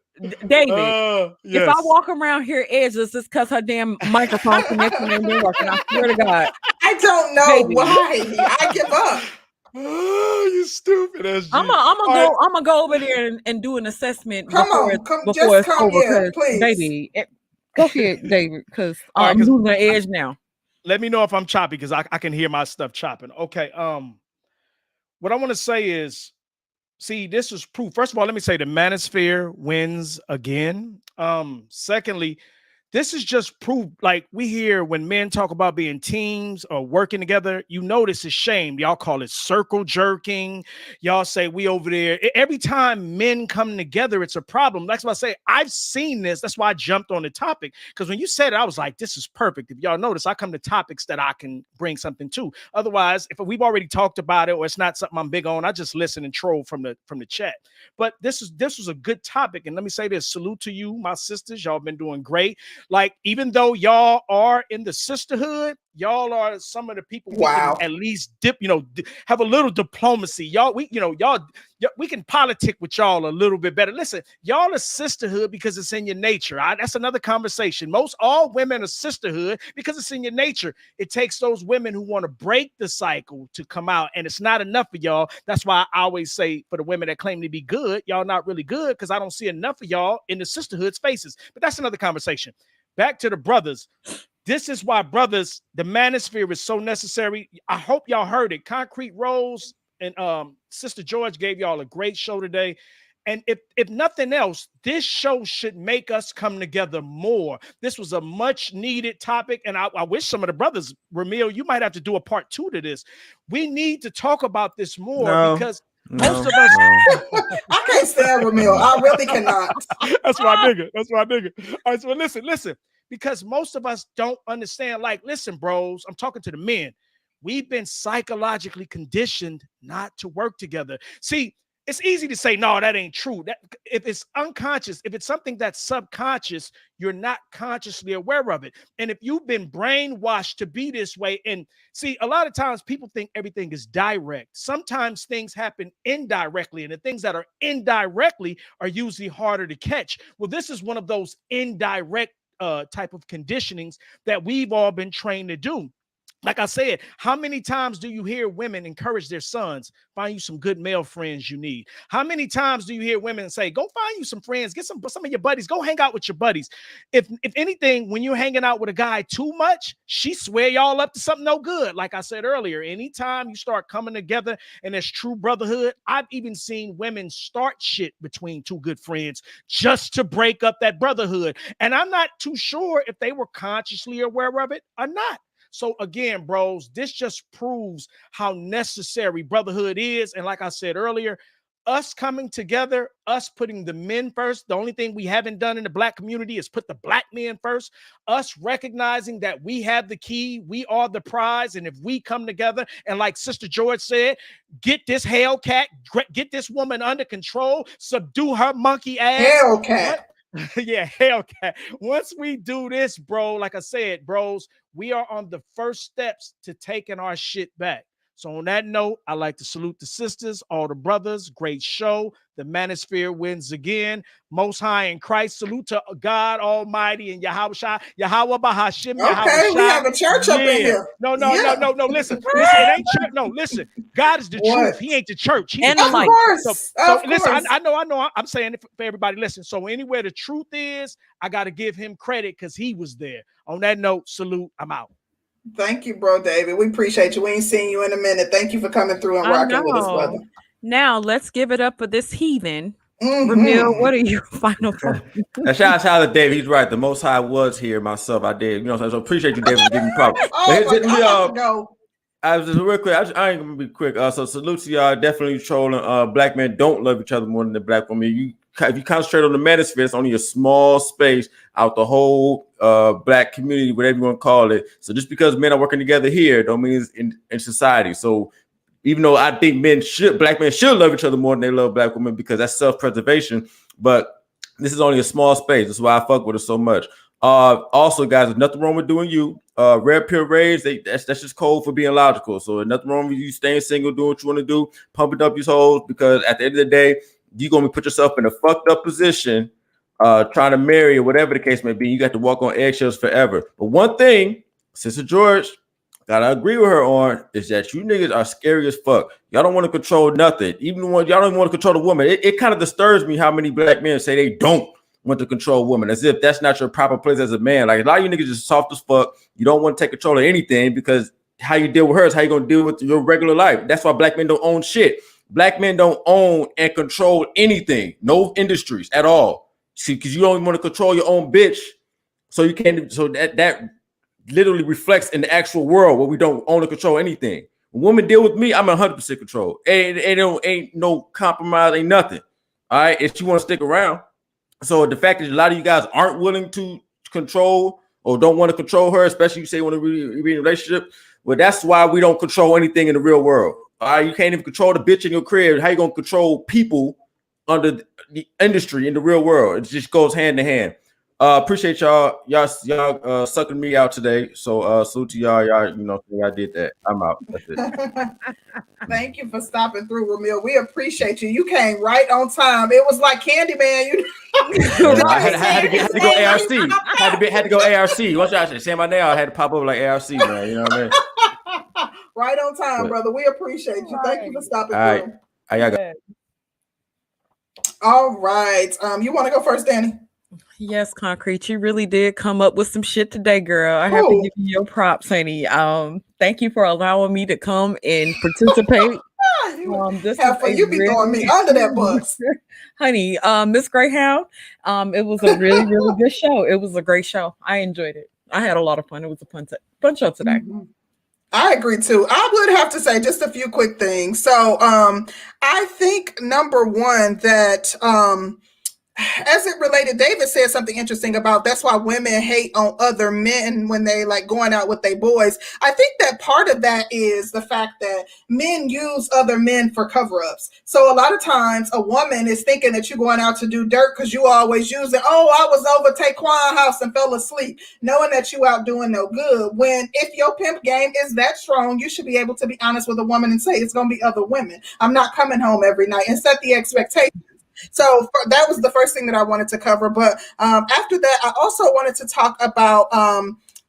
David, if I walk around here edgeless, it's because her damn microphone connection ain't been working. I swear to God. I don't know why. I give up. Oh, you stupid ass. I'm gonna go over there and do an assessment before it's over. Please. Baby, go ahead, David, because I'm losing the edge now. Let me know if I'm choppy because I can hear my stuff chopping. Okay. What I want to say is, see, this is proof. First of all, let me say the manosphere wins again. Secondly, this is just proof. Like we hear when men talk about being teams or working together, you notice it's shame. Y'all call it circle jerking. Y'all say we over there. Every time men come together, it's a problem. That's why I say I've seen this. That's why I jumped on the topic. Because when you said it, I was like, this is perfect. If y'all notice, I come to topics that I can bring something to. Otherwise, if we've already talked about it or it's not something I'm big on, I just listen and troll from the chat. But this was a good topic. And let me say this, salute to you, my sisters. Y'all been doing great. Like, even though y'all are in the sisterhood, y'all are some of the people we can at least have a little diplomacy. We can politic with y'all a little bit better. Listen, y'all are sisterhood because it's in your nature. That's another conversation. All women are sisterhood because it's in your nature. It takes those women who want to break the cycle to come out, and it's not enough for y'all. That's why I always say for the women that claim to be good, y'all not really good because I don't see enough of y'all in the sisterhood spaces. But that's another conversation. Back to the brothers. This is why, brothers, the manosphere is so necessary. I hope y'all heard it. Concreterose and Sister George gave y'all a great show today. And if nothing else, this show should make us come together more. This was a much needed topic. And I wish some of the brothers, Ramil, you might have to do a part 2 to this. We need to talk about this more because most of us. I can't stand Ramil. I really cannot. That's my nigga. All right, so listen. Because most of us don't understand. Like, listen, bros, I'm talking to the men. We've been psychologically conditioned not to work together. See, it's easy to say, no, that ain't true. That if it's unconscious, if it's something that's subconscious, you're not consciously aware of it. And if you've been brainwashed to be this way, and see, a lot of times people think everything is direct. Sometimes things happen indirectly, and the things that are indirectly are usually harder to catch. Well, this is one of those indirect type of conditionings that we've all been trained to do. Like I said, how many times do you hear women encourage their sons, find you some good male friends you need? How many times do you hear women say, go find you some friends, get some of your buddies, go hang out with your buddies? If anything, when you're hanging out with a guy too much, she swear y'all up to something no good. Like I said earlier, anytime you start coming together and there's true brotherhood, I've even seen women start shit between two good friends just to break up that brotherhood. And I'm not too sure if they were consciously aware of it or not. So again, bros, this just proves how necessary brotherhood is. And like I said earlier, us coming together, us putting the men first. The only thing we haven't done in the black community is put the black men first. Us recognizing that we have the key, we are the prize. And if we come together and like Sister George said, get this Hellcat, get this woman under control, subdue her monkey ass. Hellcat. Yeah, Hellcat. Once we do this, bro, like I said, bros, we are on the first steps to taking our shit back. So on that note, I like to salute the sisters, all the brothers. Great show. The manosphere wins again. Most High in Christ. Salute to God Almighty and Yahweh Bahashim. Okay, we have a church up in here. No. Listen, it ain't church. No, listen. God is the truth. He ain't the church. He and the light. So listen, I know. I'm saying it for everybody. Listen. So anywhere the truth is, I got to give him credit because he was there. On that note, salute. I'm out. Thank you, bro, David. We appreciate you. We ain't seen you in a minute. Thank you for coming through and rocking with us, brother. Now let's give it up for this heathen. Ramil, what are your final thoughts? Shout out to David. He's right. The Most High was here. Myself, I did. You know, so appreciate you, David, for giving me props. I was just real quick. I ain't gonna be quick. So salute to y'all. Definitely trolling. Black men don't love each other more than the black women. If you concentrate on the manosphere, it's only a small space out the whole black community, whatever you want to call it. So just because men are working together here, don't mean it's in society. So even though I think black men should love each other more than they love black women because that's self-preservation, but this is only a small space. That's why I fuck with it so much. Also, guys, there's nothing wrong with doing you. Red pill rage, that's just code for being logical. So there's nothing wrong with you staying single, doing what you want to do, pumping up these hoes, because at the end of the day, you're going to put yourself in a fucked up position trying to marry or whatever the case may be. You got to walk on eggshells forever. But one thing, Sister George, gotta agree with her on is that you niggas are scary as fuck. Y'all don't want to control nothing. Even when y'all don't even want to control the woman. It kind of disturbs me how many black men say they don't want to control a woman, as if that's not your proper place as a man. Like a lot of you niggas just soft as fuck. You don't want to take control of anything because how you deal with her is how you gonna deal with your regular life. That's why black men don't own shit. Black men don't own and control anything, no industries at all. See, because you don't even want to control your own bitch, so you can't. So that literally reflects in the actual world where we don't own or control anything. When women deal with me, I'm 100% control. Ain't no compromise, ain't nothing. All right, if you want to stick around. So the fact that a lot of you guys aren't willing to control or don't want to control her, especially you say you want to be in a relationship, well, that's why we don't control anything in the real world. All right, you can't even control the bitch in your crib. How you gonna control people under the industry in the real world? It just goes hand in hand. Appreciate y'all sucking me out today. So salute to y'all. Y'all did that. I'm out. That's it. Thank you for stopping through, Ramil. We appreciate you. You came right on time. It was like Candyman. I had to go ARC. Had to go ARC. Once y'all say my name, I had to pop up like ARC, man. You know what I mean? Right on time, brother. We appreciate you. Thank you for stopping through. All right. You want to go first, Danny? Yes, Concrete. You really did come up with some shit today, girl. I have to give you your props, honey. Thank you for allowing me to come and participate. You be throwing me under that bus. Honey, Miss Greyhound, it was a really, really good show. It was a great show. I enjoyed it. I had a lot of fun. It was a fun show today. Mm-hmm. I agree too. I would have to say just a few quick things. So I think number one that as it related, David said something interesting about that's why women hate on other men when they like going out with their boys. I think that part of that is the fact that men use other men for cover-ups. So a lot of times a woman is thinking that you're going out to do dirt because you always using, I was over Taquan house and fell asleep, knowing that you out doing no good. When if your pimp game is that strong, you should be able to be honest with a woman and say it's going to be other women. I'm not coming home every night, and set the expectation. So that was the first thing that I wanted to cover. But after that, I also wanted to talk about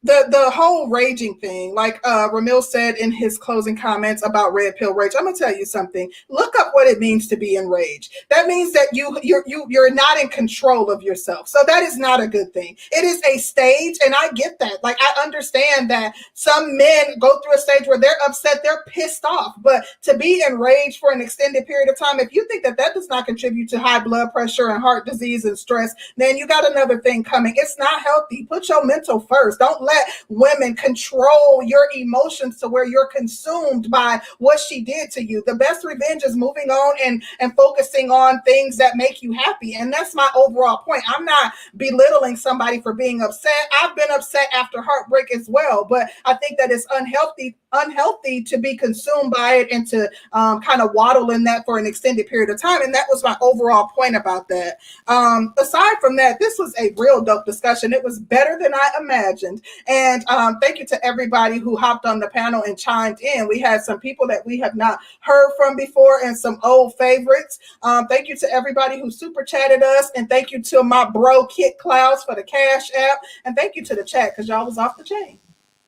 the whole raging thing. Like Ramil said in his closing comments about red pill rage. I'm gonna tell you something. Look up what it means to be enraged. That means that you're not in control of yourself. So that is not a good thing. It is a stage, and I get that. Like I understand that some men go through a stage where they're upset, they're pissed off. But to be enraged for an extended period of time, if you think that does not contribute to high blood pressure and heart disease and stress, then you got another thing coming. It's not healthy. Put your mental first. Don't let women control your emotions to where you're consumed by what she did to you. The best revenge is moving on and focusing on things that make you happy. And that's my overall point. I'm not belittling somebody for being upset. I've been upset after heartbreak as well, but I think that it's unhealthy to be consumed by it and to kind of waddle in that for an extended period of time. And that was my overall point about that. Aside from that, this was a real dope discussion. It was better than I imagined. And thank you to everybody who hopped on the panel and chimed in. We had some people that we have not heard from before and some old favorites. Thank you to everybody who super chatted us, and thank you to my bro Kit Clouds for the Cash App, and thank you to the chat because y'all was off the chain.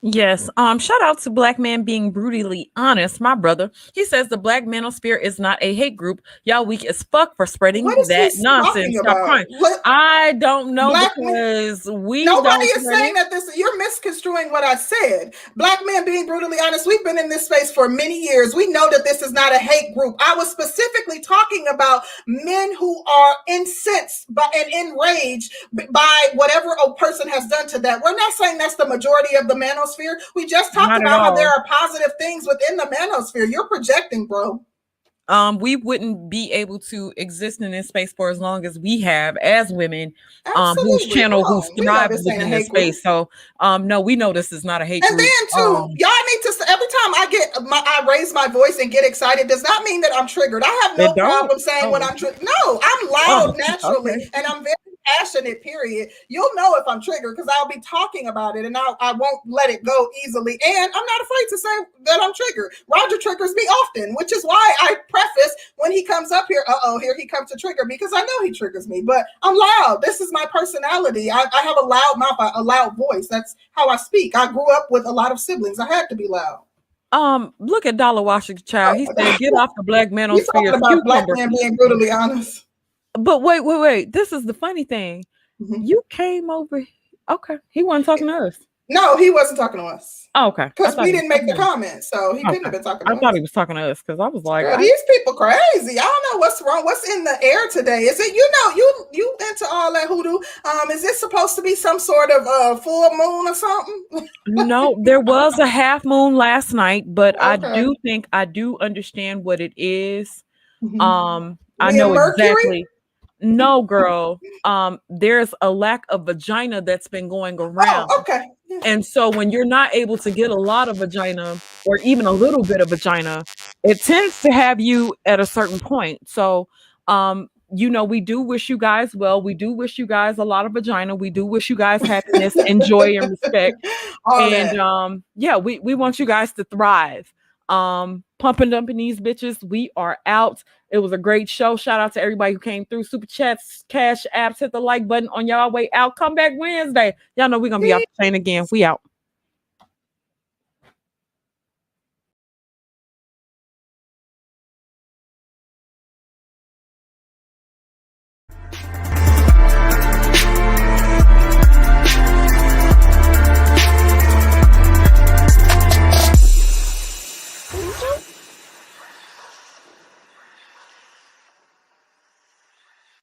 Yes. Shout out to Black Man Being Brutally Honest, my brother. He says the Black Manosphere is not a hate group. Y'all weak as fuck for spreading that nonsense. Stop crying. I don't know because nobody is saying that this. You're misconstruing what I said. Black Men Being Brutally Honest. We've been in this space for many years. We know that this is not a hate group. I was specifically talking about men who are incensed and enraged by whatever a person has done to that. We're not saying that's the majority of the manosphere. We just talked about how there are positive things within the manosphere. You're projecting, bro. We wouldn't be able to exist in this space for as long as we have as women, whose channel, who thrive within this space. So, no, we know this is not a hate group. And then too, y'all need to, every time I raise my voice and get excited, does not mean that I'm triggered. I have no problem saying when I'm triggered. No, I'm loud naturally, and I'm very passionate, period. You'll know if I'm triggered because I'll be talking about it and I won't let it go easily. And I'm not afraid to say that I'm triggered. Roger triggers me often, which is why I preface when he comes up here, here he comes to trigger me, because I know he triggers me, but I'm loud. This is my personality. I have a loud mouth, a loud voice. That's how I speak. I grew up with a lot of siblings. I had to be loud. Look at Dollar Washington Child. He said, get off the Black Manosphere. He's talking about Black Man Being Brutally Honest. But wait. This is the funny thing. Mm-hmm. You came over. Okay. He wasn't talking to us. No, he wasn't talking to us. Oh, okay. Because we didn't make the comment. So he couldn't have been talking to us. I thought he was talking to us because I was like, girl, these people crazy. I don't know what's wrong. What's in the air today? Is it, you into all that hoodoo? Is this supposed to be some sort of full moon or something? No, there was a half moon last night, but okay. I do understand what it is. Mm-hmm. I know exactly. No, girl. There's a lack of vagina that's been going around. Oh, okay. Yeah. And so when you're not able to get a lot of vagina or even a little bit of vagina, it tends to have you at a certain point. So, we do wish you guys well. We do wish you guys a lot of vagina. We do wish you guys happiness and joy and respect. We want you guys to thrive. Pumping dumping these bitches. We are out. It was a great show. Shout out to everybody who came through. Super chats, cash apps, hit the like button on y'all way out. Come back Wednesday. Y'all know we're gonna be out the chain again. We out.